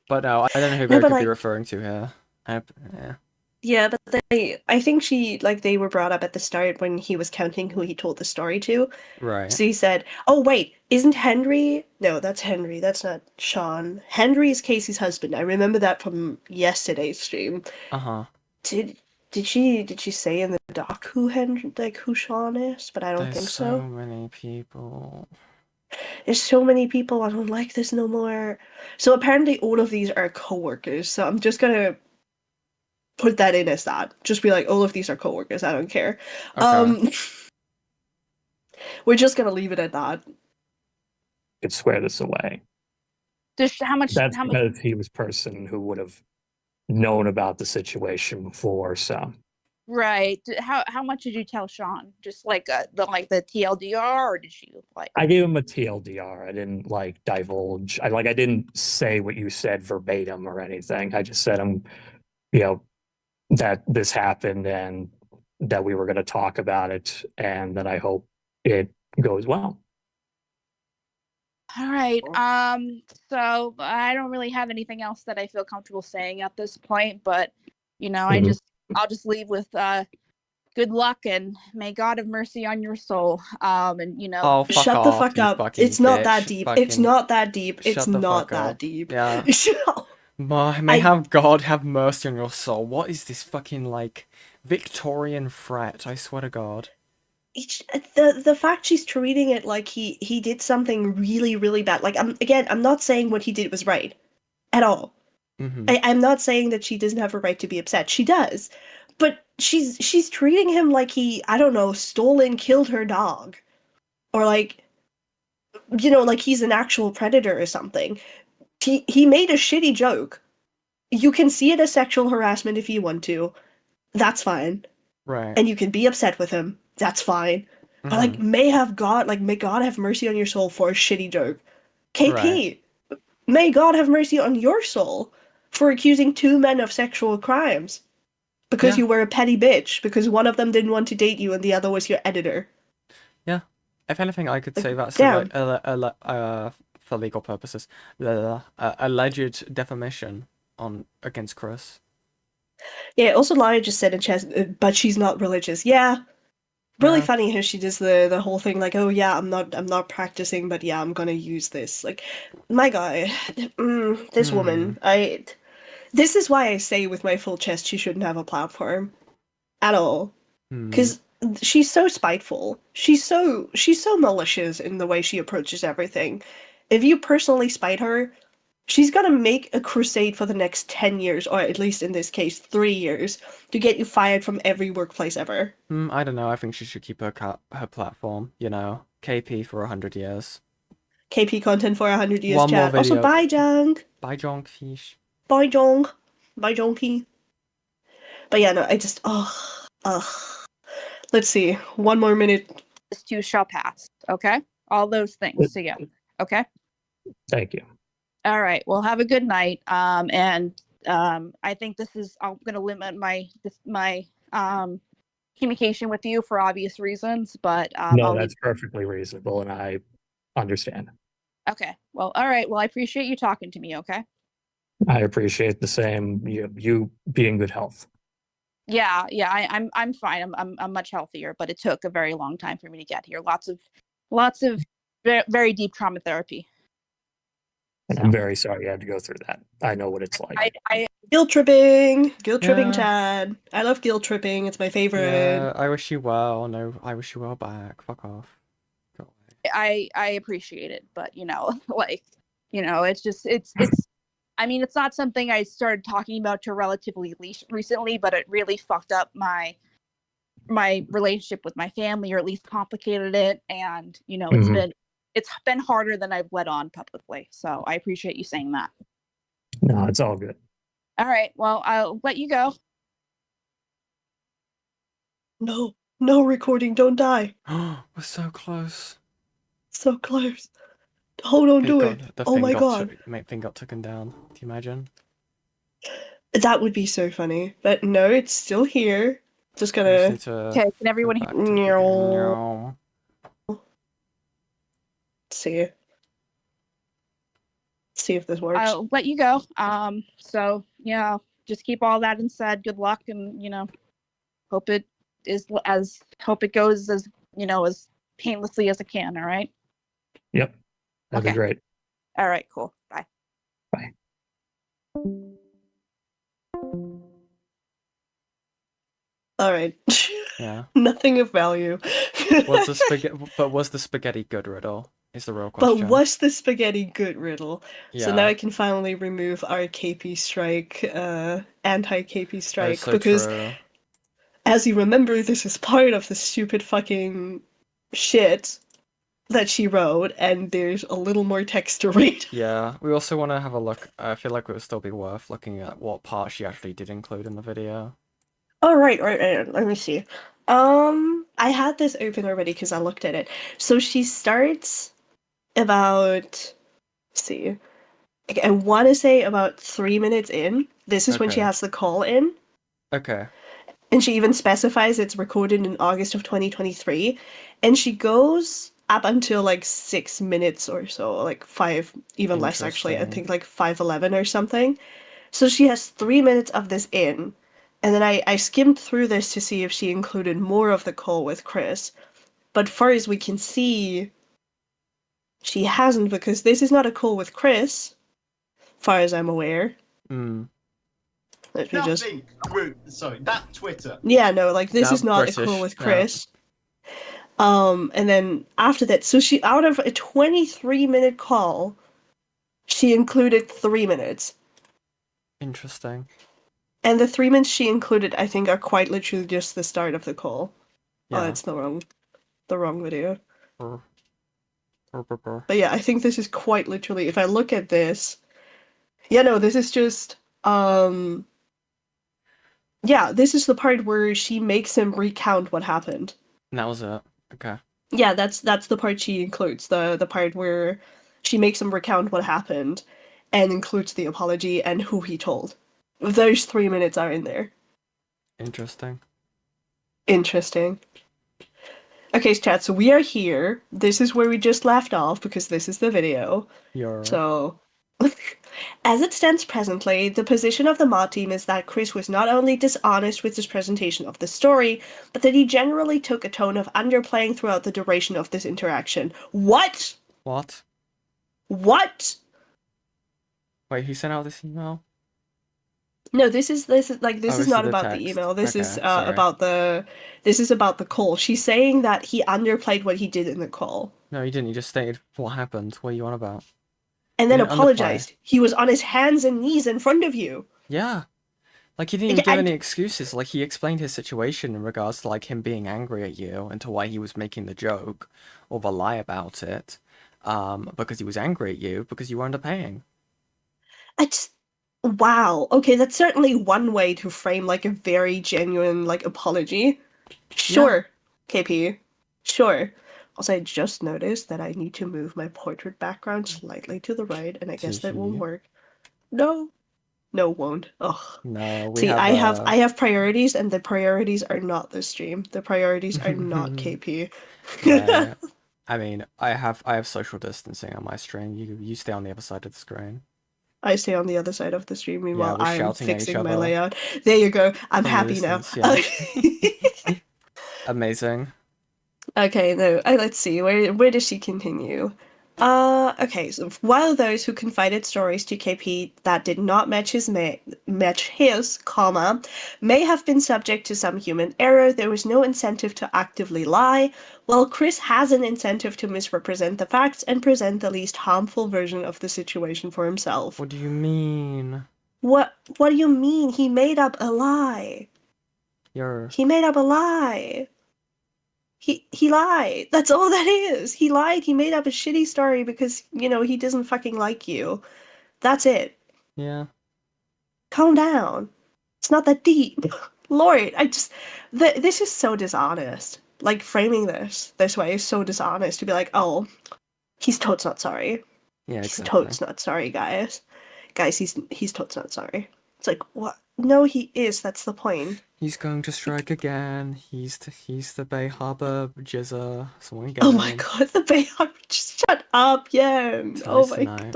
A: But no, I don't know who Bear could be referring to here. Yeah.
B: Yeah, but I think they were brought up at the start when he was counting who he told the story to.
A: Right.
B: So he said, oh wait, isn't Henry? No, that's Henry, that's not Sean. Henry is Casey's husband. I remember that from yesterday's stream.
A: Uh-huh.
B: Did she say in the doc who Sean is? But I don't think so.
A: There's so many people.
B: There's so many people, I don't like this no more. So apparently all of these are co-workers, so I'm just gonna put that in as that. Just be like, all of these are co-workers, I don't care.
A: Okay.
B: We're just gonna leave it at that.
I: Could swear this away.
H: How much?
I: Because he was a person who would have known about the situation before, so.
H: Right. How much did you tell Sean? Just like the TLDR, or did you like?
I: I gave him a TLDR. I didn't divulge. I didn't say what you said verbatim or anything. I just said that this happened and that we were going to talk about it and that I hope it goes well.
H: All right. So I don't really have anything else that I feel comfortable saying at this point, but I'll just leave with good luck and may God have mercy on your soul.
A: Oh, fuck
B: shut
A: off,
B: the fuck up. It's not that deep. It's not that deep. It's not that deep.
A: Yeah. May have God have mercy on your soul. What is this fucking Victorian threat? I swear to God.
B: The fact she's treating it like he did something really, really bad. I'm not saying what he did was right at all.
A: Mm-hmm.
B: I'm not saying that she doesn't have a right to be upset. She does. But she's treating him like he, I don't know, stole and killed her dog. Or like he's an actual predator or something. He made a shitty joke. You can see it as sexual harassment if you want to. That's fine.
A: Right.
B: And you can be upset with him. That's fine.
A: Mm-hmm.
B: But may God have mercy on your soul for a shitty joke. KP, may God have mercy on your soul for accusing 2 men of sexual crimes. Because you were a petty bitch. Because one of them didn't want to date you and the other was your editor.
A: Yeah. If anything, I could say that's for legal purposes, alleged defamation against Chris.
B: Yeah, also Lia just said in chat, but she's not religious. Yeah. Really funny how she does the whole thing like, oh yeah, I'm not practicing, but yeah, I'm gonna use this. Like, my guy, this woman, this is why I say with my full chest she shouldn't have a platform. At all. Because she's so spiteful. She's so malicious in the way she approaches everything. If you personally spite her, she's gonna make a crusade for the next 10 years, or at least in this case, 3 years, to get you fired from every workplace ever.
A: I don't know, I think she should keep her platform, KP for 100 years.
B: KP content for 100 years,
A: One
B: chat.
A: more video.
B: Also, bye, Junk.
A: Bye, Junk Fish.
B: Bye, Junk. Bye, Jonky. But yeah, no, I just let's see, 1 more minute.
H: This too shall pass. Okay, all those things together. Okay.
I: Thank you.
H: All right. Well, have a good night. I think this is. I'm going to limit my communication with you for obvious reasons, but
I: No,
H: I'll
I: that's perfectly reasonable, and I understand.
H: Okay. Well, all right. Well, I appreciate you talking to me. Okay.
I: I appreciate the same. You be in good health.
H: Yeah. Yeah. I'm fine. I'm much healthier, but it took a very long time for me to get here. Lots of very deep trauma therapy.
I: And I'm very sorry you had to go through that. I know what it's like.
H: I
B: Guilt tripping,
A: Yeah.
B: Chad. I love guilt tripping. It's my favorite.
A: Yeah, I wish you well. No, I wish you well back. Fuck off. Go away.
H: I appreciate it, but like, it's just it's I mean, it's not something I started talking about to relatively recently, but it really fucked up my relationship with my family, or at least complicated it. And it's been harder than I've let on publicly. So I appreciate you saying that.
I: No, it's all good.
H: All right. Well, I'll let you go.
B: No recording, don't die.
A: We're so close.
B: So close. Hold on, do
A: God,
B: it.
A: the
B: Oh
A: thing
B: my
A: got
B: god.
A: thing got taken down. Do you imagine?
B: That would be so funny. But no, it's still here. Just
A: I just
B: gonna
A: need to
H: Okay, can
A: go
H: everyone
A: back to the beginning. No.
B: see if this works.
H: I'll let you go. So yeah, just keep all that inside. Good luck, and hope it goes as as painlessly as it can. All right.
I: Yep. That'd be great.
H: All right. Cool. Bye.
I: Bye.
B: All right.
A: Yeah.
B: Nothing of value.
A: Was the spaghetti good, Riddle? Is the real
B: But
A: question.
B: was the spaghetti good, Riddle? So now
A: Yeah.
B: I can finally remove our KP strike, anti-KP strike,
A: so
B: because
A: true.
B: as you remember, this is part of the stupid fucking shit that she wrote, and there's a little more text to read.
A: Yeah, we also want to have a look. I feel like it would still be worth looking at what part she actually did include in the video.
B: Oh, right. Let me see. I had this open already because I looked at it. So she starts about, let's see, I want to say about 3 minutes in. This is when she
A: Okay.
B: has the call in.
A: Okay.
B: And she even specifies it's recorded in August of 2023. And she goes up until like 6 minutes or so, like five, even less actually. I
A: Interesting.
B: think like 5:11 or something. So she has 3 minutes of this in. And then I skimmed through this to see if she included more of the call with Chris. But far as we can see, she hasn't, because this is not a call with Chris, far as I'm aware.
A: Mm.
B: Let me just...
L: Sorry, that Twitter.
B: Yeah, no, like this
A: That
B: is not
A: British,
B: a call with
A: yeah.
B: Chris. And then after that, so she, out of a 23-minute call, she included 3 minutes.
A: Interesting.
B: And the 3 minutes she included, I think, are quite literally just the start of the call.
A: Yeah.
B: Oh, it's the wrong video.
A: Brr.
B: But yeah, I think this is quite literally, if I look at this, yeah, no, this is just, yeah, this is the part where she makes him recount what happened.
A: And that was it. Okay.
B: Yeah, that's the part she includes, the part where she makes him recount what happened and includes the apology and who he told. Those 3 minutes are in there.
A: Interesting.
B: Interesting. Okay, chat, so we are here. This is where we just left off because this is the video.
A: You're...
B: So, as it stands presently, the position of the mod team is that Chris was not only dishonest with his presentation of the story, but that he generally took a tone of underplaying throughout the duration of this interaction. What?
A: What?
B: What?
A: Wait, who sent out this email?
B: No, this is
A: Oh,
B: not
A: this is the
B: about the
A: text.
B: email. This
A: Okay,
B: is
A: sorry.
B: about the call. She's saying that he underplayed what he did in the call.
A: No, you didn't. You just stated what happened. What are you on about?
B: And
A: You
B: then
A: didn't
B: apologized.
A: underplay.
B: He was on his hands and knees in front of you.
A: Yeah. Like, he didn't even
B: Yeah,
A: give any excuses. Like, he explained his situation in regards to, like, him being angry at you and to why he was making the joke or the lie about it. Because he was angry at you because you were underpaying.
B: I just... Wow. Okay, that's certainly one way to frame like a very genuine like apology. Sure, KP. Sure. Also, I just noticed that I need to move my portrait background slightly to the right, and I guess that won't
A: Tee-hee.
B: work. No. No, won't. Ugh.
A: No, we
B: See,
A: have
B: I have priorities, and the priorities are not the stream. The priorities are not KP.
A: Right. I mean, I have social distancing on my stream. You stay on the other side of the screen.
B: I stay on the other side of the stream.
A: Yeah,
B: Meanwhile,
A: we're
B: I'm
A: shouting at each
B: fixing my
A: other
B: layout. There you go. I'm
A: from the
B: happy now.
A: distance, yeah. Amazing.
B: Okay, no, let's see. Where does she continue? Okay, so while those who confided stories to KP that did not match his, comma, may have been subject to some human error, there was no incentive to actively lie, while Chris has an incentive to misrepresent the facts and present the least harmful version of the situation for himself.
A: What do you mean?
B: What do you mean? He made up a lie. He made up a lie. He lied. That's all that is. He lied. He made up a shitty story because, he doesn't fucking like you. That's it.
A: Yeah.
B: Calm down. It's not that deep. Lord, this is so dishonest. Like, framing this way is so dishonest to be like, oh, he's totes not sorry.
A: Yeah,
B: He's
A: exactly.
B: totes not sorry, guys. Guys, he's totes not sorry. It's like, what? No, he is. That's the point.
A: He's going to strike again. He's the Bay Harbor Jizzer. Someone get
B: Oh
A: him.
B: my god, the Bay Harbor, just shut up, Yen. Oh my god,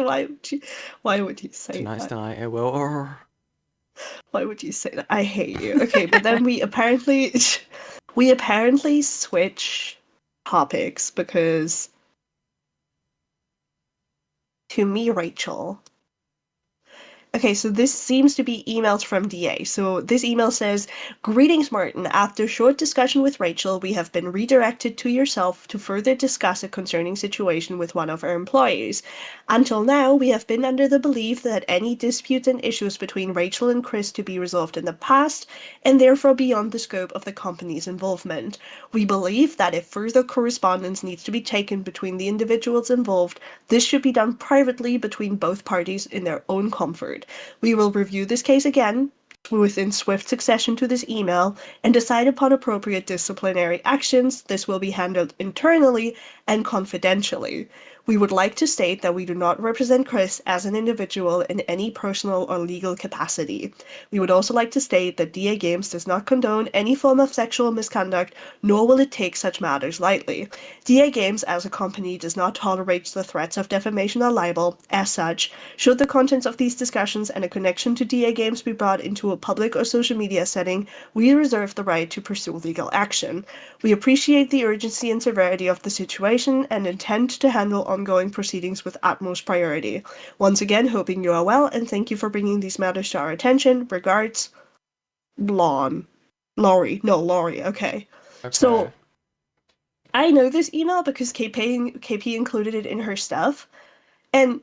B: why would you say
A: Tonight's
B: that?
A: the night it will.
B: Why would you say that? I hate you. Okay, but then we apparently switch topics because to me, Rachel. Okay, so this seems to be emails from DA. So this email says, "Greetings, Martin. After short discussion with Rachel, we have been redirected to yourself to further discuss a concerning situation with one of our employees. Until now, we have been under the belief that any disputes and issues between Rachel and Chris to be resolved in the past, and therefore beyond the scope of the company's involvement. We believe that if further correspondence needs to be taken between the individuals involved, this should be done privately between both parties in their own comfort. We will review this case again within swift succession to this email and decide upon appropriate disciplinary actions. This will be handled internally and confidentially. We would like to state that we do not represent Chris as an individual in any personal or legal capacity. We would also like to state that DA Games does not condone any form of sexual misconduct, nor will it take such matters lightly. DA Games as a company does not tolerate the threats of defamation or libel. As such, should the contents of these discussions and a connection to DA Games be brought into a public or social media setting, we reserve the right to pursue legal action. We appreciate the urgency and severity of the situation and intend to handle ongoing proceedings with utmost priority. Once again, hoping you are well, and thank you for bringing these matters to our attention. Regards, Laurie. Laurie, okay. So, I know this email because KP included it in her stuff, and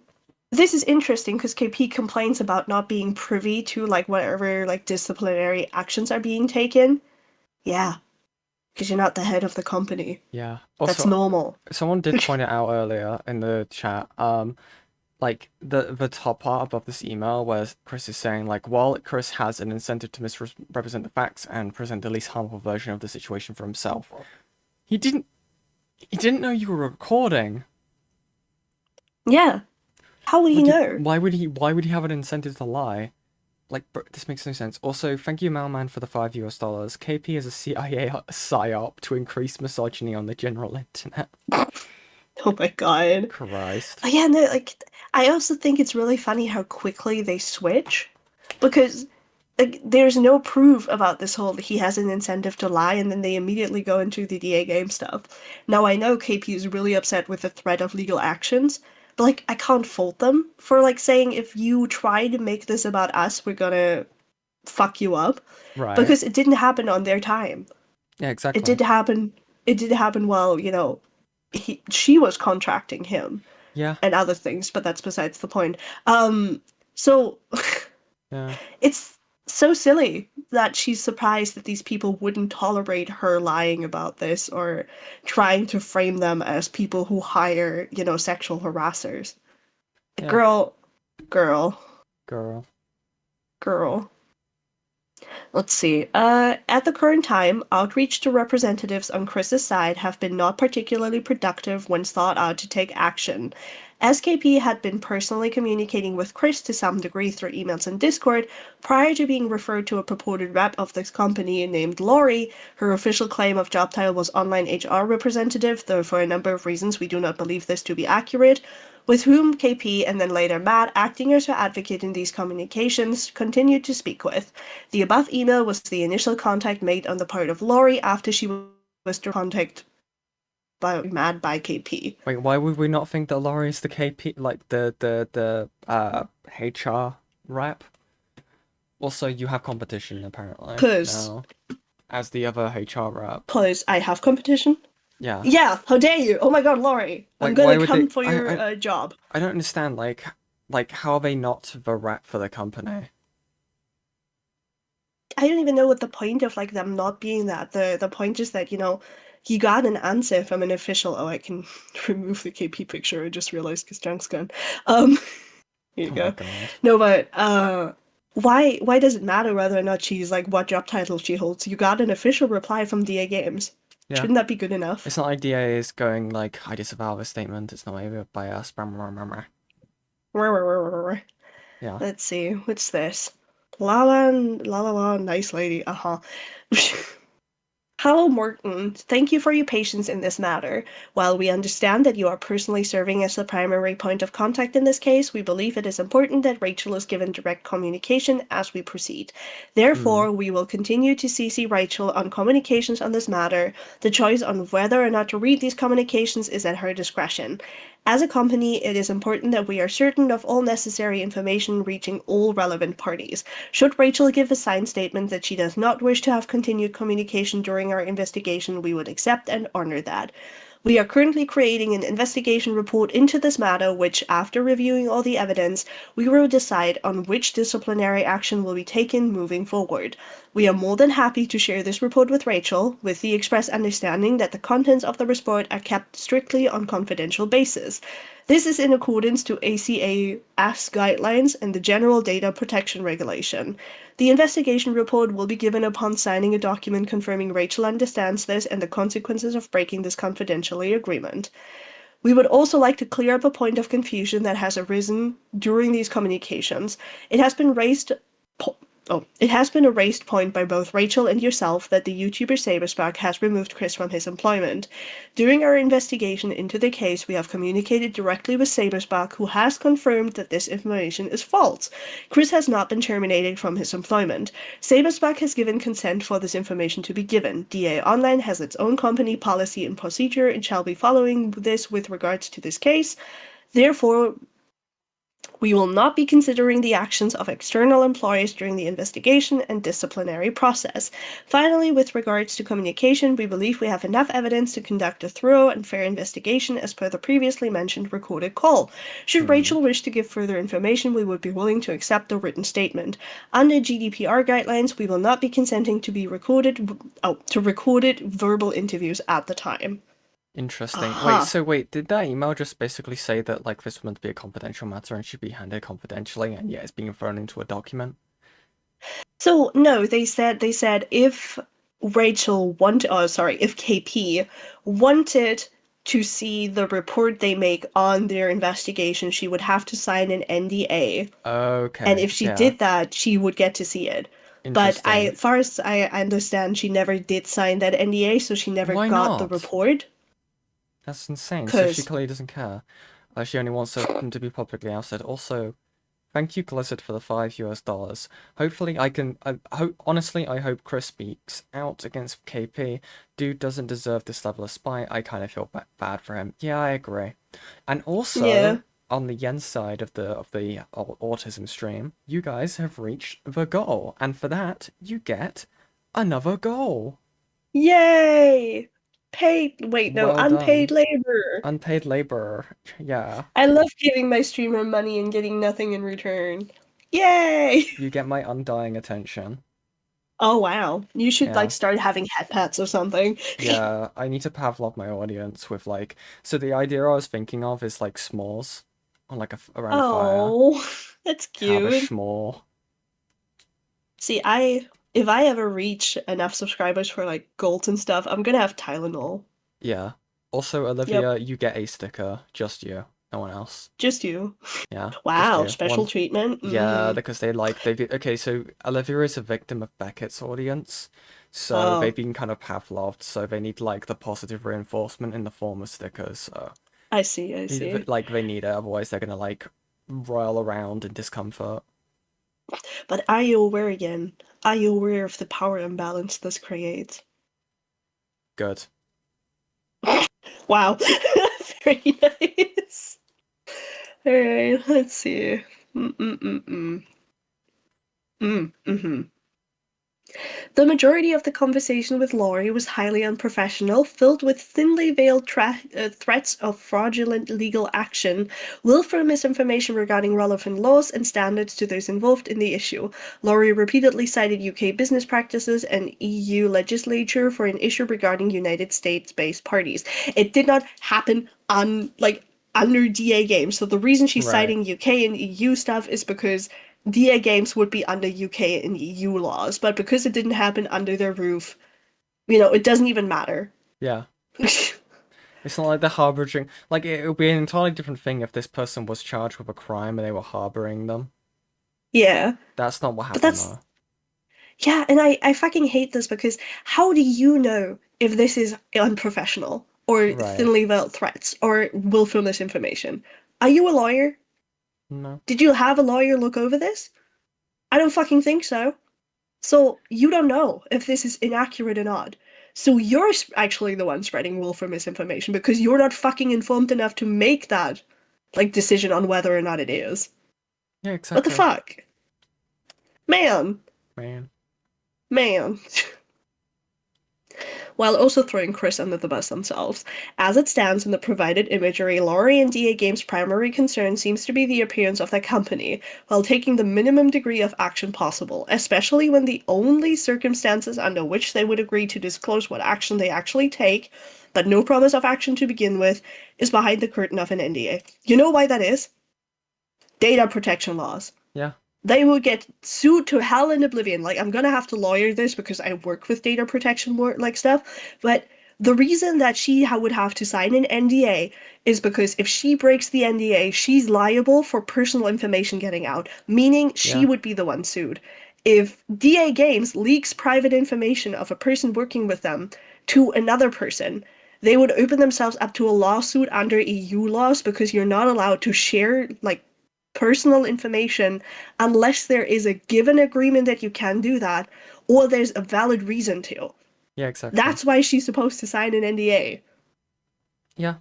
B: this is interesting because KP complains about not being privy to, like, whatever, like, disciplinary actions are being taken. Yeah. Because you're not the head of the company.
A: Yeah.
B: That's normal.
A: Someone did point it out earlier in the chat. Like the top part above this email where Chris is saying, like, while Chris has an incentive to misrepresent the facts and present the least harmful version of the situation for himself, he didn't know you were recording.
B: Yeah. How would he know?
A: Why would he have an incentive to lie? Like, this makes no sense. Also, thank you, Mailman, for the $5. KP is a CIA psyop to increase misogyny on the general internet.
B: Oh my god.
A: Christ.
B: Yeah, no, like, I also think it's really funny how quickly they switch. Because, like, there's no proof about this whole he has an incentive to lie, and then they immediately go into the DA game stuff. Now, I know KP is really upset with the threat of legal actions, but, like, I can't fault them for, like, saying if you try to make this about us, we're gonna fuck you up.
A: Right.
B: Because it didn't happen on their time.
A: Yeah, exactly.
B: It did happen while, she was contracting him.
A: Yeah.
B: And other things, but that's besides the point. So
A: yeah.
B: It's so silly that she's surprised that these people wouldn't tolerate her lying about this or trying to frame them as people who hire, sexual harassers.
A: Yeah.
B: Girl. Girl. Let's see. At the current time, outreach to representatives on Chris's side have been not particularly productive when sought out to take action. SKP had been personally communicating with Chris to some degree through emails and Discord prior to being referred to a purported rep of this company named Lori. Her official claim of job title was online HR representative, though for a number of reasons we do not believe this to be accurate, with whom KP and then later Matt, acting as her advocate in these communications, continued to speak with. The above email was the initial contact made on the part of Lori after she was contacted by Matt by KP.
A: Wait, why would we not think that Laurie's the KP, like the HR rep? Also, you have competition apparently.
B: 'Cause-
A: now, as the other HR rep.
B: Because I have competition?
A: Yeah.
B: Yeah, how dare you? Oh my god, Lori. I'm
A: Like, why
B: gonna
A: would
B: come
A: they-
B: for your job.
A: I don't understand, like how are they not the rep for the company?
B: I don't even know what the point of like them not being that. The point is that, you know, you got an answer from an official. Oh, I can remove the KP picture. I just realized because Junk's gone. Here you
A: Oh
B: go.
A: my god.
B: No, but why does it matter whether or not she's like what job title she holds? You got an official reply from DA Games.
A: Yeah.
B: Shouldn't that be good enough?
A: It's not like DA is going like, I disavow this statement. It's not maybe by us. Yeah.
B: Let's see. What's this? La la, nice lady. Uh-huh. Hello, Morton. Thank you for your patience in this matter. While we understand that you are personally serving as the primary point of contact in this case, we believe it is important that Rachel is given direct communication as we proceed. Therefore, we will continue to CC Rachel on communications on this matter. The choice on whether or not to read these communications is at her discretion. As a company, it is important that we are certain of all necessary information reaching all relevant parties. Should Rachel give a signed statement that she does not wish to have continued communication during our investigation, we would accept and honor that. We are currently creating an investigation report into this matter, which, after reviewing all the evidence, we will decide on which disciplinary action will be taken moving forward. We are more than happy to share this report with Rachel, with the express understanding that the contents of the report are kept strictly on confidential basis. This is in accordance to ACA-S guidelines and the General Data Protection Regulation. The investigation report will be given upon signing a document confirming Rachel understands this and the consequences of breaking this confidentiality agreement. We would also like to clear up a point of confusion that has arisen during these communications. It has been a raised point by both Rachel and yourself that the YouTuber Saberspark has removed Chris from his employment. During our investigation into the case, we have communicated directly with Saberspark, who has confirmed that this information is false. Chris has not been terminated from his employment. Saberspark has given consent for this information to be given. DA Online has its own company policy and procedure and shall be following this with regards to this case. Therefore, we will not be considering the actions of external employees during the investigation and disciplinary process. Finally, with regards to communication, we believe we have enough evidence to conduct a thorough and fair investigation as per the previously mentioned recorded call. Should Rachel wish to give further information, we would be willing to accept a written statement. Under GDPR guidelines, we will not be consenting to recorded verbal interviews at the time.
A: Interesting.
B: Uh-huh.
A: Wait, did that email just basically say that like this was meant to be a confidential matter and should be handled confidentially, and yet it's being thrown into a document?
B: So no, they said if if KP wanted to see the report they make on their investigation, she would have to sign an NDA.
A: Okay.
B: And if she
A: yeah.
B: did that, she would get to see it. But as far as I understand, she never did sign that NDA, so she never
A: Why
B: got the
A: not?
B: report.
A: That's insane. So she
B: 'Cause-
A: clearly doesn't care. She only wants them to be publicly ousted. Also, thank you, Blizzard, for the $5. Hopefully, honestly, I hope Chris speaks out against KP. Dude doesn't deserve this level of spite. I kind of feel bad for him. Yeah, I agree. And also,
B: Yeah.
A: on the yen side of the autism stream, you guys have reached the goal, and for that, you get another goal.
B: Yay!
A: Well
B: unpaid
A: done.
B: labor.
A: Unpaid labor. Yeah.
B: I love giving my streamer money and getting nothing in return. Yay!
A: You get my undying attention.
B: Oh wow. You should
A: Yeah.
B: like start having head pats or something.
A: Yeah, I need to Pavlov my audience with like. So the idea I was thinking of is like s'mores on like around a fire.
B: Oh, that's
A: Have a
B: cute.
A: s'more.
B: See, if I ever reach enough subscribers for like gold and stuff, I'm gonna have Tylenol.
A: Yeah. Also,
B: Yep,
A: Olivia, you get a sticker. Just you. No one else.
B: just you.
A: Yeah, just
B: Wow,
A: you.
B: special
A: One.
B: treatment.
A: Yeah,
B: Mm.
A: because okay, so Olivia is a victim of Beckett's audience, so
B: Oh,
A: they've been kind of Pavloved, so they need like the positive reinforcement in the form of stickers. So
B: I see, I see.
A: like they need it, otherwise they're gonna like roil around in discomfort.
B: But are you aware again? Are you aware of the power imbalance this creates?
A: Good.
B: Wow, very nice. All right, let's see. Mm-mm-mm-mm. Mm-hmm. The majority of the conversation with Laurie was highly unprofessional, filled with thinly veiled threats of fraudulent legal action, willful misinformation regarding relevant laws and standards to those involved in the issue. Laurie repeatedly cited UK business practices and EU legislature for an issue regarding United States-based parties. It did not happen under DA Games. So the reason she's
A: Right.
B: citing UK and EU stuff is because DA Games would be under UK and EU laws, but because it didn't happen under their roof, it doesn't even matter.
A: Yeah. It's not like they're harboring. Like it would be an entirely different thing if this person was charged with a crime and they were harboring them.
B: Yeah,
A: That's not what
B: but
A: happened
B: that's
A: though.
B: yeah, and I fucking hate this because how do you know if this is unprofessional or
A: Right.
B: thinly veiled threats or willful misinformation? Are you a lawyer?
A: No.
B: Did you have a lawyer look over this? I don't fucking think so. So you don't know if this is inaccurate or not. So you're actually the one spreading willful misinformation because you're not fucking informed enough to make that decision on whether or not it is.
A: Yeah,
B: What the
A: exactly.
B: fuck? Man.
A: Man.
B: Man. While also throwing Chris under the bus themselves. As it stands in the provided imagery, Laurie and DA Games' primary concern seems to be the appearance of their company, while taking the minimum degree of action possible, especially when the only circumstances under which they would agree to disclose what action they actually take, but no promise of action to begin with, is behind the curtain of an NDA. You know why that is? Data protection laws.
A: Yeah.
B: They will get sued to hell in oblivion. Like, I'm gonna have to lawyer this because I work with data protection stuff, but the reason that she would have to sign an NDA is because if she breaks the NDA, she's liable for personal information getting out, meaning she
A: Yeah.
B: would be the one sued. If DA Games leaks private information of a person working with them to another person, they would open themselves up to a lawsuit under EU laws because you're not allowed to share, personal information unless there is a given agreement that you can do that or there's a valid reason to.
A: Yeah, exactly.
B: That's why she's supposed to sign an NDA.
A: Yeah.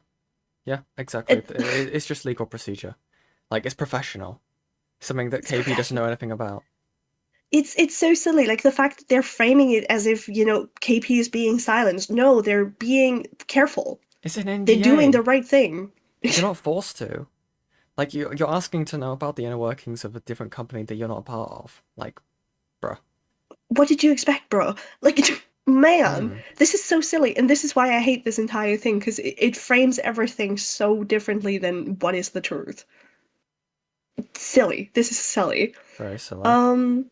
A: Yeah, exactly.
B: It,
A: It's just legal procedure. Like it's professional. Something that KP doesn't know anything about.
B: it's so silly. Like the fact that they're framing it as if, KP is being silenced. No, they're being careful.
A: It's an NDA.
B: They're doing the right thing.
A: You're not forced to. Like you're asking to know about the inner workings of a different company that you're not a part of. Like, bruh.
B: What did you expect, bro? Like, man,
A: Hmm.
B: this is so silly. And this is why I hate this entire thing, because it frames everything so differently than what is the truth. Silly. This is silly.
A: Very silly.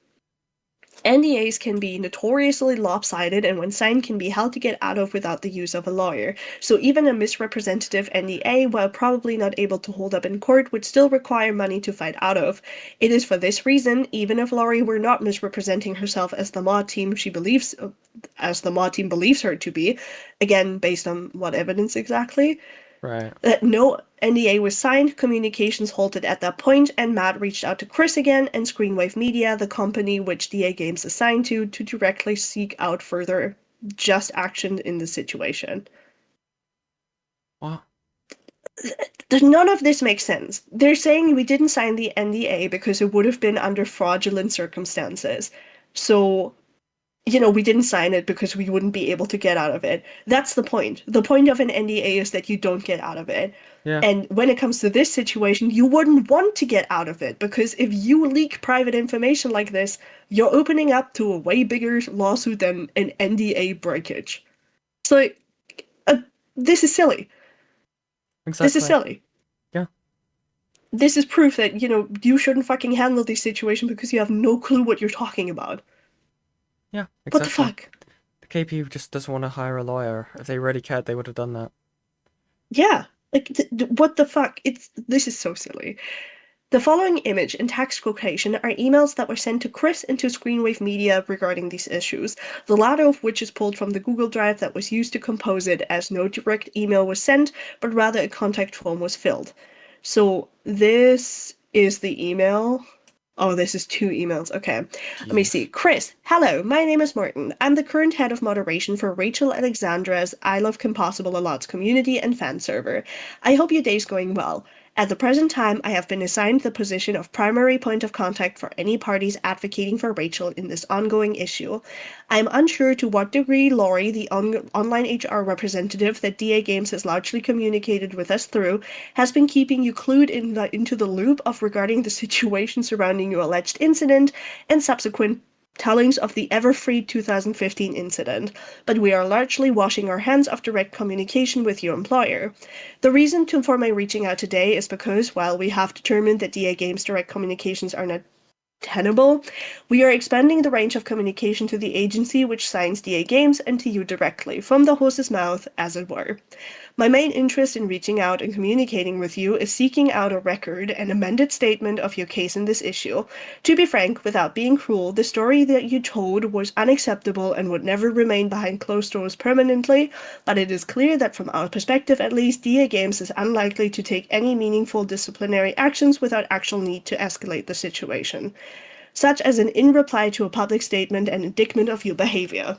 B: NDAs can be notoriously lopsided and when signed can be held to get out of without the use of a lawyer. So even a misrepresentative NDA, while probably not able to hold up in court, would still require money to fight out of. It is for this reason, even if Laurie were not misrepresenting herself as the mod team believes her to be, again based on what evidence exactly,
A: Right.
B: that no NDA was signed, communications halted at that point, and Matt reached out to Chris again and Screenwave Media, the company which DA Games assigned to directly seek out further just action in the situation.
A: What?
B: None of this makes sense. They're saying we didn't sign the NDA because it would have been under fraudulent circumstances. So we didn't sign it because we wouldn't be able to get out of it. That's the point. The point of an NDA is that you don't get out of it.
A: Yeah.
B: And when it comes to this situation, you wouldn't want to get out of it because if you leak private information like this, you're opening up to a way bigger lawsuit than an NDA breakage. So, this is silly.
A: Exactly.
B: This is silly.
A: Yeah.
B: This is proof that, you shouldn't fucking handle this situation because you have no clue what you're talking about.
A: Yeah,
B: What the
A: exactly.
B: fuck?
A: The KP just doesn't want to hire a lawyer. If they really cared, they would have done that.
B: Yeah, like what the fuck? This is so silly. The following image and text quotation are emails that were sent to Chris and to Screenwave Media regarding these issues, the latter of which is pulled from the Google Drive that was used to compose it, as no direct email was sent, but rather a contact form was filled. So this is the email. Oh, this is 2 emails. Okay. Let me see. Chris, hello, my name is Martin. I'm the current head of moderation for Rachel Alexandra's I Love Compossible a Lot's community and fan server. I hope your day's going well. At the present time, I have been assigned the position of primary point of contact for any parties advocating for Rachel in this ongoing issue. I am unsure to what degree Laurie, the online HR representative that DA Games has largely communicated with us through, has been keeping you clued into the loop of regarding the situation surrounding your alleged incident and subsequent tellings of the ever-free 2015 incident, but we are largely washing our hands of direct communication with your employer. The reason for my reaching out today is because, while we have determined that DA Games direct communications are not tenable, we are expanding the range of communication to the agency which signs DA Games and to you directly, from the horse's mouth, as it were. My main interest in reaching out and communicating with you is seeking out a record and amended statement of your case in this issue. To be frank, without being cruel, the story that you told was unacceptable and would never remain behind closed doors permanently, but it is clear that from our perspective at least, DA Games is unlikely to take any meaningful disciplinary actions without actual need to escalate the situation, such as an in reply to a public statement and indictment of your behavior.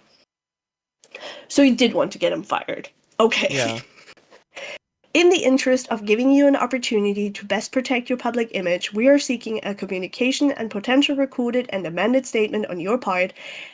B: So you did want to get him fired. Okay.
A: Yeah.
B: In the interest of giving you an opportunity to best protect your public image, we are seeking a communication and potential recorded and amended statement on your part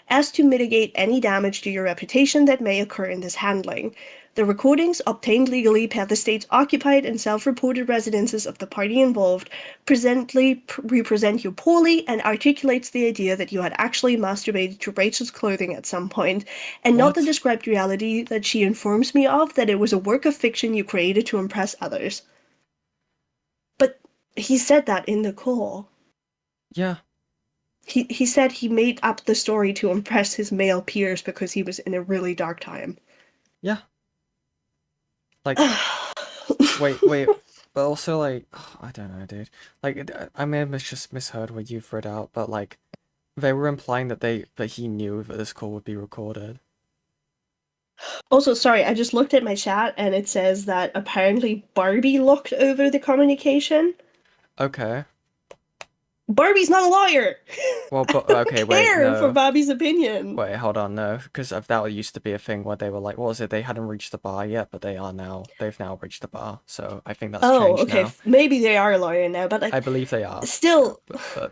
B: as to mitigate any damage to your reputation that may occur in this handling. The recordings, obtained legally per the state's occupied and self-reported residences of the party involved, presently represent you poorly and articulates the idea that you had actually masturbated to Rachel's clothing at some point, and not the described reality that she informs me of, that it was a work of fiction you created to impress others. But he said that in the call.
A: Yeah.
B: He said he made up the story to impress his male peers because he was in a really dark time.
A: Yeah. Like, wait, but also, like, I don't know, dude. Like, I may have just misheard what you've read out, but, like, they were implying that he knew that this call would be recorded.
B: Also, sorry, I just looked at my chat and it says that apparently Barbie looked over the communication.
A: Okay.
B: Barbie's not a lawyer.
A: Well, but okay, wait, no.
B: For Bobby's opinion.
A: Wait, hold on, no, because that used to be a thing where they were like, what was it? They hadn't reached the bar yet, but they've now reached the bar. So I think that's changed
B: okay.
A: now.
B: Maybe they are a lawyer now, but like,
A: I believe they are.
B: Still,
A: But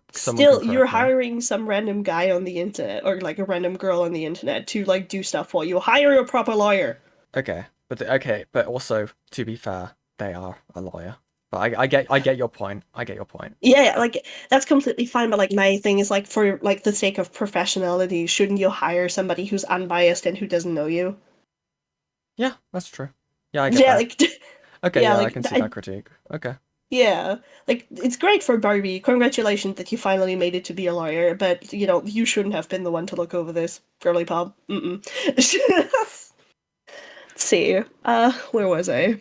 B: you're hiring some random guy on the internet or like a random girl on the internet to like do stuff for you. Hire a proper lawyer.
A: Okay, but also to be fair, they are a lawyer. But I get your point. I get your point.
B: Yeah, like that's completely fine. But like my thing is like for like the sake of professionality, shouldn't you hire somebody who's unbiased and who doesn't know you?
A: Yeah, that's true. Yeah, I get that.
B: Like
A: okay, yeah, I can see that critique. Okay.
B: Yeah, like it's great for Barbie. Congratulations that you finally made it to be a lawyer. But you know you shouldn't have been the one to look over this, girly pop. Let's see. Where was I?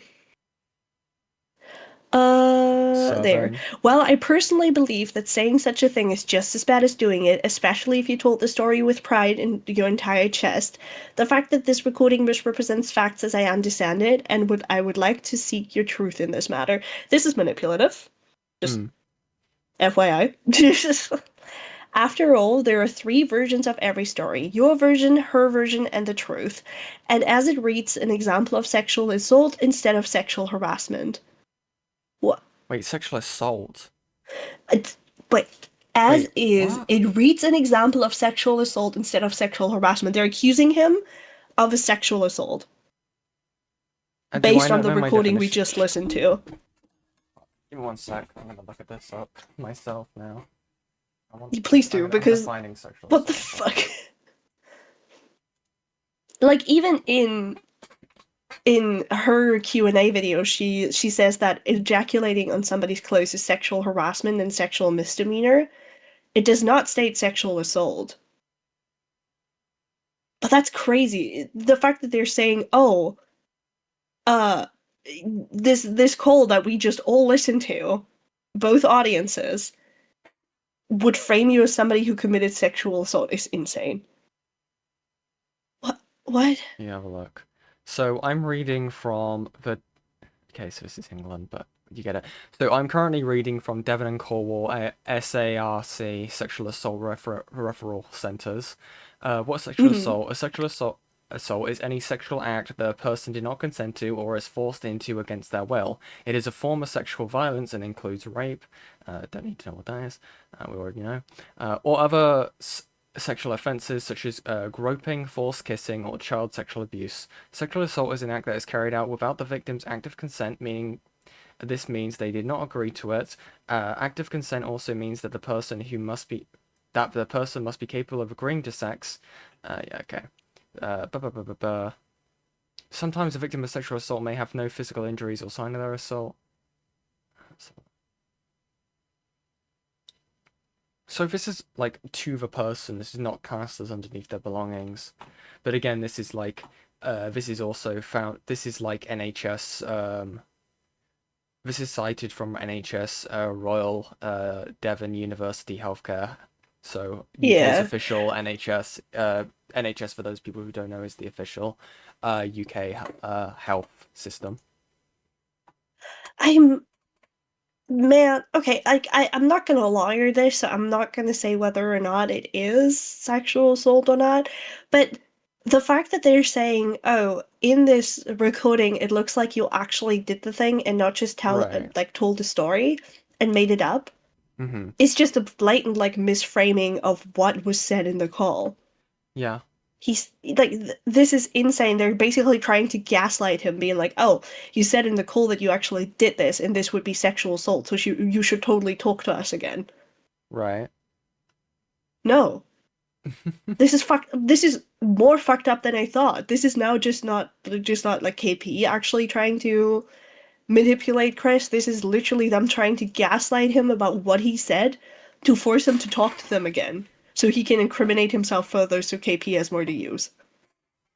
B: There. Well, I personally believe that saying such a thing is just as bad as doing it, especially if you told the story with pride in your entire chest. The fact that this recording misrepresents facts as I understand it, and I would like to seek your truth in this matter. This is manipulative. Just FYI. After all, there are 3 versions of every story. Your version, her version, and the truth. And as it reads, an example of sexual assault instead of sexual harassment. What?
A: Wait, sexual assault?
B: It reads an example of sexual assault instead of sexual harassment. They're accusing him of a sexual assault. Based on the recording we just listened to.
A: Give me 1 sec. I'm gonna look at this up myself now.
B: Please do, because what the fuck? Like even in her Q&A video, she says that ejaculating on somebody's clothes is sexual harassment and sexual misdemeanor. It does not state sexual assault. But that's crazy. The fact that they're saying, "Oh, uh, this call that we just all listened to, both audiences, would frame you as somebody who committed sexual assault," is insane. What?
A: You have a look. So I'm reading from the. Okay, so this is England, but you get it. So I'm currently reading from Devon and Cornwall SARC Sexual Assault Referral Centres. What sexual assault? A sexual assault is any sexual act that a person did not consent to or is forced into against their will. It is a form of sexual violence and includes rape. Don't need to know what that is. We already know. Or other sexual offences such as groping, forced kissing, or child sexual abuse. Sexual assault is an act that is carried out without the victim's active consent, meaning this means they did not agree to it. Active consent also means that the person must be capable of agreeing to sex. Yeah, okay. Sometimes a victim of sexual assault may have no physical injuries or sign of their assault. So this is like to the person. This is not cast as underneath their belongings. But again, this is like this is also found. This is like NHS. This is cited from NHS Royal Devon University Healthcare. So UK's
B: Yeah.
A: official NHS. NHS, for those people who don't know, is the official UK health system.
B: Man, okay, I'm not gonna lawyer this, so I'm not gonna say whether or not it is sexual assault or not, but the fact that they're saying, "Oh, in this recording, it looks like you actually did the thing and not just
A: Right.
B: told a story and made it up,"
A: Mm-hmm.
B: it's just a blatant like misframing of what was said in the call.
A: Yeah.
B: He's like, this is insane. They're basically trying to gaslight him, being like, "Oh, you said in the call that you actually did this, and this would be sexual assault, so you should totally talk to us again."
A: Right.
B: No, this is fucked. This is more fucked up than I thought. This is now just not like KP actually trying to manipulate Chris. This is literally them trying to gaslight him about what he said to force him to talk to them again, so he can incriminate himself further, so KP has more to use.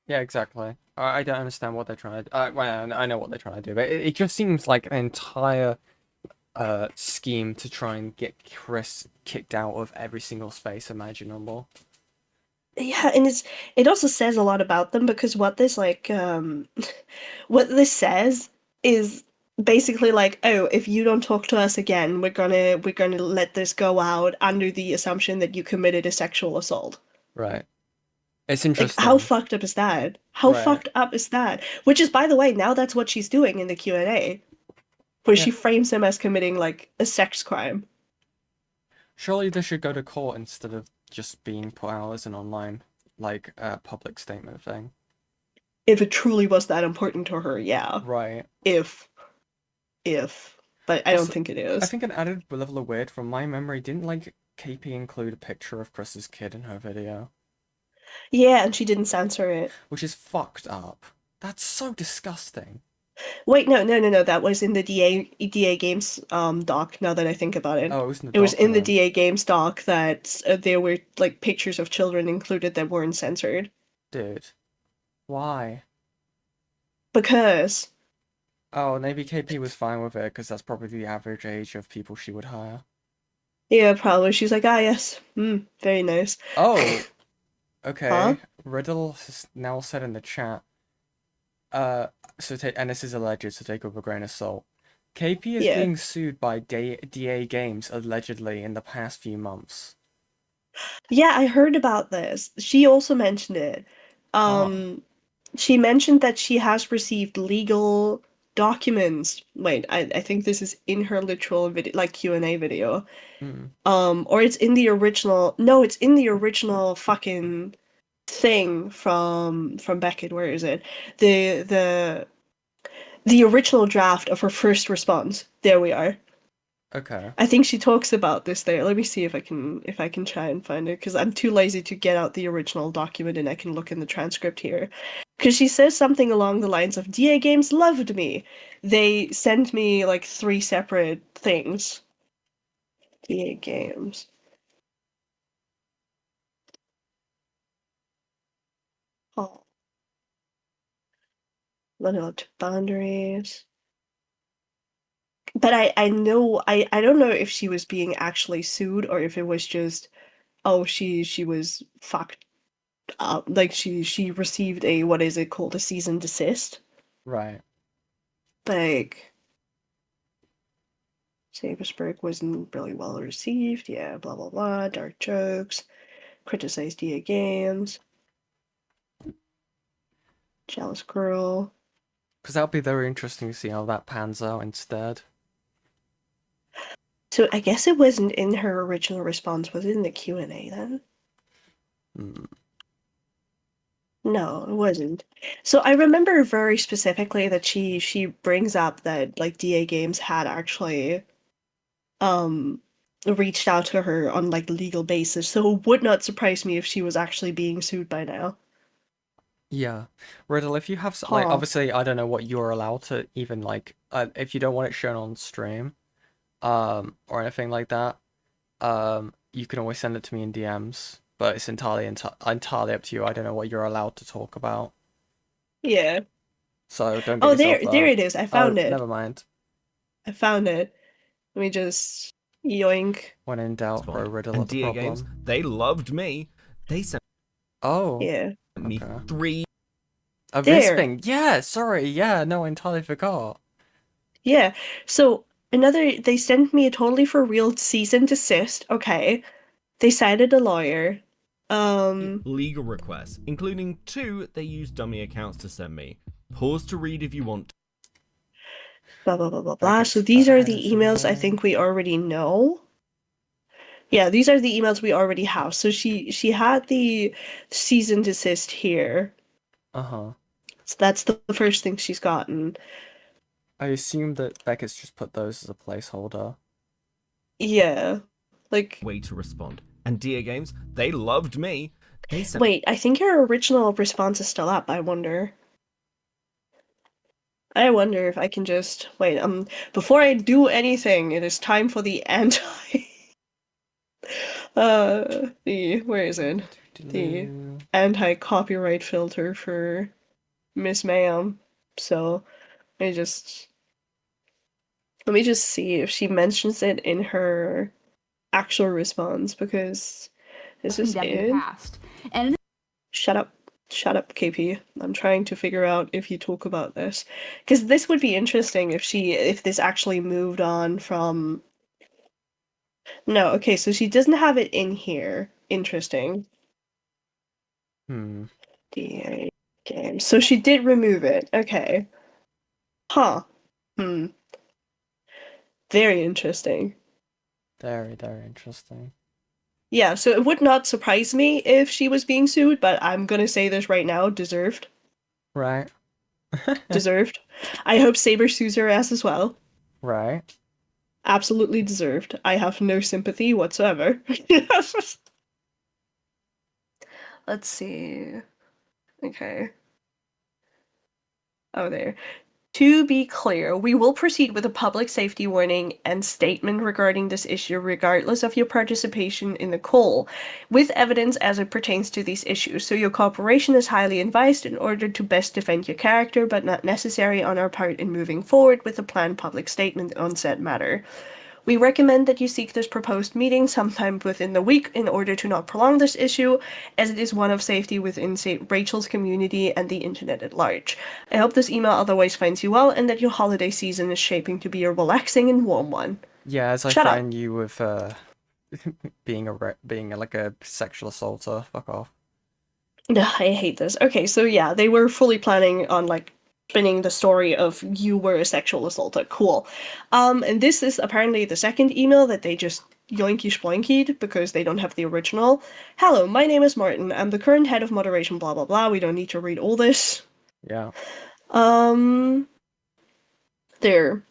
A: Yeah, exactly. I don't understand what they're trying to. Well, I know what they're trying to do, but it just seems like an entire scheme to try and get Chris kicked out of every single space imaginable.
B: Yeah, and it also says a lot about them because what this what this says is basically like, "Oh, if you don't talk to us again, we're gonna let this go out under the assumption that you committed a sexual assault."
A: Right. It's
B: Like,
A: interesting.
B: how fucked up is that? How
A: Right.
B: fucked up is that? Which is, by the way, now that's what she's doing in the Q&A, where
A: Yeah.
B: she frames him as committing like a sex crime.
A: Surely this should go to court instead of just being put out as an online, like, public statement thing.
B: If it truly was that important to her, yeah.
A: Right.
B: If, but I don't
A: Also,
B: think it
A: I
B: is.
A: think an added level of weird from my memory, didn't like KP include a picture of Chris's kid in her video?
B: Yeah, and she didn't censor it.
A: Which is fucked up. That's so disgusting.
B: Wait, no. That was in the DA Games doc. Now that I think about it,
A: Oh, it was in the
B: it was in the
A: document.
B: DA Games doc that there were like pictures of children included that weren't censored
A: Dude. Why?
B: because
A: Oh, maybe KP was fine with it because that's probably the average age of people she would hire.
B: yeah, probably she's like, "Ah, yes, very nice."
A: Oh, okay.
B: Huh?
A: Riddle has now said in the chat. And this is alleged, so take with a grain of salt. KP is
B: Yeah.
A: being sued by DA Games allegedly in the past few months.
B: Yeah, I heard about this. She also mentioned it. She mentioned that she has received legal documents. Wait, I think this is in her literal video, like Q&A video.
A: Hmm.
B: Or it's in the original. No, it's in the original fucking thing from Beckett. Where is it? The original draft of her first response. There we are.
A: Okay.
B: I think she talks about this there. Let me see if I can try and find it because I'm too lazy to get out the original document and I can look in the transcript here. Because she says something along the lines of DA Games loved me. They sent me like 3 separate things. DA Games. Oh. Living up to boundaries. But I know I don't know if she was being actually sued or if it was just, oh, she was fucked up. Like she received a, what is it called, a cease and desist.
A: Right.
B: Like, Sabersburg wasn't really well received. Yeah, blah blah blah. Dark jokes. Criticized EA Games. Jealous girl.
A: Because that'll be very interesting to see how that pans out instead.
B: So I guess it wasn't in her original response. Was it in the Q&A then?
A: Hmm.
B: No, it wasn't. So I remember very specifically that she brings up that like DA Games had actually reached out to her on like legal basis. So it would not surprise me if she was actually being sued by now.
A: Yeah. Riddle, if you have, like,
B: Huh.
A: obviously, I don't know what you're allowed to even, like, if you don't want it shown on stream, or anything like that, you can always send it to me in DMs, but it's entirely up to you. I don't know what you're allowed to talk about,
B: Yeah.
A: so don't get
B: Oh,
A: yourself,
B: there it is. I
A: oh,
B: found it.
A: never mind.
B: I found it. Let me just yoink.
A: When in doubt, throw Riddle
D: And
A: at the
D: DA Games,
A: problem.
D: they loved me. They sent
A: Oh,
B: Yeah.
D: me
A: okay.
D: 3.
A: Oh, this
B: There.
A: thing. Yeah, sorry. Yeah, no, I entirely forgot.
B: Yeah. So they sent me a totally for real cease and desist. Okay. They cited a lawyer.
D: Legal requests, including 2 they used dummy accounts to send me. Pause to read if you want.
B: Blah blah blah blah
A: That
B: blah.
A: gets
B: So these are the
A: fast
B: emails I
A: anyway.
B: think we already know. Yeah, these are the emails we already have. So she had the cease and desist here.
A: Uh-huh.
B: So that's the first thing she's gotten.
A: I assume that Beckett's just put those as a placeholder.
B: Yeah. Like,
D: Way to respond. And DA Games, they loved me. They sent
B: wait, I think your original response is still up. I wonder. I wonder if I can just wait. Before I do anything, it is time for the where is it? The anti-copyright filter for Miss Ma'am. So let me just see if she mentions it in her actual response, because this is it.
M: And
B: Shut up. Shut up, KP. I'm trying to figure out if you talk about this. Because this would be interesting if this actually moved on from. No, okay, so she doesn't have it in here. Interesting. DA game. So she did remove it. Okay. Huh. Very interesting.
A: Very, very interesting.
B: Yeah, so it would not surprise me if she was being sued, but I'm gonna say this right now, deserved.
A: Right.
B: Deserved. I hope Saber sues her ass as well.
A: Right.
B: Absolutely deserved. I have no sympathy whatsoever. Let's see. Okay. Oh, there. To be clear, we will proceed with a public safety warning and statement regarding this issue regardless of your participation in the call, with evidence as it pertains to these issues, so your cooperation is highly advised in order to best defend your character, but not necessary on our part in moving forward with a planned public statement on said matter. We recommend that you seek this proposed meeting sometime within the week in order to not prolong this issue, as it is one of safety within Rachel's community and the internet at large. I hope this email otherwise finds you well and that your holiday season is shaping to be a relaxing and warm one.
A: Yeah, as I
B: Shut up.
A: threaten you with being like a sexual assaulter. Fuck off.
B: I hate this. Okay, so yeah, they were fully planning on like spinning the story of you were a sexual assaulter. Cool. And this is apparently the second email that they just yoinky sploinkied because they don't have the original. Hello, my name is Martin. I'm the current head of moderation, blah blah blah. We don't need to read all this.
A: Yeah.
B: There.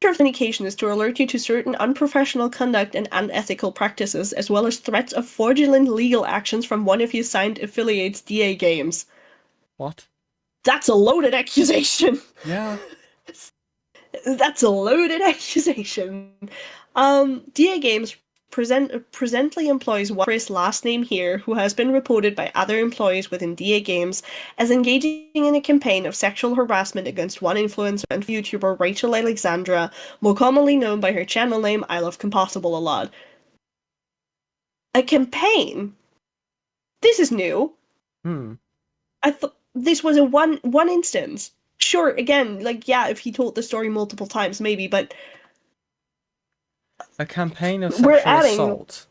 B: Communication is to alert you to certain unprofessional conduct and unethical practices, as well as threats of fraudulent legal actions from one of your signed affiliates, DA Games.
A: What?
B: That's a loaded accusation.
A: Yeah.
B: That's a loaded accusation. DA Games presently employs one Chris, last name here, who has been reported by other employees within DA Games as engaging in a campaign of sexual harassment against one influencer and YouTuber Rachel Alexandra, more commonly known by her channel name I Love Compossible a lot. A campaign? This is new. I thought this was a one instance. Sure, again, like, yeah, if he told the story multiple times, maybe, but
A: A campaign of
B: we're
A: sexual
B: adding...
A: assault.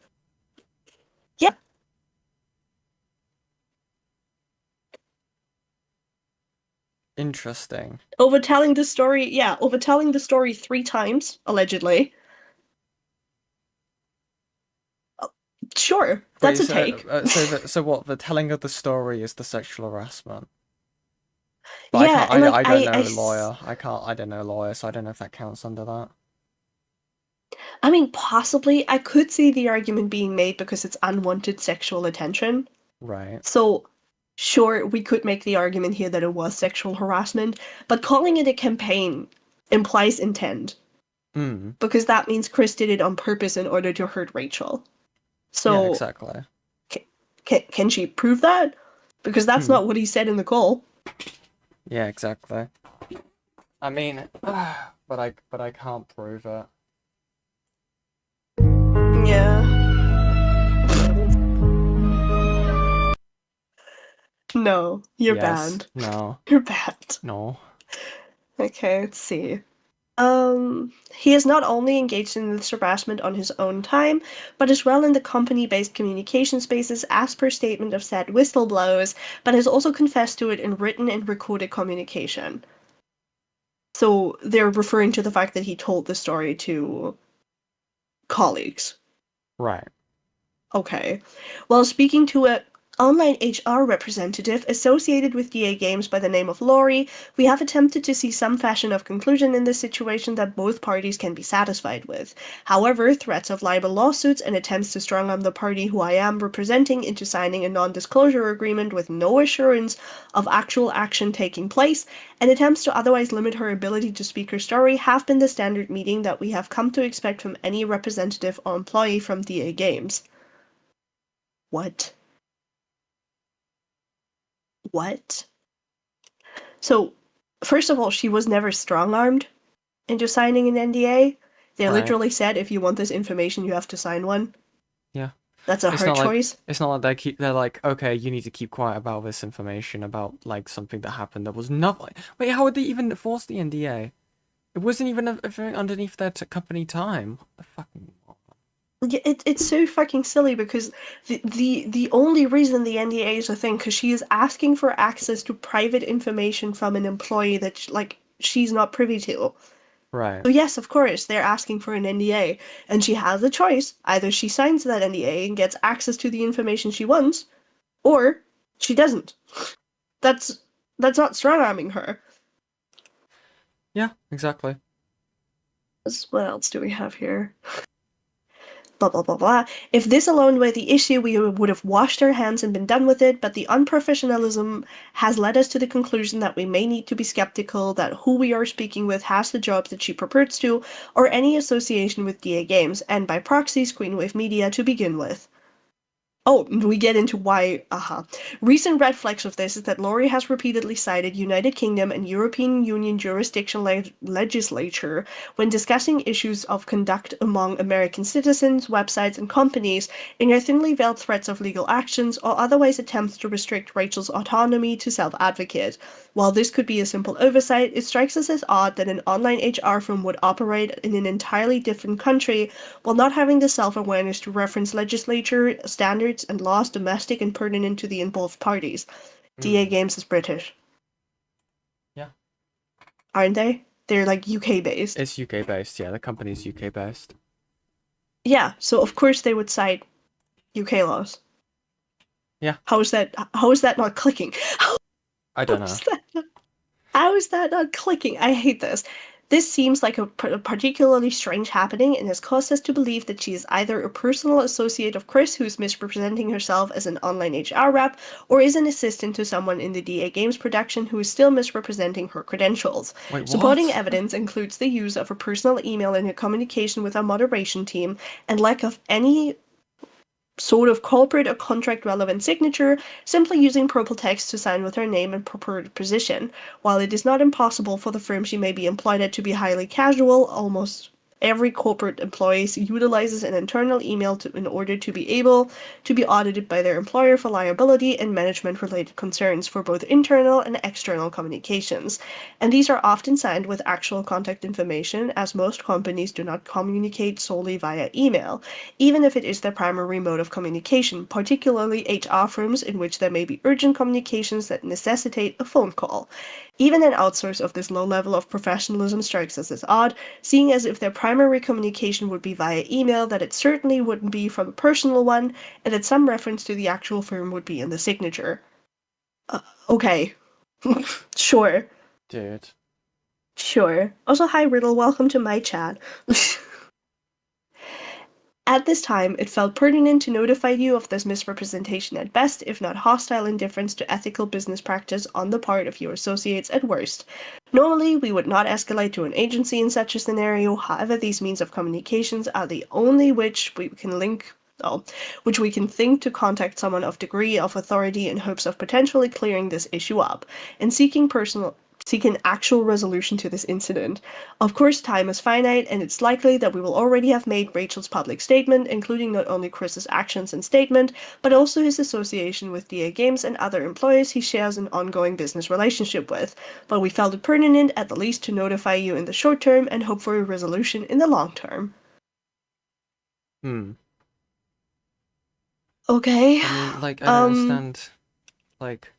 B: Yeah.
A: Interesting.
B: Overtelling the story 3 times, allegedly. Sure, that's
A: Wait,
B: a take.
A: So what? The telling of the story is the sexual harassment. But
B: Yeah, and, like,
A: I don't know
B: I
A: lawyer. I don't know lawyer, so I don't know if that counts under that.
B: I mean, possibly. I could see the argument being made because it's unwanted sexual attention.
A: Right.
B: So, sure, we could make the argument here that it was sexual harassment, but calling it a campaign implies intent. Because that means Chris did it on purpose in order to hurt Rachel. So,
A: yeah, exactly.
B: Can she prove that? Because that's not what he said in the call.
A: Yeah, exactly. I mean, but I can't prove it.
B: Yeah. No, you're banned.
A: No.
B: You're banned.
A: No.
B: Okay, let's see. He is not only engaged in this harassment on his own time, but as well in the company-based communication spaces as per statement of said whistleblowers, but has also confessed to it in written and recorded communication. So they're referring to the fact that he told the story to colleagues.
A: Right.
B: Okay. While speaking to a online HR representative associated with DA Games by the name of Lori, we have attempted to see some fashion of conclusion in this situation that both parties can be satisfied with. However, threats of libel lawsuits and attempts to strong-arm the party who I am representing into signing a non-disclosure agreement with no assurance of actual action taking place, and attempts to otherwise limit her ability to speak her story have been the standard meeting that we have come to expect from any representative or employee from DA Games. What? What? So, first of all, she was never strong-armed into signing an NDA. They literally said, if you want this information, you have to sign one.
A: Yeah.
B: That's her choice.
A: It's not like they're like, okay, you need to keep quiet about this information about like something that happened that was not like. Wait, how would they even force the NDA? It wasn't even underneath their company time. What the fucking.
B: Yeah, it's so fucking silly because the only reason the NDA is a thing because she is asking for access to private information from an employee that she's not privy to.
A: Right.
B: So yes, of course, they're asking for an NDA, and she has a choice. Either she signs that NDA and gets access to the information she wants, or she doesn't. That's not strong-arming her.
A: Yeah, exactly.
B: What else do we have here? Blah, blah, blah, blah. If this alone were the issue, we would have washed our hands and been done with it, but the unprofessionalism has led us to the conclusion that we may need to be skeptical that who we are speaking with has the jobs that she purports to, or any association with DA Games, and by proxy, Screenwave Media to begin with. Oh, we get into why, Recent red flags of this is that Lori has repeatedly cited United Kingdom and European Union jurisdiction legislature when discussing issues of conduct among American citizens, websites, and companies in her thinly veiled threats of legal actions or otherwise attempts to restrict Rachel's autonomy to self-advocate. While this could be a simple oversight, it strikes us as odd that an online HR firm would operate in an entirely different country while not having the self-awareness to reference legislature, standards, and laws domestic and pertinent to the involved parties. DA Games is British.
A: Yeah.
B: Aren't they? They're like UK based.
A: It's UK based, yeah. The company's UK based.
B: Yeah, so of course they would cite UK laws.
A: Yeah.
B: How is that not clicking?
A: I don't know.
B: How is that not clicking? I hate this. This seems like a particularly strange happening and has caused us to believe that she is either a personal associate of Chris who is misrepresenting herself as an online HR rep, or is an assistant to someone in the DA Games production who is still misrepresenting her credentials.
A: Wait,
B: Supporting
A: what?
B: evidence includes the use of a personal email in her communication with our moderation team, and lack of any sort of corporate or contract relevant signature, simply using purple text to sign with her name and purported position. While it is not impossible for the firm she may be employed at to be highly casual, almost every corporate employee utilizes an internal email in order to be able to be audited by their employer for liability and management related concerns for both internal and external communications. And these are often signed with actual contact information, as most companies do not communicate solely via email, even if it is their primary mode of communication, particularly HR firms in which there may be urgent communications that necessitate a phone call. Even an outsource of this low level of professionalism strikes us as odd, seeing as if their primary communication would be via email, that it certainly wouldn't be from a personal one, and that some reference to the actual firm would be in the signature. Okay. Sure.
A: Dude.
B: Sure. Also, hi Riddle, welcome to my chat. At this time, it felt pertinent to notify you of this misrepresentation at best, if not hostile indifference to ethical business practice on the part of your associates at worst. Normally, we would not escalate to an agency in such a scenario, however, these means of communications are the only which we can think to contact someone of degree of authority in hopes of potentially clearing this issue up, and seeking actual resolution to this incident. Of course, time is finite, and it's likely that we will already have made Rachel's public statement, including not only Chris's actions and statement, but also his association with DA Games and other employees he shares an ongoing business relationship with. But we felt it pertinent at the least to notify you in the short term and hope for a resolution in the long term. Okay.
A: I mean, like, I don't understand, like,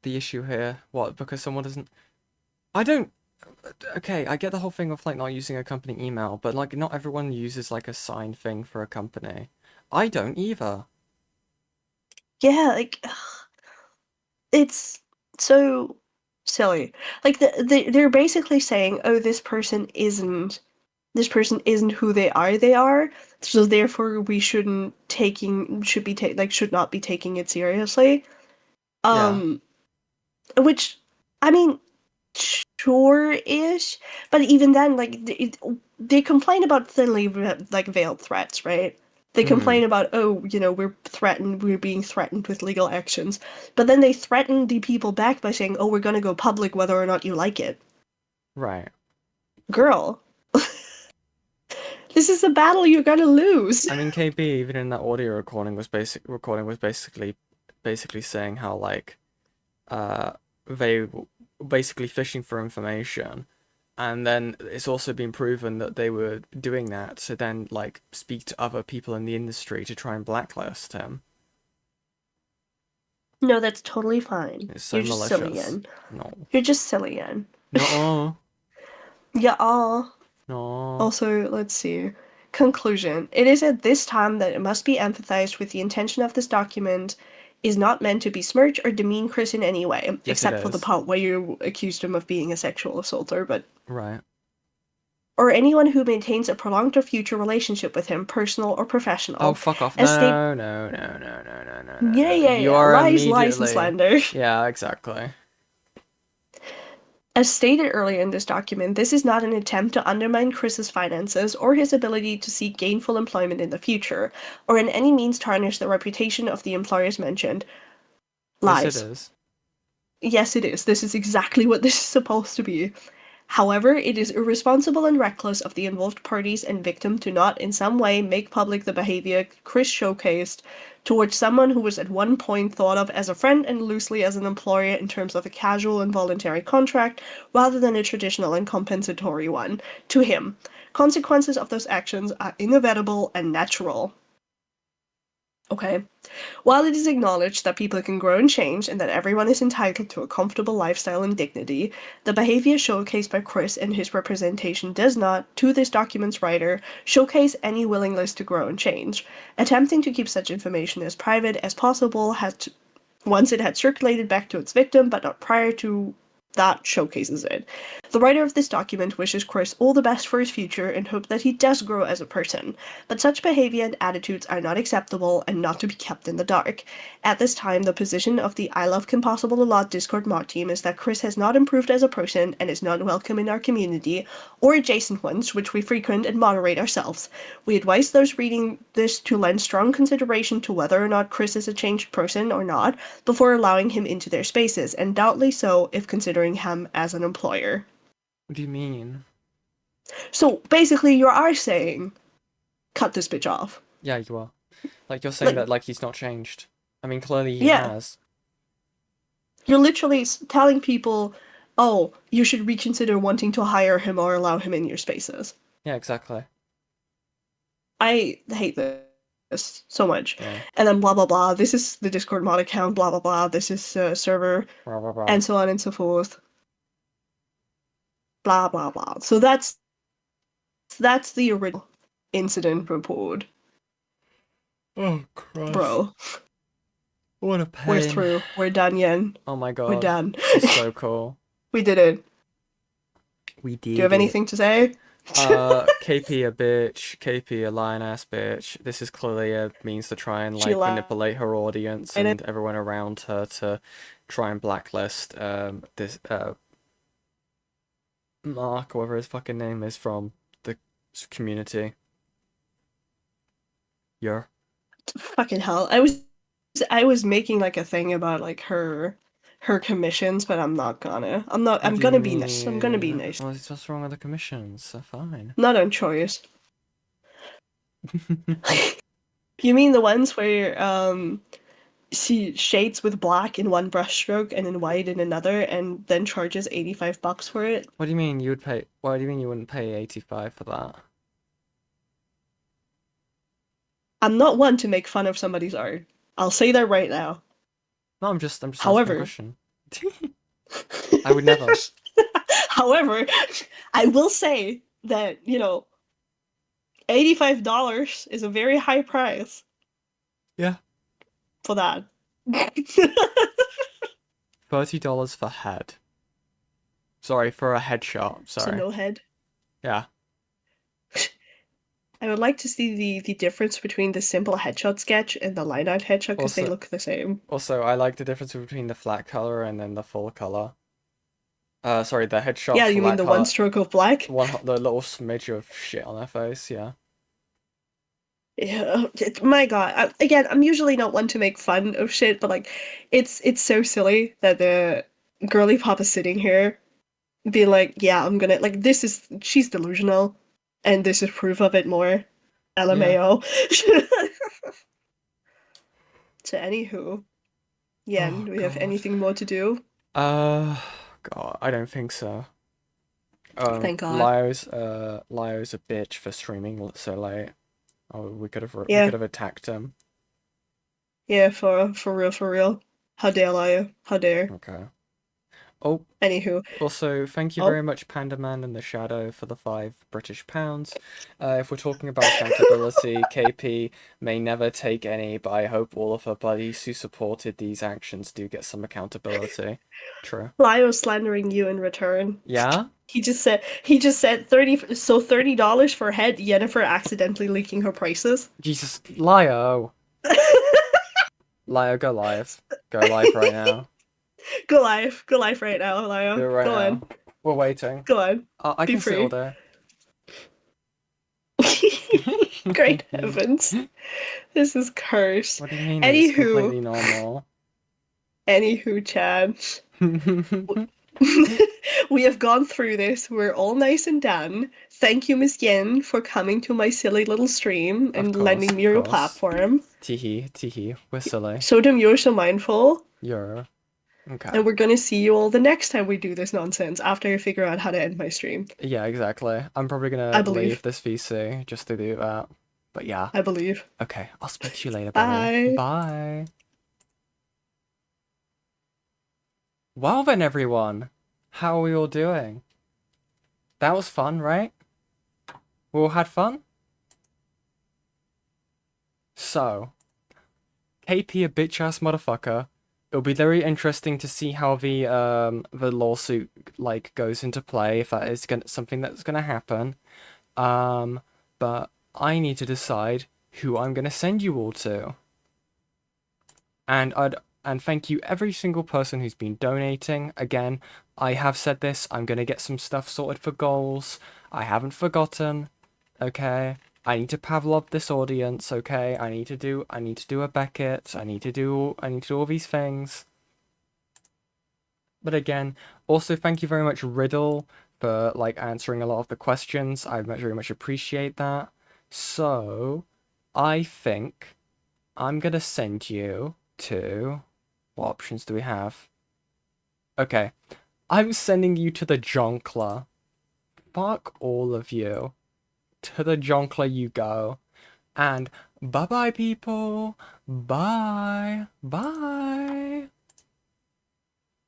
A: the issue here. What, because someone doesn't... Okay, I get the whole thing of, like, not using a company email, but, like, not everyone uses, like, a signed thing for a company. I don't either.
B: Yeah, like, it's so silly. Like, they're basically saying, oh, this person isn't who they are, so therefore we should not be taking it seriously. Which, I mean, sure-ish, but even then, like, they complain about thinly, like, veiled threats, right? They complain about, oh, we're being threatened with legal actions, but then they threaten the people back by saying, oh, we're gonna go public whether or not you like it.
A: Right.
B: Girl. This is a battle you're gonna lose.
A: I mean, KB, even in that audio recording, was basically saying how, like, they were basically fishing for information, and then it's also been proven that they were doing that to then, like, speak to other people in the industry to try and blacklist him.
B: No, that's totally fine.
A: It's so
B: You're just
A: malicious.
B: silly again.
A: No.
B: You're just silly again.
A: No.
B: Yeah.
A: No.
B: Also, let's see. Conclusion. It is at this time that it must be emphasized with the intention of this document is not meant to besmirch or demean Chris in any way,
A: Yes,
B: except for the part where you accused him of being a sexual assaulter, but...
A: Right.
B: Or anyone who maintains a prolonged or future relationship with him, personal or professional.
A: Oh, fuck off.
B: No. Yeah.
A: You are
B: Lies, and slander.
A: Yeah, exactly.
B: As stated earlier in this document, this is not an attempt to undermine Chris's finances or his ability to seek gainful employment in the future, or in any means tarnish the reputation of the employers mentioned. Lies.
A: Yes, it is.
B: Yes, it is. This is exactly what this is supposed to be. However, it is irresponsible and reckless of the involved parties and victim to not in some way make public the behavior Chris showcased towards someone who was at one point thought of as a friend and loosely as an employer in terms of a casual and voluntary contract rather than a traditional and compensatory one, to him. Consequences of those actions are inevitable and natural. Okay. While it is acknowledged that people can grow and change and that everyone is entitled to a comfortable lifestyle and dignity, the behavior showcased by Chris and his representation does not, to this document's writer, showcase any willingness to grow and change. Attempting to keep such information as private as possible once it had circulated back to its victim, but not prior to that, showcases it. The writer of this document wishes Chris all the best for his future and hope that he does grow as a person, but such behavior and attitudes are not acceptable and not to be kept in the dark. At this time, the position of the I Love Kim Possible a Lot Discord mod team is that Chris has not improved as a person and is not welcome in our community, or adjacent ones, which we frequent and moderate ourselves. We advise those reading this to lend strong consideration to whether or not Chris is a changed person or not, before allowing him into their spaces, and doubly so if considering him as an employer.
A: What do you mean?
B: So basically, you are saying, cut this bitch off.
A: Yeah, you are. Like, you're saying
B: Like-
A: that, like, he's not changed. I mean, clearly he
B: Yeah.
A: has.
B: You're literally telling people, oh, you should reconsider wanting to hire him or allow him in your spaces.
A: Yeah, exactly.
B: I hate this so much.
A: Yeah.
B: And then blah blah blah, this is the Discord mod account, blah blah blah, this is server,
A: Blah, blah, blah.
B: and so on and so forth. Blah blah blah. So that's the original incident report.
A: Oh, Christ.
B: Bro,
A: What a pain.
B: we're through. We're done, Yen.
A: Oh my god.
B: We're done.
A: This is so cool.
B: We did it.
A: We did
B: Do you have
A: it.
B: anything to say?
A: KP a bitch, KP a lion ass bitch. This is clearly a means to try and
B: She
A: like manipulate her audience
B: lied.
A: and everyone around her to try and blacklist this Mark, whatever his fucking name is, from the community. Yeah.
B: Fucking hell. I was making like a thing about like her commissions, but I'm not gonna. I'm gonna be nice. I'm gonna be nice.
A: What's wrong with the commissions? They're fine.
B: Not on choice. You mean the ones where she shades with black in one brushstroke and in white in another, and then charges $85 for it?
A: What do you mean you would pay? Why do you mean you wouldn't pay 85 for that?
B: I'm not one to make fun of somebody's art. I'll say that right now.
A: No, I'm just asking a
B: However-
A: question. I would never.
B: However, I will say that, you know, $85 is a very high price
A: Yeah.
B: for that.
A: $30 for head. Sorry, for a headshot.
B: So
A: Sorry.
B: no head.
A: Yeah.
B: I would like to see the difference between the simple headshot sketch and the line art headshot because they
A: Also-
B: look the same.
A: Also, I like the difference between the flat color and then the full color. Sorry, the headshot.
B: Yeah, you mean
A: flat
B: the
A: color-
B: one stroke of black?
A: the little smidge of shit on their face. Yeah.
B: Yeah, my God. Again, I'm usually not one to make fun of shit, but like, it's so silly that the girly pop is sitting here, being like, "Yeah, I'm gonna like this is she's delusional, and this is proof of it more." LMAO. So anywho, yeah,
A: Oh,
B: do we have
A: God.
B: anything more to do?
A: God, I don't think so.
B: Thank God.
A: Lio's a bitch for streaming so late. Oh, we could have
B: Yeah.
A: attacked him.
B: Yeah, for real. How dare you? How dare?
A: Okay. Oh,
B: Anywho,
A: also, thank you
B: Oh.
A: very much, Panda Man in the Shadow, for the £5 British. If we're talking about accountability, KP may never take any, but I hope all of her buddies who supported these actions do get some accountability. True.
B: Lio slandering you in return.
A: Yeah?
B: He just said $30 for head, Yennefer accidentally leaking her prices.
A: Jesus, Lio! Lio, go live. Go live right now.
B: Go live right now, Lio.
A: Do it right
B: Go
A: now.
B: on.
A: We're waiting.
B: Go on.
A: I
B: Be
A: can sit all
B: free.
A: day.
B: Great heavens. This is cursed.
A: What do you mean? It's
B: Anywho.
A: completely normal.
B: Anywho, Chad. We have gone through this. We're all nice and done. Thank you, Miss Yen, for coming to my silly little stream and
A: course,
B: lending me
A: of
B: your
A: course.
B: platform.
A: Teehee, we're silly.
B: So demure, so mindful.
A: You're okay.
B: And we're gonna see you all the next time we do this nonsense after I figure out how to end my stream.
A: Yeah, exactly. I'm probably gonna
B: I believe.
A: leave this VC just to do that. But yeah.
B: I believe.
A: Okay, I'll speak to you later, buddy.
B: Bye.
A: Bye. Well then, everyone. How are we all doing? That was fun, right? We all had fun? So, KP a bitch-ass motherfucker it'll be very interesting to see how the lawsuit like goes into play, if that is something that's gonna happen. But I need to decide who I'm gonna send you all to. And thank you every single person who's been donating. Again, I have said this, I'm gonna get some stuff sorted for goals. I haven't forgotten. Okay. I need to Pavlov this audience, okay? I need to do a Beckett. I need to do all these things. But again, also thank you very much, Riddle, for like answering a lot of the questions. I very much appreciate that. So, I think I'm gonna send you to... What options do we have? Okay. I'm sending you to the Jonkler. Fuck all of you. To the Jonkler you go. And bye-bye, people. Bye. Bye.